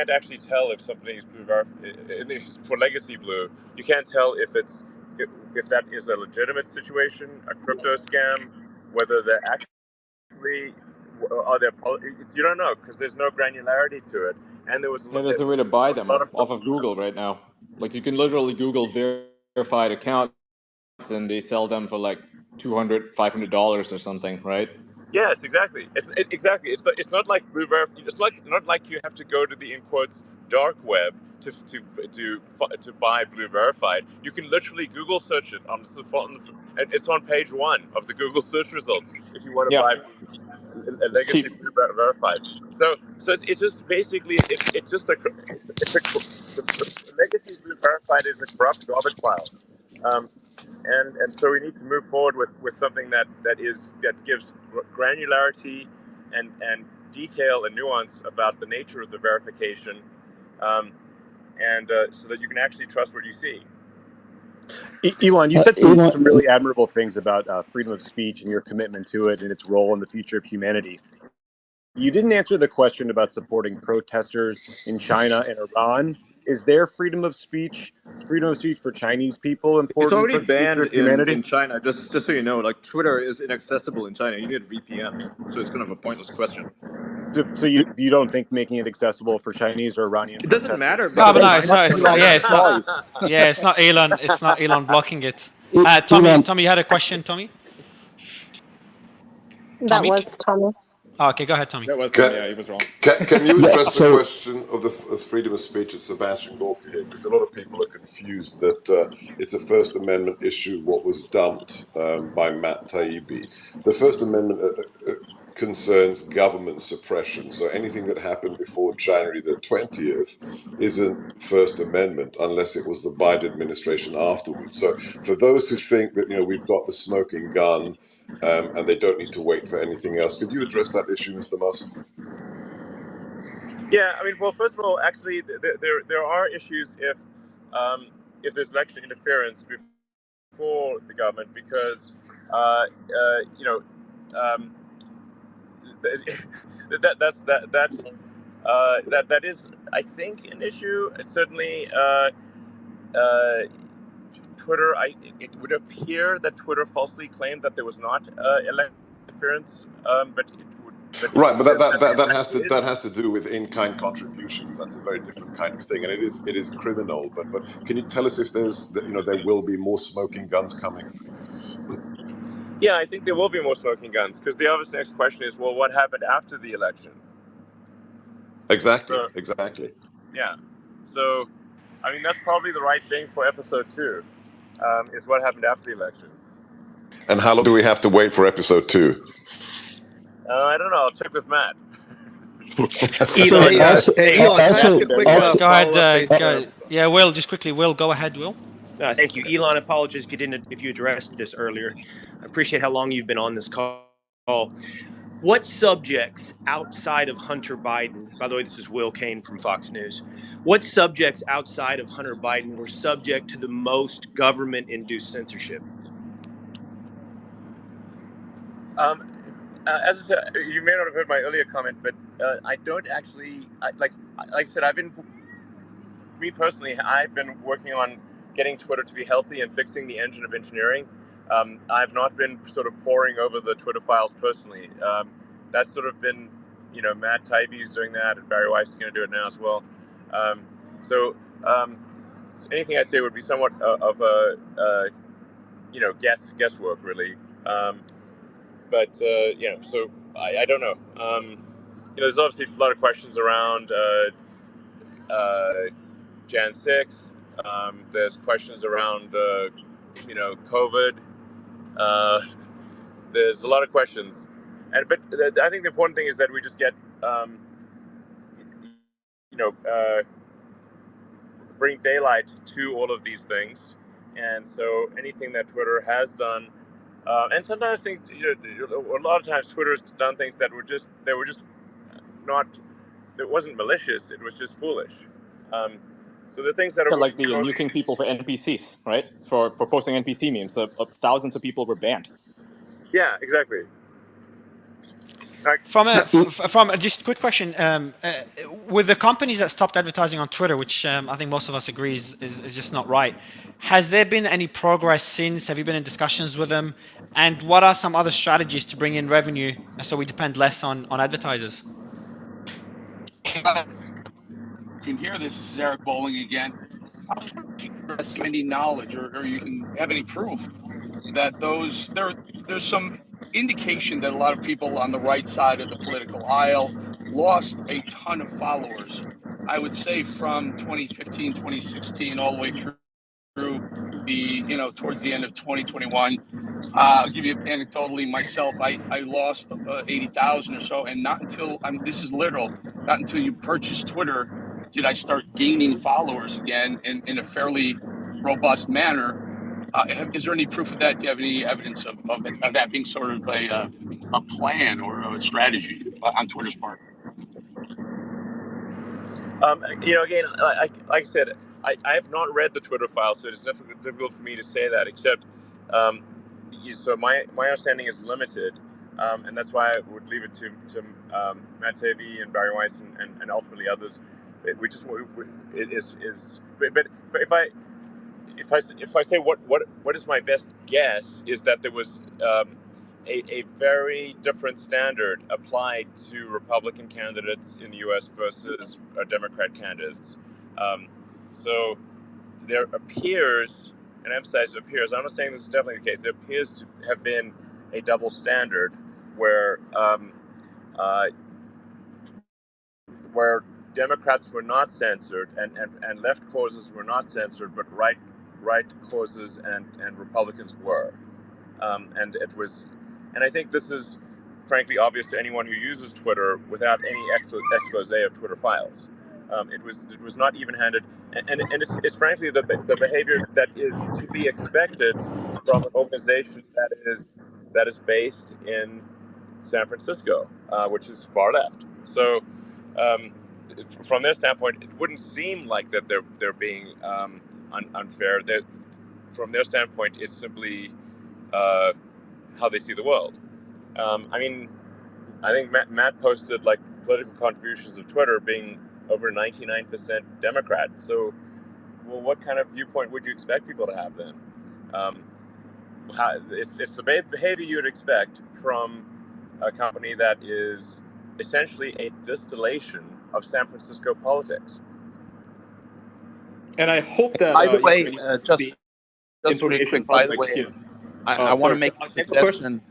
actually tell if something is blue verified for Legacy Blue. You can't tell if that is a legitimate situation, a crypto scam, whether they're actually you don't know, because there's no granularity to it. And there's no way to buy them off of Google right now. Like, you can literally Google verified accounts, and they sell them for like $200, $500 or something, right? Yes, exactly. Exactly. It's not like blue verified. It's not like you have to go to the in quotes dark web to buy blue verified. You can literally Google search it and it's on page 1 of the Google search results if you want to buy a Legacy Blue verified. So it's just basically the Legacy Blue verified is a corrupt garbage pile. And so we need to move forward with something that gives granularity and detail and nuance about the nature of the verification, and so that you can actually trust what you see. Elon, you said some really admirable things about freedom of speech and your commitment to it and its role in the future of humanity. You didn't answer the question about supporting protesters in China and Iran. Is there freedom of speech for Chinese people important? It's already for the future banned of humanity? in China. Just so you know, like, Twitter is inaccessible in China. You need a VPN, so it's kind of a pointless question. So you don't think making it accessible for Chinese or Iranian It doesn't matter. It's not Elon. It's not Elon blocking it. Tommy, you had a question, Tommy? That was Tommy. Oh, okay, go ahead, Tommy. That was Tommy. Yeah, he was wrong. Can you address the question of the freedom of speech at Sebastian Gorka here? Because a lot of people are confused that it's a First Amendment issue, what was dumped by Matt Taibbi. The First Amendment concerns government suppression. So anything that happened before January the 20th isn't First Amendment unless it was the Biden administration afterwards. So for those who think that, we've got the smoking gun and they don't need to wait for anything else, could you address that issue, Mr. Musk? Yeah, I mean, well, first of all, actually, there are issues if there's election interference before the government, because that is, I think, an issue. It's certainly Twitter. It would appear that Twitter falsely claimed that there was not election interference, but it would. Right, but that has to do with in-kind contributions. That's a very different kind of thing, and it is criminal. But can you tell us if there will be more smoking guns coming? Yeah, I think there will be more smoking guns, because the obvious next question is, well, what happened after the election? Exactly. Yeah. So, I mean, that's probably the right thing for episode 2, is what happened after the election. And how long do we have to wait for episode 2? I don't know. I'll check with Matt. Elon, go ahead. Yeah, Will, just quickly. Will, go ahead, Will. Thank you, Elon. Apologies if you addressed this earlier. I appreciate how long you've been on this call. What subjects outside of Hunter Biden, by the way, this is Will Kane from Fox News, what subjects outside of Hunter Biden were subject to the most government-induced censorship? As I said, you may not have heard my earlier comment, but I don't actually, like I said, me personally, I've been working on getting Twitter to be healthy and fixing the engine of engineering. I've not been sort of poring over the Twitter files personally. That's sort of been, Matt Taibbi is doing that, and Barry Weiss is going to do it now as well. So anything I say would be somewhat of a, guesswork, really. But so I don't know. There's obviously a lot of questions around Jan 6th. There's questions around COVID. There's a lot of questions, but I think the important thing is that we just get bring daylight to all of these things. And so anything that Twitter has done, and sometimes things, a lot of times Twitter's done things that were just not, it wasn't malicious, it was just foolish. So the things that are like the nuking people for NPCs, right? For posting NPC memes, thousands of people were banned. Yeah, exactly. From just a quick question, with the companies that stopped advertising on Twitter, which I think most of us agree is just not right, has there been any progress since? Have you been in discussions with them? And what are some other strategies to bring in revenue so we depend less on advertisers? You can hear this is Eric Bowling again. I'm not sure if you have any knowledge or you can have any proof that there's some indication that a lot of people on the right side of the political aisle lost a ton of followers. I would say from 2015, 2016, all the way through the, towards the end of 2021. I'll give you anecdotally myself, I lost 80,000 or so, and not until, this is literal, not until you purchase Twitter did I start gaining followers again in a fairly robust manner. Is there any proof of that? Do you have any evidence of that being sort of a plan or a strategy on Twitter's part? Again, like I said, I have not read the Twitter file, so it's difficult for me to say that, except, so my understanding is limited, and that's why I would leave it to Matt Taibbi and Bari Weiss and ultimately others. But if I say what is my best guess is that there was a very different standard applied to Republican candidates in the U.S. versus Democrat candidates. So there appears, and I emphasize appears, I'm not saying this is definitely the case, there appears to have been a double standard where Democrats were not censored and left causes were not censored, but right causes and Republicans were. And it was, and I think this is frankly obvious to anyone who uses Twitter without any expose of Twitter files. It was not even-handed, and it's frankly the behavior that is to be expected from an organization that is based in San Francisco, which is far left. So from their standpoint, it wouldn't seem like that they're being unfair. From their standpoint, it's simply how they see the world. I think Matt posted like political contributions of Twitter being over 99% Democrat. So, well, what kind of viewpoint would you expect people to have then? It's the behavior you'd expect from a company that is essentially a distillation of San Francisco politics. And I hope that. By the way, just really quick. By the way, I want to make a suggestion.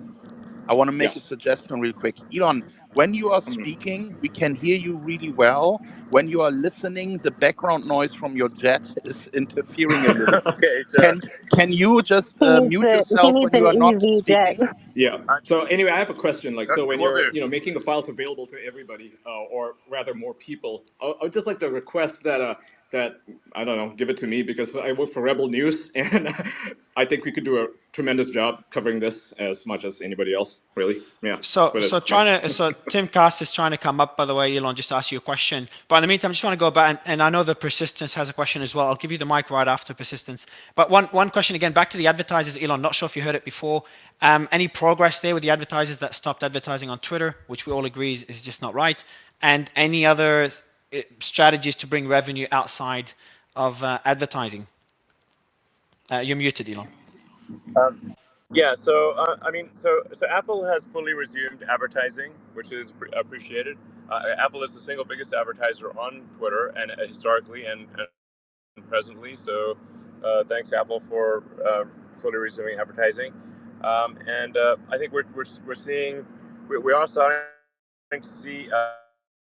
I want to make a suggestion real quick. Elon, when you are speaking, we can hear you really well. When you are listening, the background noise from your jet is interfering a little. Okay, sure. Can you just mute yourself when you are not speaking? Yeah. So anyway, I have a question. Like, so when you're making the files available to everybody, or rather more people, I'd just like to request that I don't know, give it to me, because I work for Rebel News, and I think we could do a tremendous job covering this as much as anybody else, really. Yeah. So Tim Cass is trying to come up, by the way, Elon, just to ask you a question. But in the meantime, I just want to go back, and I know that Persistence has a question as well. I'll give you the mic right after Persistence. But one question again, back to the advertisers, Elon. Not sure if you heard it before. Any progress there with the advertisers that stopped advertising on Twitter, which we all agree is just not right, and any other strategies to bring revenue outside of advertising? You're muted, Elon. So Apple has fully resumed advertising, which is appreciated. Apple is the single biggest advertiser on Twitter, and historically and presently. So thanks, Apple, for fully resuming advertising. I think we are starting to see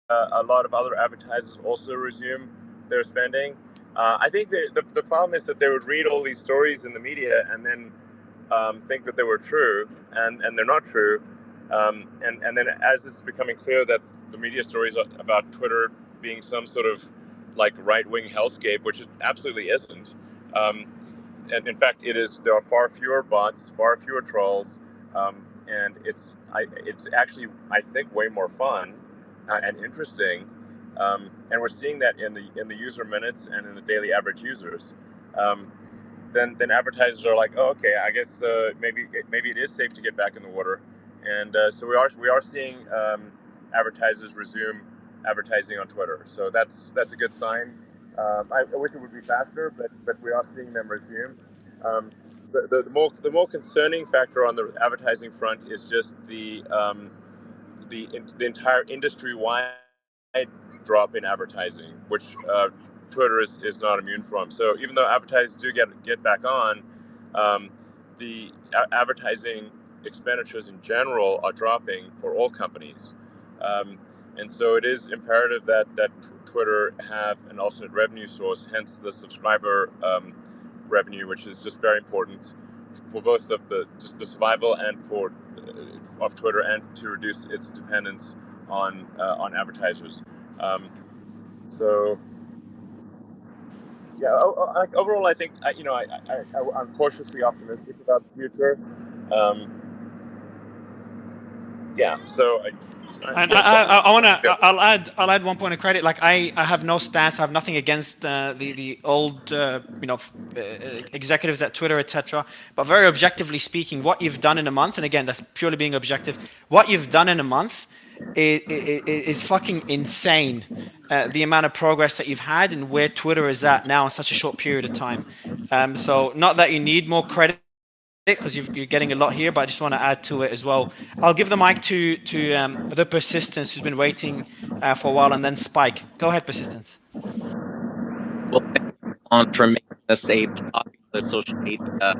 a lot of other advertisers also resume their spending. I think the problem is that they would read all these stories in the media and then think that they were true, and they're not true. And then as it's becoming clear that the media stories about Twitter being some sort of like right-wing hellscape, which it absolutely isn't. And in fact, it is. There are far fewer bots, far fewer trolls, and it's actually, I think, way more fun and interesting. And we're seeing that in the user minutes and in the daily average users. Then advertisers are like, oh, okay, I guess maybe it is safe to get back in the water, and so we are seeing advertisers resume advertising on Twitter. So that's a good sign. I wish it would be faster, but we are seeing them resume. The more concerning factor on the advertising front is just the entire industry-wide drop in advertising, which Twitter is not immune from. So even though advertisers do get back on, the advertising expenditures in general are dropping for all companies. And so it is imperative that Twitter have an alternate revenue source, hence the subscriber revenue, which is just very important for both of the survival and of Twitter, and to reduce its dependence on advertisers. So yeah, overall, I think I'm cautiously optimistic about the future. Yeah, so I want to. I'll add one point of credit. Like I have no stance. I have nothing against the old executives at Twitter, etc. But very objectively speaking, what you've done in a month, and again, that's purely being objective. What you've done in a month is fucking insane. The amount of progress that you've had and where Twitter is at now in such a short period of time. So not that you need more credit, because you're getting a lot here, but I just want to add to it as well. I'll give the mic to the Persistence, who's been waiting for a while, and then Spike. Go ahead, Persistence. Well, thanks for making this a popular social media.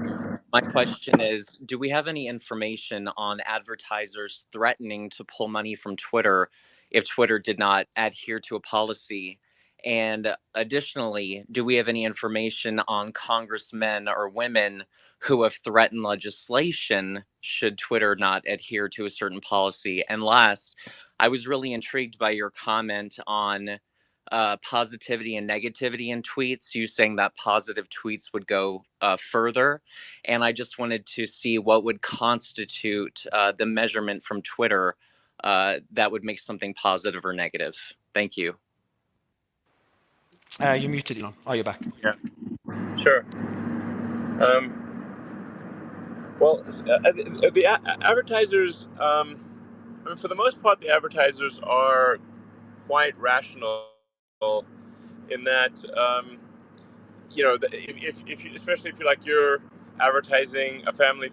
My question is, do we have any information on advertisers threatening to pull money from Twitter if Twitter did not adhere to a policy? And additionally, do we have any information on congressmen or women who have threatened legislation should Twitter not adhere to a certain policy? And last, I was really intrigued by your comment on positivity and negativity in tweets, you saying that positive tweets would go further. And I just wanted to see what would constitute the measurement from Twitter that would make something positive or negative. Thank you. You're muted, Elon. Oh, you're back. Yeah, sure. Well, the advertisers, I mean, for the most part, the advertisers are quite rational in that, if especially if you're advertising a family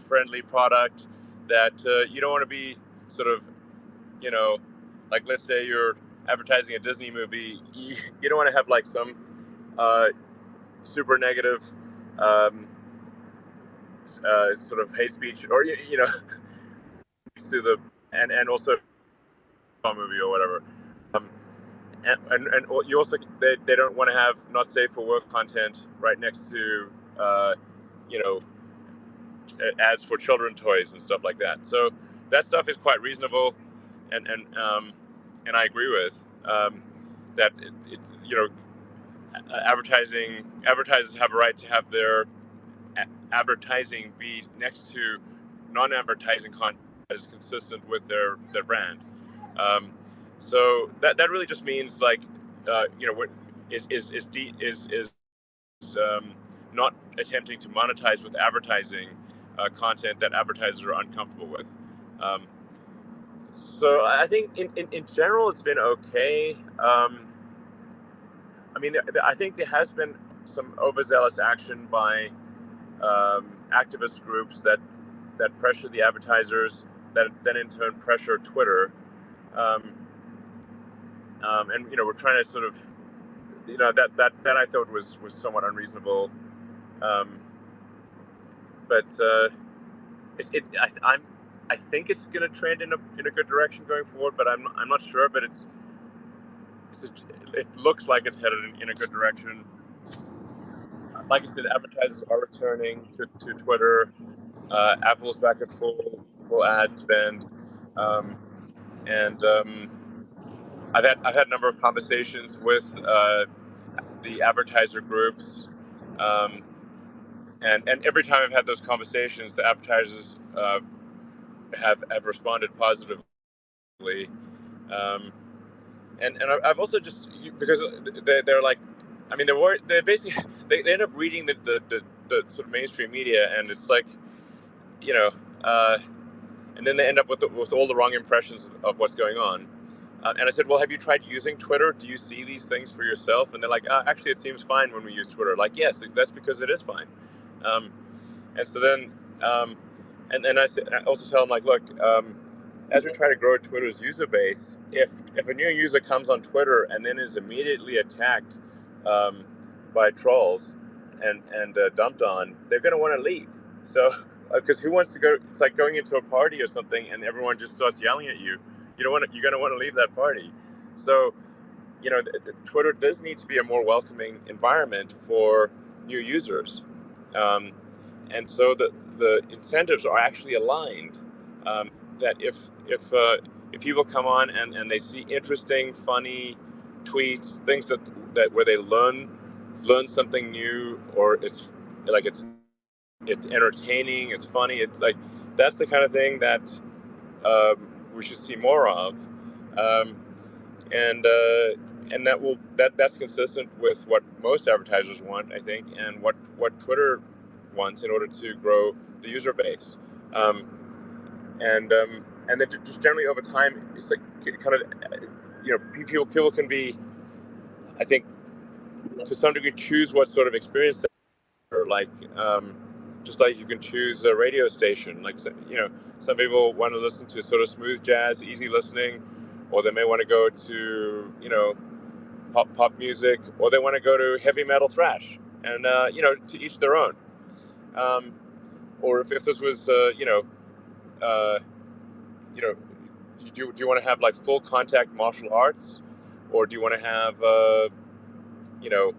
friendly product, that you don't want to be sort of, like, let's say you're advertising a Disney movie, you don't want to have like some super negative sort of hate speech, or to the and also a movie or whatever. And you also, they don't want to have not safe for work content right next to ads for children toys and stuff like that. So that stuff is quite reasonable, and I agree with that. Advertisers have a right to have their advertising be next to non-advertising content that is consistent with their brand. So that really just means, like, not attempting to monetize with advertising content that advertisers are uncomfortable with. So I think in general it's been okay. I mean, I think there has been some overzealous action by activist groups that pressure the advertisers, that then in turn pressure Twitter. And we're trying to sort of, that I thought was somewhat unreasonable. But I think it's going to trend in a good direction going forward. But I'm not sure. But it looks like it's headed in a good direction. Like I said, advertisers are returning to Twitter. Apple's back at full ad spend, and I've had a number of conversations with the advertiser groups, and every time I've had those conversations, the advertisers have responded positively. And I've also just, because they're like, I mean, they're basically they end up reading the sort of mainstream media, and it's like, you know, and then they end up with all the wrong impressions of what's going on. And I said, well, have you tried using Twitter? Do you see these things for yourself? And they're like, actually, it seems fine when we use Twitter. Like, yes, that's because it is fine. And so then, and I also tell them, like, look, as we try to grow Twitter's user base, if a new user comes on Twitter and then is immediately attacked by trolls and dumped on, they're going to want to leave. So, because who wants to go? It's like going into a party or something and everyone just starts yelling at you. You're going to want to leave that party. So, you know, Twitter does need to be a more welcoming environment for new users, and so the incentives are actually aligned. That if people come on and they see interesting, funny tweets, things that where they learn something new, or it's entertaining, it's funny, it's like, that's the kind of thing that we should see more of, and that's consistent with what most advertisers want, I think, and what Twitter wants in order to grow the user base, and then just generally over time, it's like kind of, you know, people can be, I think, to some degree, choose what sort of experience they're like. Just like you can choose a radio station, like, you know, some people want to listen to sort of smooth jazz, easy listening, or they may want to go to, you know, pop music, or they want to go to heavy metal thrash, and you know, to each their own. Or if this was, you know, do you want to have like full contact martial arts, or do you want to have, you know,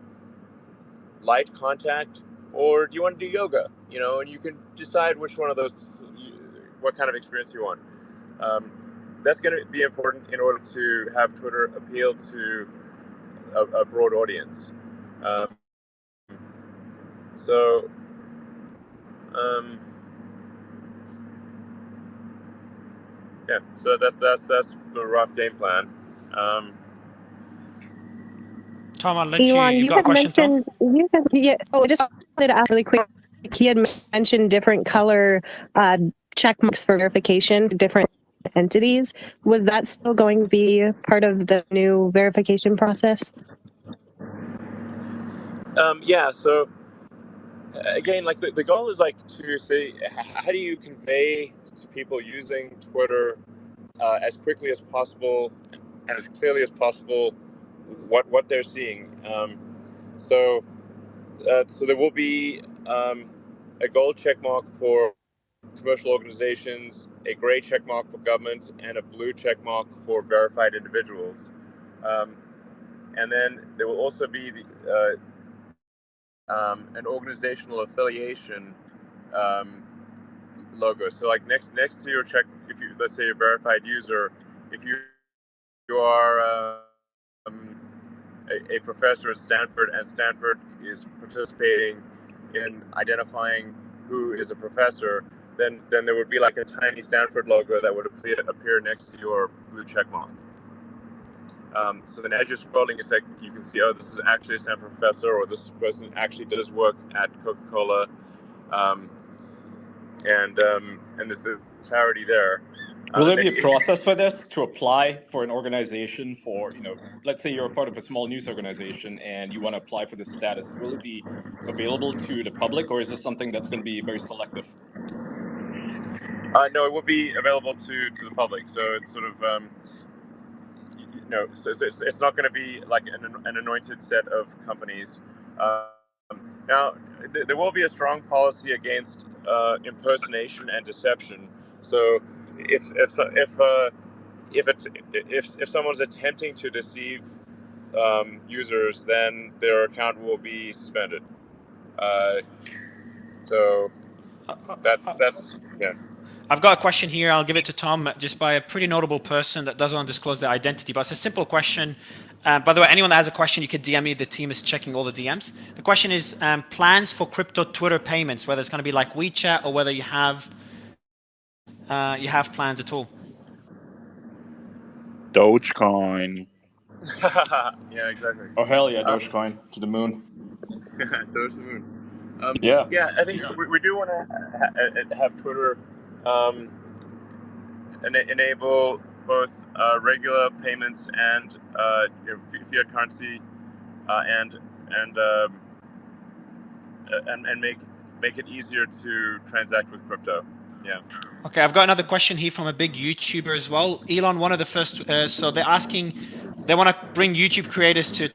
light contact, or do you want to do yoga? You know, and you can decide which one of those, what kind of experience you want. That's going to be important in order to have Twitter appeal to a broad audience. Yeah, so that's the rough game plan. Tom, I'll let Elon, you got a question, Tom? Just wanted to ask really quick. He had mentioned different color check marks for verification for different entities. Was that still going to be part of the new verification process? Yeah, so again, like the goal is like to say, how do you convey to people using Twitter as quickly as possible and as clearly as possible what they're seeing. So there will be a gold check mark for commercial organizations, a gray check mark for government, and a blue check mark for verified individuals. And then there will also be an organizational affiliation logo. So like next to your check, if you, let's say, you're a verified user, if you are a professor at Stanford, and Stanford is participating in identifying who is a professor, then there would be like a tiny Stanford logo that would appear next to your blue check mark. So then as you're scrolling, it's like you can see, oh, this is actually a Stanford professor, or this person actually does work at Coca-Cola, and there's the clarity there. Will there be a process for this to apply for an organization for, you know, let's say you're a part of a small news organization and you want to apply for this status? Will it be available to the public, or is this something that's going to be very selective? No, it will be available to the public. So it's sort of, you know, so it's not going to be like an anointed set of companies. Now, there will be a strong policy against impersonation and deception. So if someone's attempting to deceive users, then their account will be suspended. So that's yeah. I've got a question here. I'll give it to Tom, just by a pretty notable person that doesn't want to disclose their identity, but it's a simple question. By the way, anyone that has a question, you could DM me. The team is checking all the DMs. The question is plans for crypto Twitter payments, whether it's going to be like WeChat or whether you have plans at all. Dogecoin. Yeah, exactly. Oh hell yeah, Dogecoin to the moon. Doge to the moon. Yeah. Yeah, I think we do want to have Twitter enable both regular payments and fiat currency, and make it easier to transact with crypto. Yeah. Okay, I've got another question here from a big YouTuber as well. Elon, one of the first, so they're asking, they want to bring YouTube creators to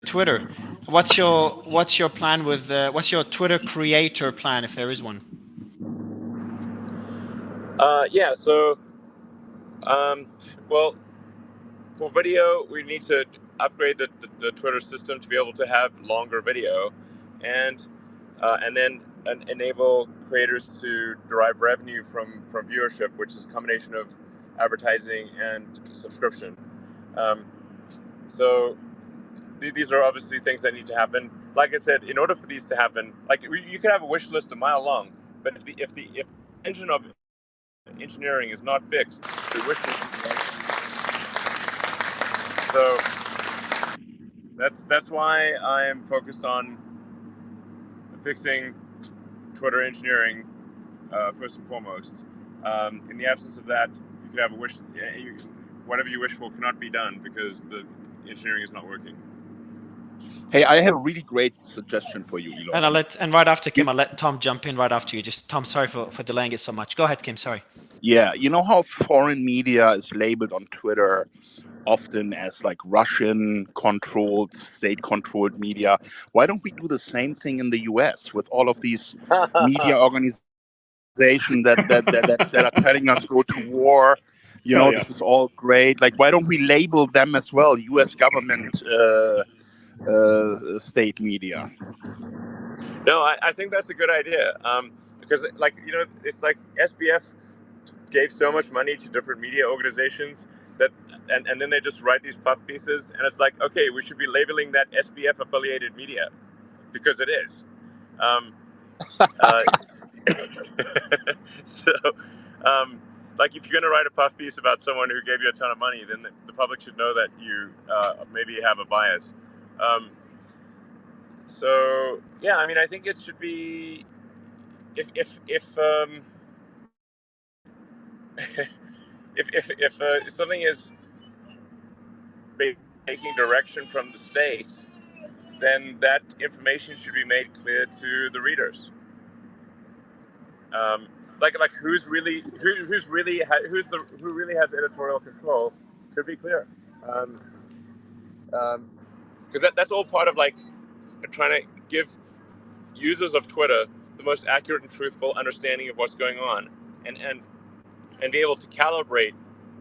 Twitter. What's your plan with, what's your Twitter creator plan, if there is one? Yeah, so, well, for video, we need to upgrade the Twitter system to be able to have longer video, and then enable creators to derive revenue from viewership, which is a combination of advertising and subscription. So these are obviously things that need to happen. Like I said, in order for these to happen, like you could have a wish list a mile long, but if the engine of engineering is not fixed, the wish list is not. So that's why I am focused on fixing Twitter engineering first and foremost. In the absence of that, you could have a wish. Whatever you wish for cannot be done because the engineering is not working. Hey, I have a really great suggestion for you, Elon. And right after Kim, I'll let Tom jump in right after you. Just Tom, sorry for delaying it so much. Go ahead, Kim. Sorry. Yeah, you know how foreign media is labeled on Twitter often as like Russian-controlled, state-controlled media. Why don't we do the same thing in the US with all of these media organizations that are telling us go to war? You know, this is all great. Like, why don't we label them as well, U.S. government state media? No, I think that's a good idea. Because, like, you know, it's like SBF gave so much money to different media organizations that, and then they just write these puff pieces, and it's like, okay, we should be labeling that SBF affiliated media because it is. So, like, if you're going to write a puff piece about someone who gave you a ton of money, then the public should know that you maybe have a bias. So, yeah, I mean, I think it should be if something is taking direction from the state, then that information should be made clear to the readers. Like who really has editorial control should be clear. Because that's all part of like trying to give users of Twitter the most accurate and truthful understanding of what's going on, and be able to calibrate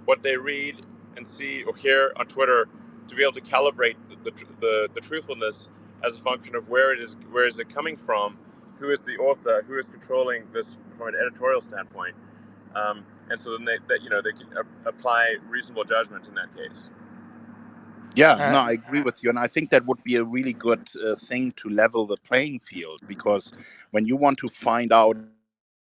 what they read and see or hear on Twitter to be able to calibrate the truthfulness as a function of where is it coming from, who is the author, who is controlling this from an editorial standpoint, and so then they can apply reasonable judgment in that case. Yeah, no, I agree with you. And I think that would be a really good thing to level the playing field, because when you want to find out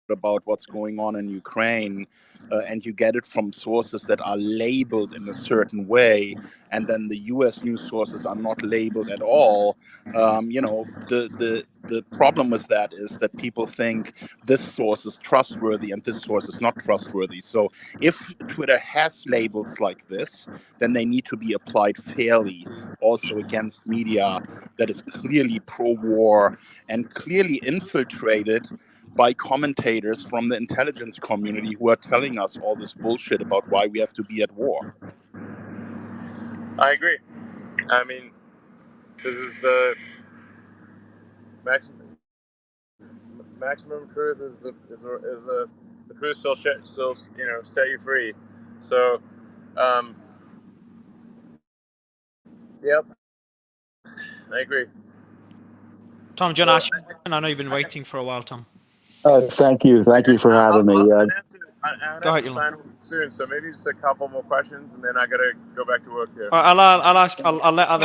about what's going on in Ukraine and you get it from sources that are labeled in a certain way, and then the US news sources are not labeled at all, the problem with that is that people think this source is trustworthy and this source is not trustworthy. So if Twitter has labels like this, then they need to be applied fairly also against media that is clearly pro-war and clearly infiltrated by commentators from the intelligence community who are telling us all this bullshit about why we have to be at war. I agree. I mean, this is the maximum truth is the truth still set you free. So, yep, I agree. Tom, John, I know you've been waiting for a while, Tom. Thank you for having me. Go ahead, to Elon. sign off soon, so maybe just a couple more questions, and then I gotta go back to work here. I'll ask. I'll let I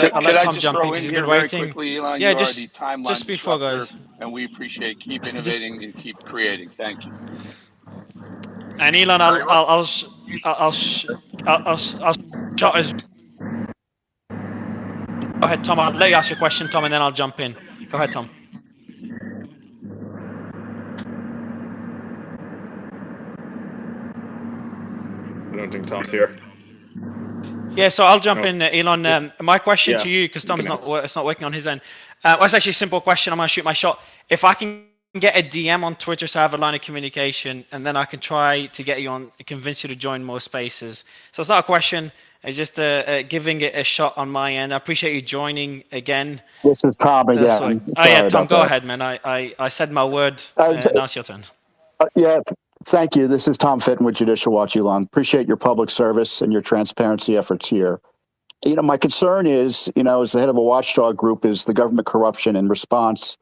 Tom just jump in throw because in he's here been very waiting. quickly, Elon? Yeah, You are the timeline just before, disruptor, guys. and we appreciate keep innovating and keep creating. Thank you. And Elon, I'll shot his. Go ahead, Tom. I'll let you ask your question, Tom, and then I'll jump in. Go ahead, Tom. I don't think Tom's here. Yeah, so I'll jump in, Elon. My question to you, because Tom's ask. it's not working on his end. Well, it's actually a simple question. I'm gonna shoot my shot. If I can get a DM on Twitter, so I have a line of communication, and then I can try to get you on, convince you to join more spaces. So it's not a question. It's just giving it a shot on my end. I appreciate you joining again. This is Tom again. Yeah, Tom, go ahead, man. I said my word. Now it's your turn. Yeah, thank you. This is Tom Fitton with Judicial Watch, Elon. Appreciate your public service and your transparency efforts here. My concern is, as the head of a watchdog group, is the government corruption in response,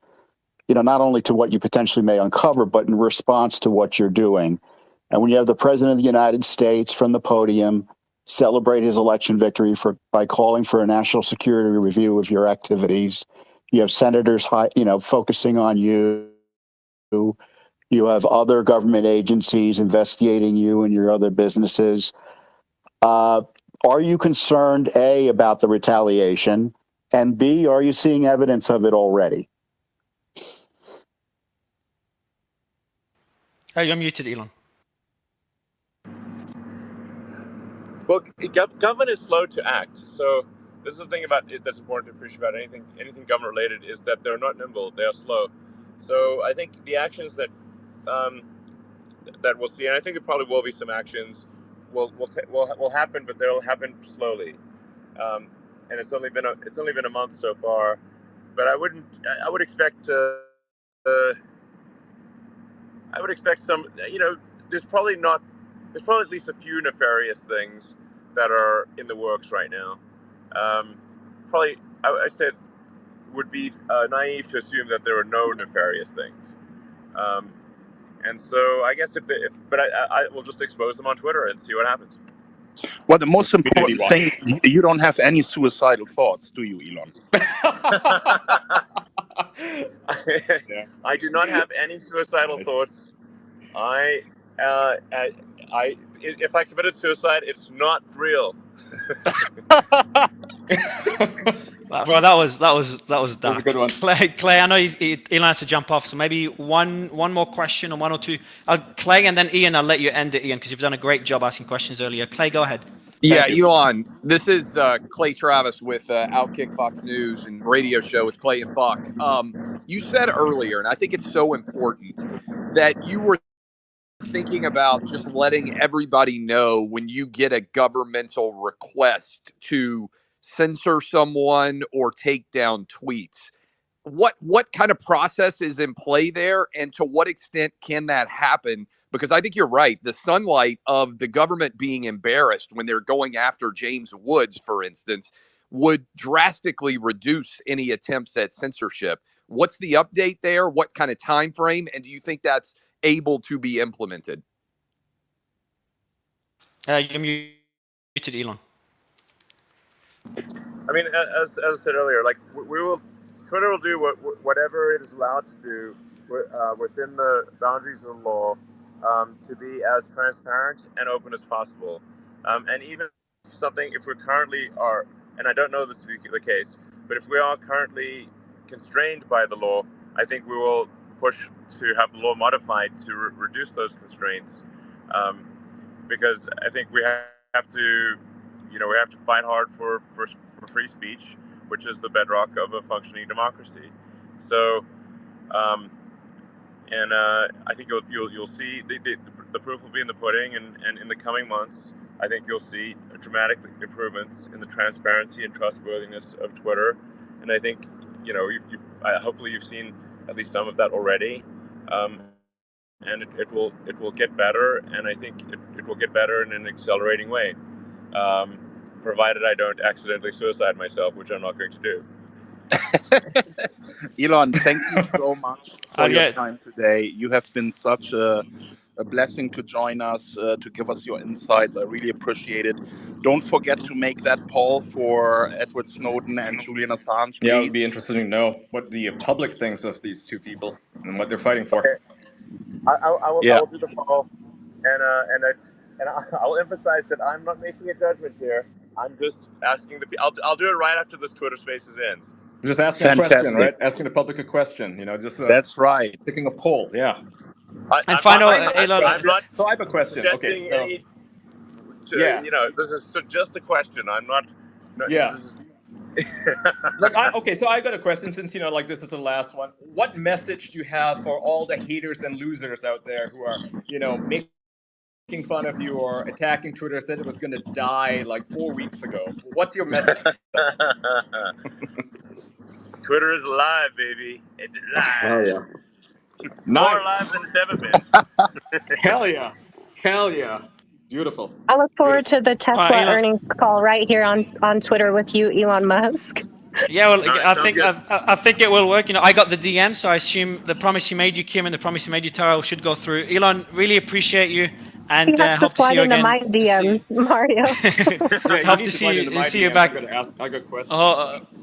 not only to what you potentially may uncover, but in response to what you're doing. And when you have the President of the United States from the podium celebrate his election victory by calling for a national security review of your activities, you have senators, focusing on you. You have other government agencies investigating you and your other businesses. Are you concerned, A, about the retaliation, and B, are you seeing evidence of it already? You're muted, Elon. Well, government is slow to act. So this is the thing about it that's important to appreciate about anything government related is that they're not nimble; they are slow. So I think the actions that we'll see, and I think there probably will be some actions, will happen, but they'll happen slowly. And it's only been a month so far, but I would expect some. There's probably at least a few nefarious things that are in the works right now. I'd say it would be naive to assume that there are no nefarious things. And so I guess but I will just expose them on Twitter and see what happens. Well, the most important thing, you don't have any suicidal thoughts, do you, Elon? I do not have any suicidal thoughts. If I committed suicide, it's not real. Bro, that was dark. That was a good one. Clay, I know Elon has to jump off, so maybe one more question or one or two. Clay, and then Ian, I'll let you end it, Ian, because you've done a great job asking questions earlier. Clay, go ahead. Yeah, Elon, this is Clay Travis with Outkick Fox News and radio show with Clay and Buck. You said earlier, and I think it's so important, that you were thinking about just letting everybody know when you get a governmental request to censor someone or take down tweets. What kind of process is in play there, and to what extent can that happen? Because I think you're right. The sunlight of the government being embarrassed when they're going after James Woods, for instance, would drastically reduce any attempts at censorship. What's the update there? What kind of time frame? And do you think that's able to be implemented? You're muted, Elon. I mean, as I said earlier, like Twitter will do whatever it is allowed to do within the boundaries of the law to be as transparent and open as possible. And even if we currently are, and I don't know this to be the case, but if we are currently constrained by the law, I think we will push to have the law modified to reduce those constraints, because I think we have to fight hard for free speech, which is the bedrock of a functioning democracy. So, I think you'll see the proof will be in the pudding, and in the coming months, I think you'll see dramatic improvements in the transparency and trustworthiness of Twitter. And I think hopefully you've seen at least some of that already, and it will get better, and I think it will get better in an accelerating way, provided I don't accidentally suicide myself, which I'm not going to do. Elon, thank you so much for your time today. You have been such a a blessing to join us, to give us your insights. I really appreciate it. Don't forget to make that poll for Edward Snowden and Julian Assange, please. Yeah, it would be interesting to know what the public thinks of these two people and what they're fighting for. Okay. I will do the poll, and I'll emphasize that I'm not making a judgment here. I'm just asking I'll do it right after this Twitter Spaces ends. Just asking a question, right? Asking the public a question. Just that's right. Taking a poll. Yeah. And final, I'm not. So I have a question. Okay. So, this is just a question. I'm not. Yeah. Okay, so I got a question since this is the last one. What message do you have for all the haters and losers out there who are making fun of you or attacking Twitter? Said it was going to die like 4 weeks ago. What's your message? Twitter is alive, baby. It's alive. Oh yeah. More alive than it's ever been. Hell yeah. Hell yeah. Beautiful. I look forward to the Tesla earnings call right here on Twitter with you, Elon Musk. Yeah, well, I think it will work. I got the DM, so I assume the promise he made you, Kim, and the promise he made you, Tara, should go through. Elon, really appreciate you, and hope to see you again. My DM, Mario. Hope to see you back. I got questions.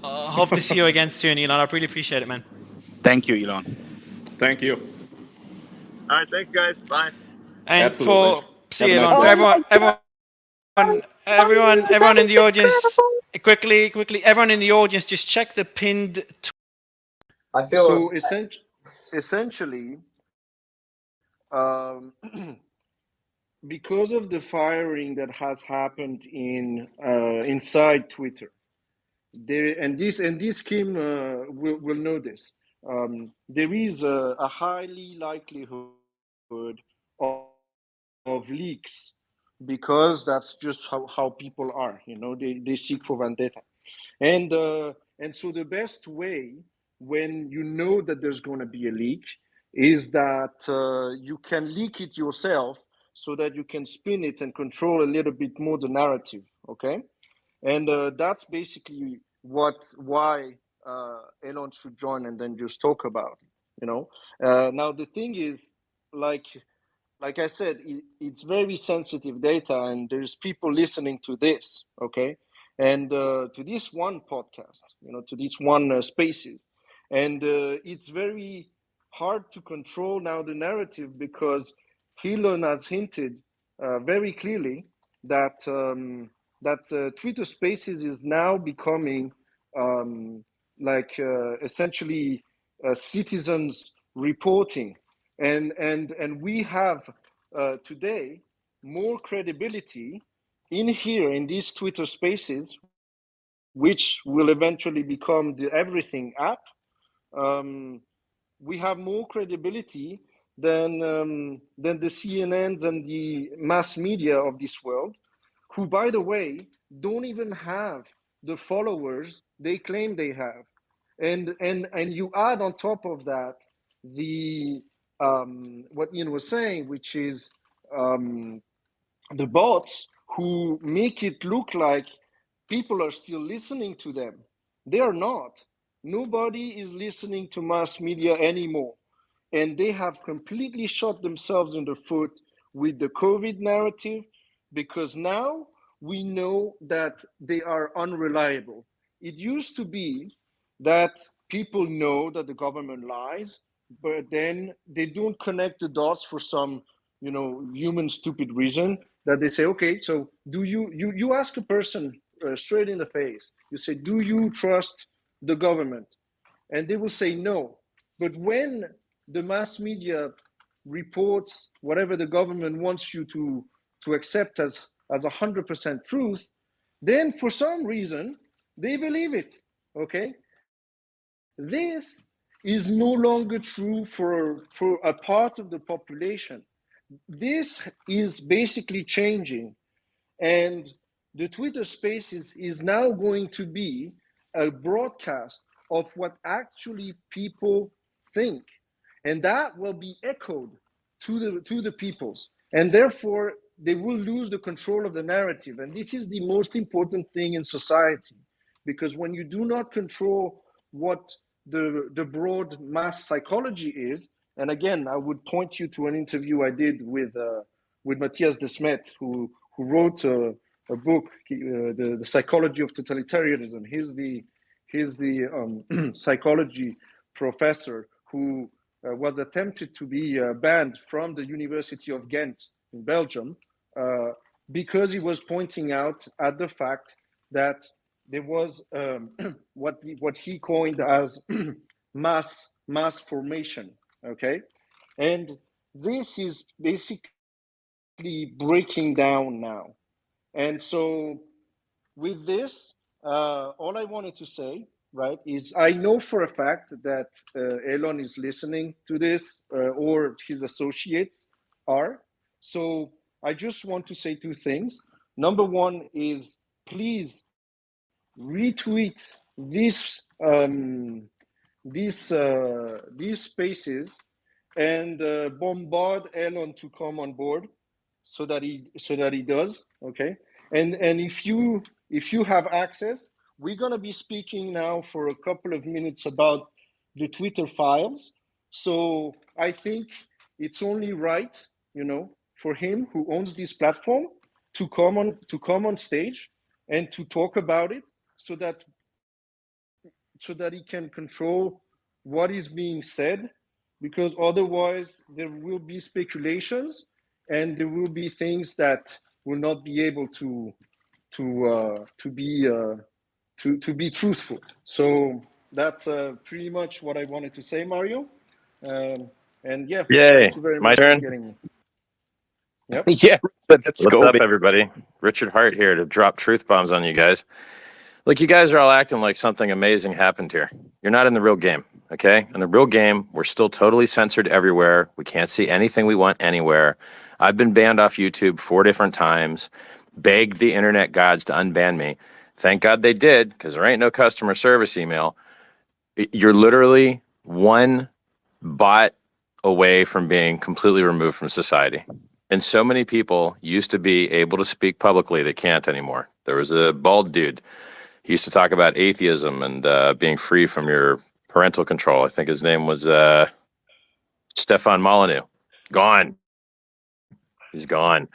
Hope to see you again soon, Elon. I really appreciate it, man. Thank you, Elon. Thank you. All right, thanks, guys. Bye. And see you, Elon. For everyone in the audience. Quickly, everyone in the audience, just check the pinned. I feel so. Essentially, because of the firing that has happened inside Twitter, this Kim will know this. There is a highly likelihood of leaks, because that's just how people are. They seek for vendetta, and so the best way, when you know that there's going to be a leak, is that you can leak it yourself, so that you can spin it and control a little bit more the narrative. Okay, and that's basically why Elon should join, and then just talk about it. Now the thing is, like I said, it's very sensitive data, and there's people listening to this, okay, and to this one podcast, to this one Spaces, and it's very hard to control now the narrative, because Elon has hinted very clearly that Twitter Spaces is now becoming essentially citizens reporting. And we have today more credibility in these Twitter Spaces, which will eventually become the Everything app. We have more credibility than the CNNs and the mass media of this world, who, by the way, don't even have the followers they claim they have. And you add on top of that the what Ian was saying, which is the bots who make it look like people are still listening to them. They are not. Nobody is listening to mass media anymore. And they have completely shot themselves in the foot with the COVID narrative, because now we know that they are unreliable. It used to be that people know that the government lies, but then they don't connect the dots for some, human stupid reason, that they say, okay, so do you ask a person straight in the face, you say, do you trust the government? And they will say no. But when the mass media reports whatever the government wants you to accept as 100% truth, then for some reason they believe it. Okay, this is no longer true for a part of the population. This is basically changing, and the Twitter Spaces is now going to be a broadcast of what actually people think, and that will be echoed to the peoples, and therefore they will lose the control of the narrative. And this is the most important thing in society, because when you do not control what the broad mass psychology is, And again, I would point you to an interview I did with Matthias Desmet, who wrote a book, the Psychology of Totalitarianism. He's the psychology professor who was attempted to be banned from the University of Ghent in Belgium because he was pointing out at the fact that there was what he coined as mass formation. Okay, and this is basically breaking down now. And so with this, all I wanted to say, right, is I know for a fact that Elon is listening to this, or his associates are. So I just want to say two things. Number one is, please retweet these spaces and bombard Elon to come on board, so that he does. Okay, and if you have access, we're gonna be speaking now for a couple of minutes about the Twitter files. So I think it's only right, for him, who owns this platform, to come on stage and to talk about it, so that he can control what is being said, because otherwise there will be speculations and there will be things that will not be able to be truthful. So that's pretty much what I wanted to say, Mario. And yeah, Yay, thank you very my much turn. for getting me. Yep. Yeah, let's What's go. up, everybody? Richard Hart here to drop truth bombs on you guys. Look, you guys are all acting like something amazing happened here. You're not in the real game, okay? In the real game, we're still totally censored everywhere. We can't see anything we want anywhere. I've been banned off YouTube 4 different times, begged the internet gods to unban me. Thank God they did, because there ain't no customer service email. You're literally one bot away from being completely removed from society. And so many people used to be able to speak publicly that can't anymore. There was a bald dude. He used to talk about atheism and being free from your parental control. I think his name was Stefan Molyneux. Gone. He's gone.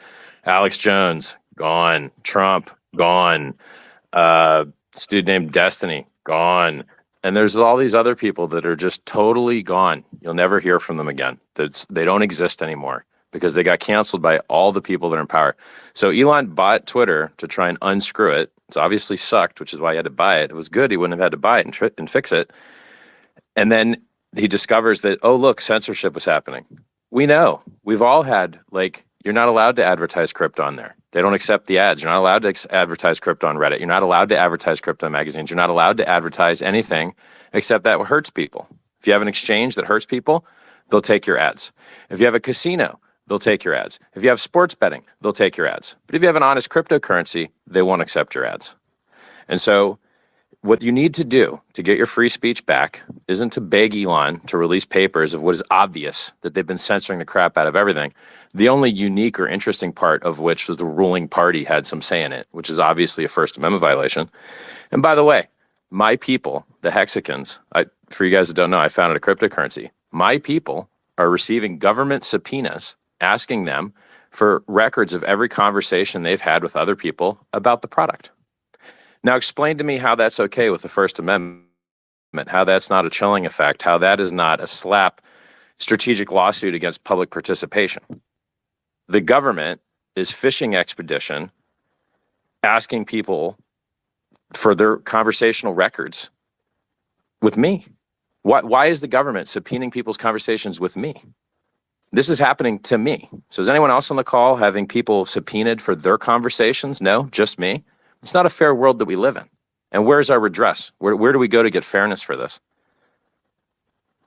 Alex Jones, gone. Trump, gone. This dude named Destiny, gone. And there's all these other people that are just totally gone. You'll never hear from them again. They don't exist anymore because they got canceled by all the people that are in power. So Elon bought Twitter to try and unscrew it. It's obviously sucked, which is why he had to buy it. It was good. He wouldn't have had to buy it and fix it. And then he discovers that, oh, look, censorship was happening. We know. We've all had, you're not allowed to advertise crypto on there. They don't accept the ads. You're not allowed to advertise crypto on Reddit. You're not allowed to advertise crypto magazines. You're not allowed to advertise anything except that hurts people. If you have an exchange that hurts people, they'll take your ads. If you have a casino, they'll take your ads. If you have sports betting, they'll take your ads. But if you have an honest cryptocurrency, they won't accept your ads. And so what you need to do to get your free speech back isn't to beg Elon to release papers of what is obvious, that they've been censoring the crap out of everything. The only unique or interesting part of which was the ruling party had some say in it, which is obviously a First Amendment violation. And by the way, my people, the Hexicans, for you guys that don't know, I founded a cryptocurrency. My people are receiving government subpoenas asking them for records of every conversation they've had with other people about the product. Now explain to me how that's okay with the First Amendment, how that's not a chilling effect, how that is not a slap strategic lawsuit against public participation. The government is fishing expedition asking people for their conversational records with me. Why is the government subpoenaing people's conversations with me? This is happening to me. So is anyone else on the call having people subpoenaed for their conversations? No, just me. It's not a fair world that we live in. And where's our redress? Where do we go to get fairness for this?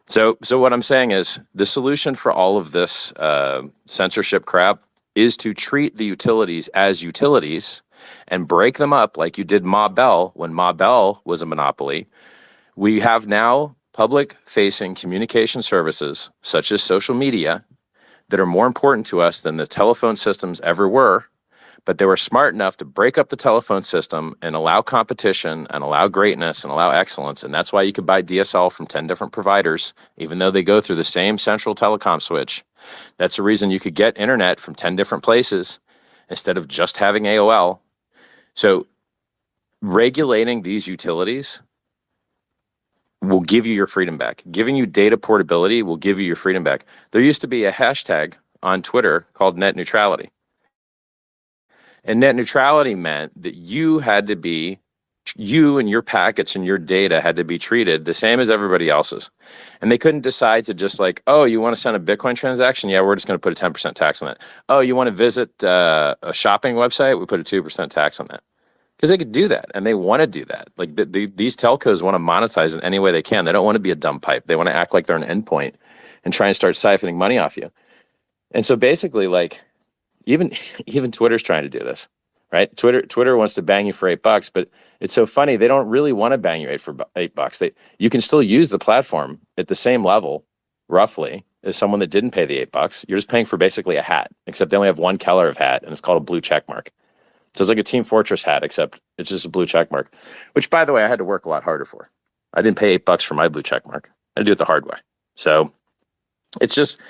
So what I'm saying is the solution for all of this censorship crap is to treat the utilities as utilities and break them up like you did Ma Bell when Ma Bell was a monopoly. We have now public-facing communication services such as social media that are more important to us than the telephone systems ever were. but they were smart enough to break up the telephone system and allow competition and allow greatness and allow excellence. And that's why you could buy DSL from 10 different providers, even though they go through the same central telecom switch. That's the reason you could get internet from 10 different places instead of just having AOL. So regulating these utilities will give you your freedom back. Giving you data portability will give you your freedom back. There used to be a hashtag on Twitter called net neutrality. And net neutrality meant that you had to be, you and your packets and your data had to be treated the same as everybody else's. And they couldn't decide to just like, oh, you want to send a Bitcoin transaction? Yeah, we're just going to put a 10% tax on that. Oh, you want to visit a shopping website? We put a 2% tax on that. Because they could do that, and they want to do that. Like these telcos want to monetize in any way they can. They don't want to be a dumb pipe. They want to act like they're an endpoint and try and start siphoning money off you. And so basically, like, even Twitter's trying to do this, right? Twitter wants to bang you for $8, but it's so funny. They don't really want to bang you $8. You can still use the platform at the same level, roughly, as someone that didn't pay the $8. You're just paying for basically a hat, except they only have one color of hat, and it's called a blue check mark. So it's like a Team Fortress hat, except it's just a blue check mark, which, by the way, I had to work a lot harder for. I didn't pay $8 for my blue check mark. I had to do it the hard way. So it's just,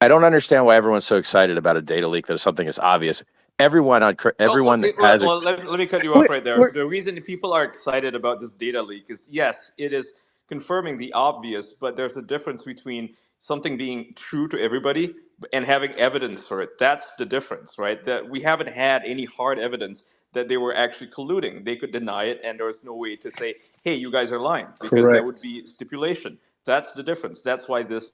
I don't understand why everyone's so excited about a data leak that is something as obvious. Everyone that has let me cut you off right there. The reason people are excited about this data leak is, yes, it is confirming the obvious, but there's a difference between something being true to everybody and having evidence for it. That's the difference, right? That we haven't had any hard evidence that they were actually colluding. They could deny it, and there was no way to say, hey, you guys are lying, because that would be stipulation. That's the difference. That's why this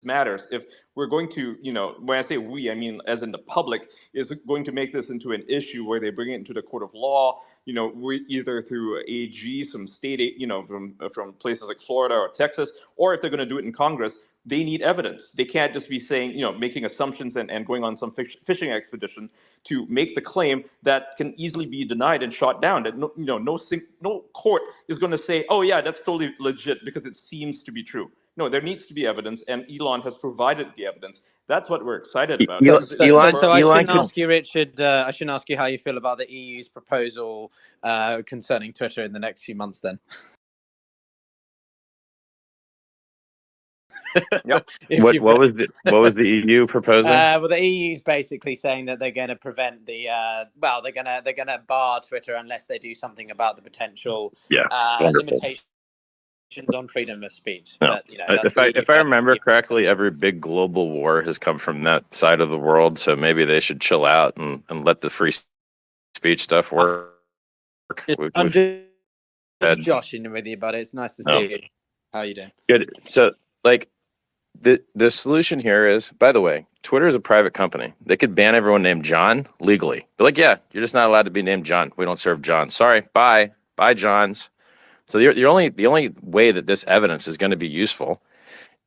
matters. If we're going to, when I say we, I mean as in the public, is going to make this into an issue where they bring it into the court of law, we either through AG, some state, from places like Florida or Texas, or if they're going to do it in Congress, they need evidence. They can't just be saying, making assumptions and going on some fishing expedition to make the claim that can easily be denied and shot down. That no court is going to say, oh yeah, that's totally legit because it seems to be true. No, there needs to be evidence, and Elon has provided the evidence. That's what we're excited about. Elon, I shouldn't ask you, Richard. I shouldn't ask you how you feel about the EU's proposal concerning Twitter in the next few months. Then, yep. What was the EU proposal? Well, the EU's basically saying that they're going to prevent the they're going to bar Twitter unless they do something about the potential limitations on freedom of speech. No. But, if I remember correctly, every big global war has come from that side of the world, so maybe they should chill out and let the free speech stuff work. I'm just joshing with you, buddy. It's nice to see you. How are you doing? Good. So, like, the solution here is, by the way, Twitter is a private company. They could ban everyone named John legally. They're like, yeah, you're just not allowed to be named John. We don't serve John. Sorry, bye, Johns. So the only way that this evidence is going to be useful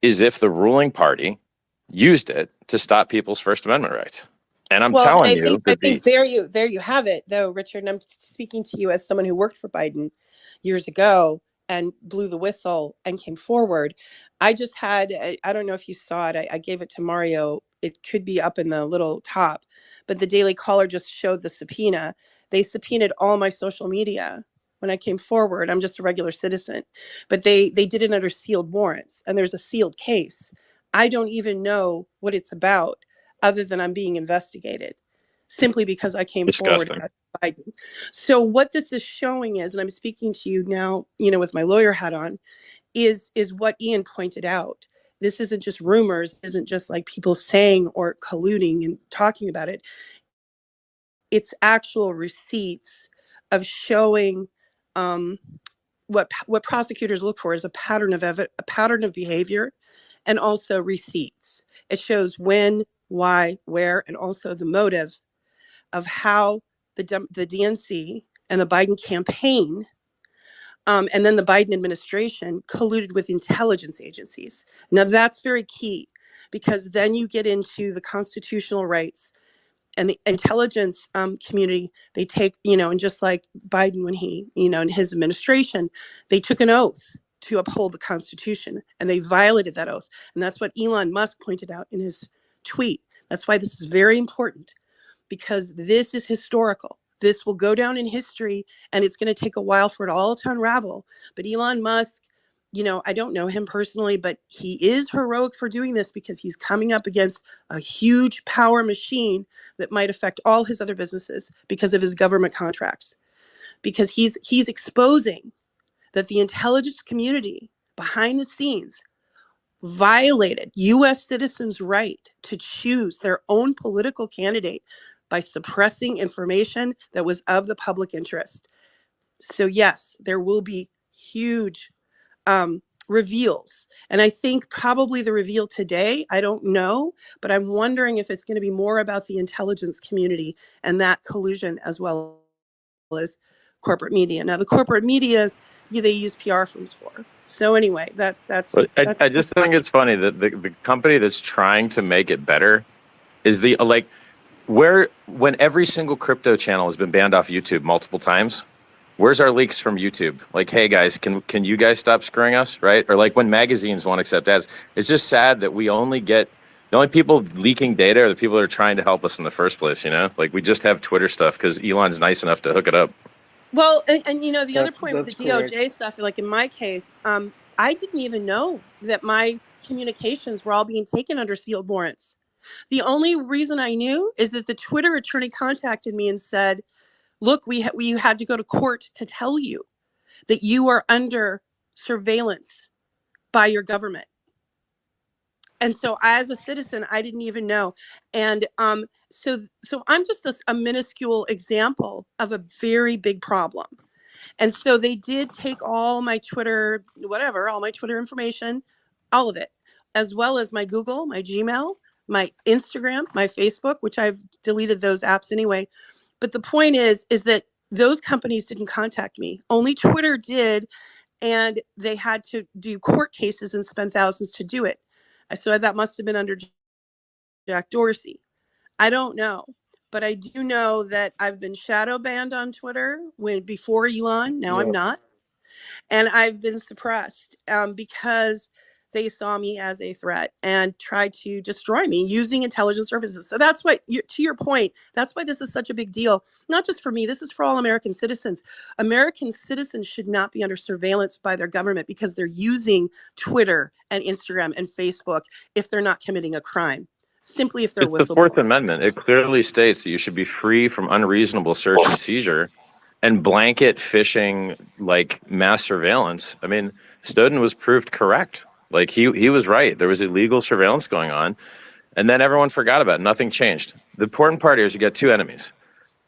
is if the ruling party used it to stop people's First Amendment rights. And I'm telling you, I think there you have it, though, Richard. And I'm speaking to you as someone who worked for Biden years ago and blew the whistle and came forward. I just had, I don't know if you saw it. I gave it to Mario. It could be up in the little top, but the Daily Caller just showed the subpoena. They subpoenaed all my social media. When I came forward, I'm just a regular citizen, but they did it under sealed warrants, and there's a sealed case. I don't even know what it's about other than I'm being investigated simply because I came forward as Biden. So what this is showing is, and I'm speaking to you now, with my lawyer hat on, is what Ian pointed out. This isn't just rumors, isn't just like people saying or colluding and talking about it. It's actual receipts of showing what prosecutors look for is a pattern of behavior, and also receipts. It shows when, why, where, and also the motive of how the DNC and the Biden campaign, and then the Biden administration colluded with intelligence agencies. Now that's very key, because then you get into the constitutional rights. And the intelligence community, they take, and just like Biden when he, in his administration, they took an oath to uphold the Constitution, and they violated that oath. And that's what Elon Musk pointed out in his tweet. That's why this is very important, because this is historical. This will go down in history, and it's going to take a while for it all to unravel. But Elon Musk, you know, I don't know him personally, but he is heroic for doing this because he's coming up against a huge power machine that might affect all his other businesses because of his government contracts. Because he's exposing that the intelligence community behind the scenes violated U.S. citizens' right to choose their own political candidate by suppressing information that was of the public interest. So yes, there will be huge reveals. And I think probably the reveal today, I don't know, but I'm wondering if it's going to be more about the intelligence community and that collusion as well as corporate media. Now the corporate medias, they use PR firms for. So anyway, that's I just think it's funny that the company that's trying to make it better is the like when every single crypto channel has been banned off YouTube multiple times. Where's our leaks from YouTube? Like, hey guys, can you guys stop screwing us, right? Or like when magazines won't accept ads. It's just sad that we only get the only people leaking data are the people that are trying to help us in the first place. You know, like we just have Twitter stuff because Elon's nice enough to hook it up. Well, and you know, the other point with the DOJ stuff, like in my case, I didn't even know that my communications were all being taken under sealed warrants. The only reason I knew is that the Twitter attorney contacted me and said, look, we had to go to court to tell you that you are under surveillance by your government. And so as a citizen, I didn't even know. And so I'm just a minuscule example of a very big problem. And so they did take all my Twitter, all my Twitter information, all of it, as well as my Google, my Gmail, my Instagram, my Facebook, which I've deleted those apps anyway. But the point is that those companies didn't contact me. Only Twitter did, and they had to do court cases and spend thousands to do it. So that must have been under Jack Dorsey. I don't know, but I do know that I've been shadow banned on Twitter before Elon. Now I'm not, and I've been suppressed because they saw me as a threat and tried to destroy me using intelligence services. So that's what, to your point, that's why this is such a big deal. Not just for me, this is for all American citizens. American citizens should not be under surveillance by their government because they're using Twitter and Instagram and Facebook if they're not committing a crime. Simply if they're whistleblowing. The Fourth Amendment, it clearly states that you should be free from unreasonable search and seizure and blanket phishing, like mass surveillance. I mean, Snowden was proved correct. Like he was right. There was illegal surveillance going on, and then everyone forgot about it. Nothing changed. The important part here is you got two enemies.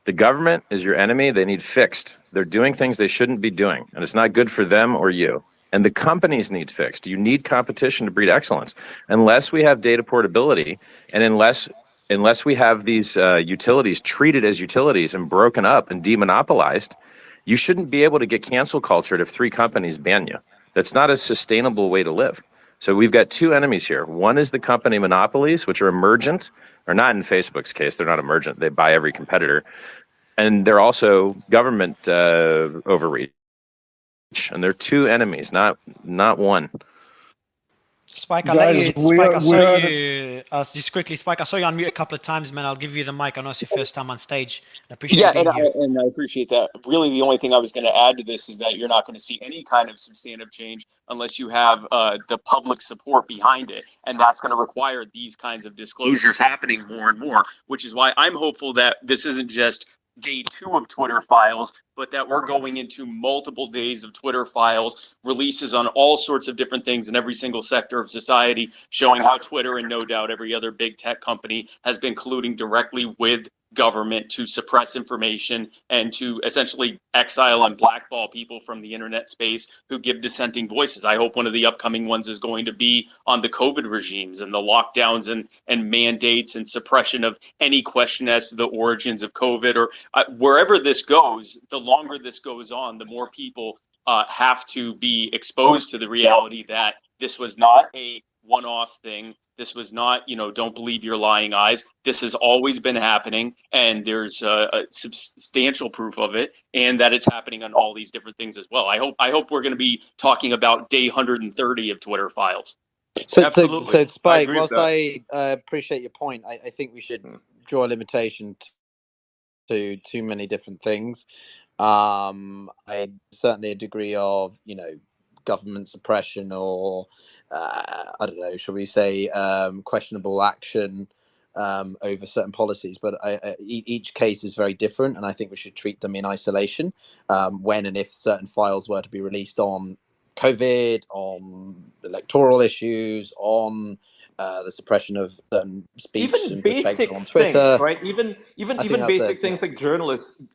The government is your enemy. They need fixed. They're doing things they shouldn't be doing, and it's not good for them or you. And the companies need fixed. You need competition to breed excellence. Unless we have data portability, and unless we have these utilities treated as utilities and broken up and demonopolized, you shouldn't be able to get cancel cultured if 3 companies ban you. That's not a sustainable way to live. So we've got 2 enemies here. One is the company monopolies, which are emergent, or not in Facebook's case. They're not emergent. They buy every competitor. And they're also government overreach. And they're 2 enemies, not one. Spike, I'll let you. Spike, I saw you. Just quickly, Spike, I saw you unmute a couple of times, man. I'll give you the mic. I know it's your first time on stage. I appreciate and I appreciate that. Really, the only thing I was going to add to this is that you're not going to see any kind of substantive change unless you have the public support behind it, and that's going to require these kinds of disclosures happening more and more. Which is why I'm hopeful that this isn't just day 2 of Twitter files, but that we're going into multiple days of Twitter files, releases on all sorts of different things in every single sector of society, showing how Twitter and no doubt every other big tech company has been colluding directly with government to suppress information and to essentially exile and blackball people from the internet space who give dissenting voices. I hope one of the upcoming ones is going to be on the COVID regimes and the lockdowns and mandates and suppression of any question as to the origins of COVID, or wherever this goes. The longer this goes on, the more people have to be exposed to the reality that this was not a one-off thing. This was not, don't believe your lying eyes. This has always been happening, and there's a substantial proof of it, and that it's happening on all these different things as well. I hope we're going to be talking about day 130 of Twitter files. So Spike, whilst I appreciate your point, I think we should draw a limitation to too many different things. I certainly a degree of, government suppression or I don't know, shall we say, questionable action over certain policies. But each case is very different, and I think we should treat them in isolation. When and if certain files were to be released on COVID, on electoral issues, on the suppression of speech even and basic perspective on Twitter, things, right? Even basic things like journalists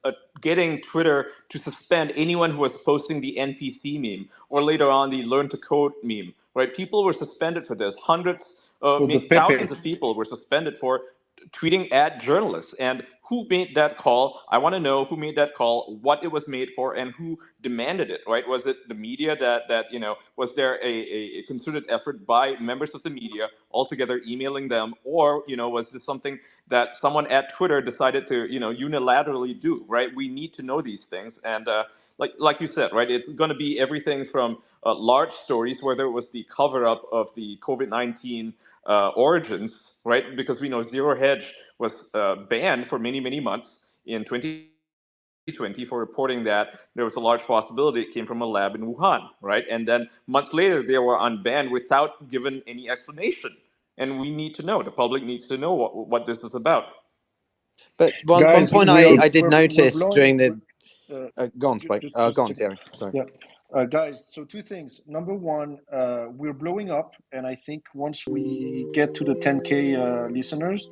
getting Twitter to suspend anyone who was posting the NPC meme or later on the Learn to Code meme, right? People were suspended for this. Hundreds, thousands of people were suspended for tweeting at journalists. And who made that call? I want to know who made that call, what it was made for, and who demanded it, right? Was it the media that was there a concerted effort by members of the media altogether emailing them, or, was this something that someone at Twitter decided to, unilaterally do, right? We need to know these things. And like you said, right, it's going to be everything from large stories, whether it was the cover-up of the COVID-19 origins, right? Because we know Zero Hedge was banned for many, many months in 2020 for reporting that there was a large possibility it came from a lab in Wuhan, right? And then months later, they were unbanned without giving any explanation. And we need to know, the public needs to know what this is about. But one point I did notice during the... go on, Spike. Go on, Thierry. Sorry. Yeah. Guys, so two things. Number one, we're blowing up, and I think once we get to the 10K listeners,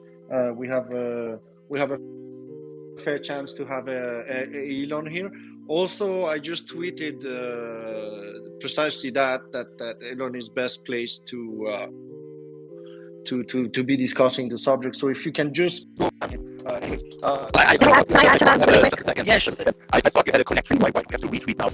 we have a fair chance to have Elon here. Also, I just tweeted precisely that Elon is best placed to be discussing the subject. So if you can just I thought you had a connection. Why do you have to retweet now?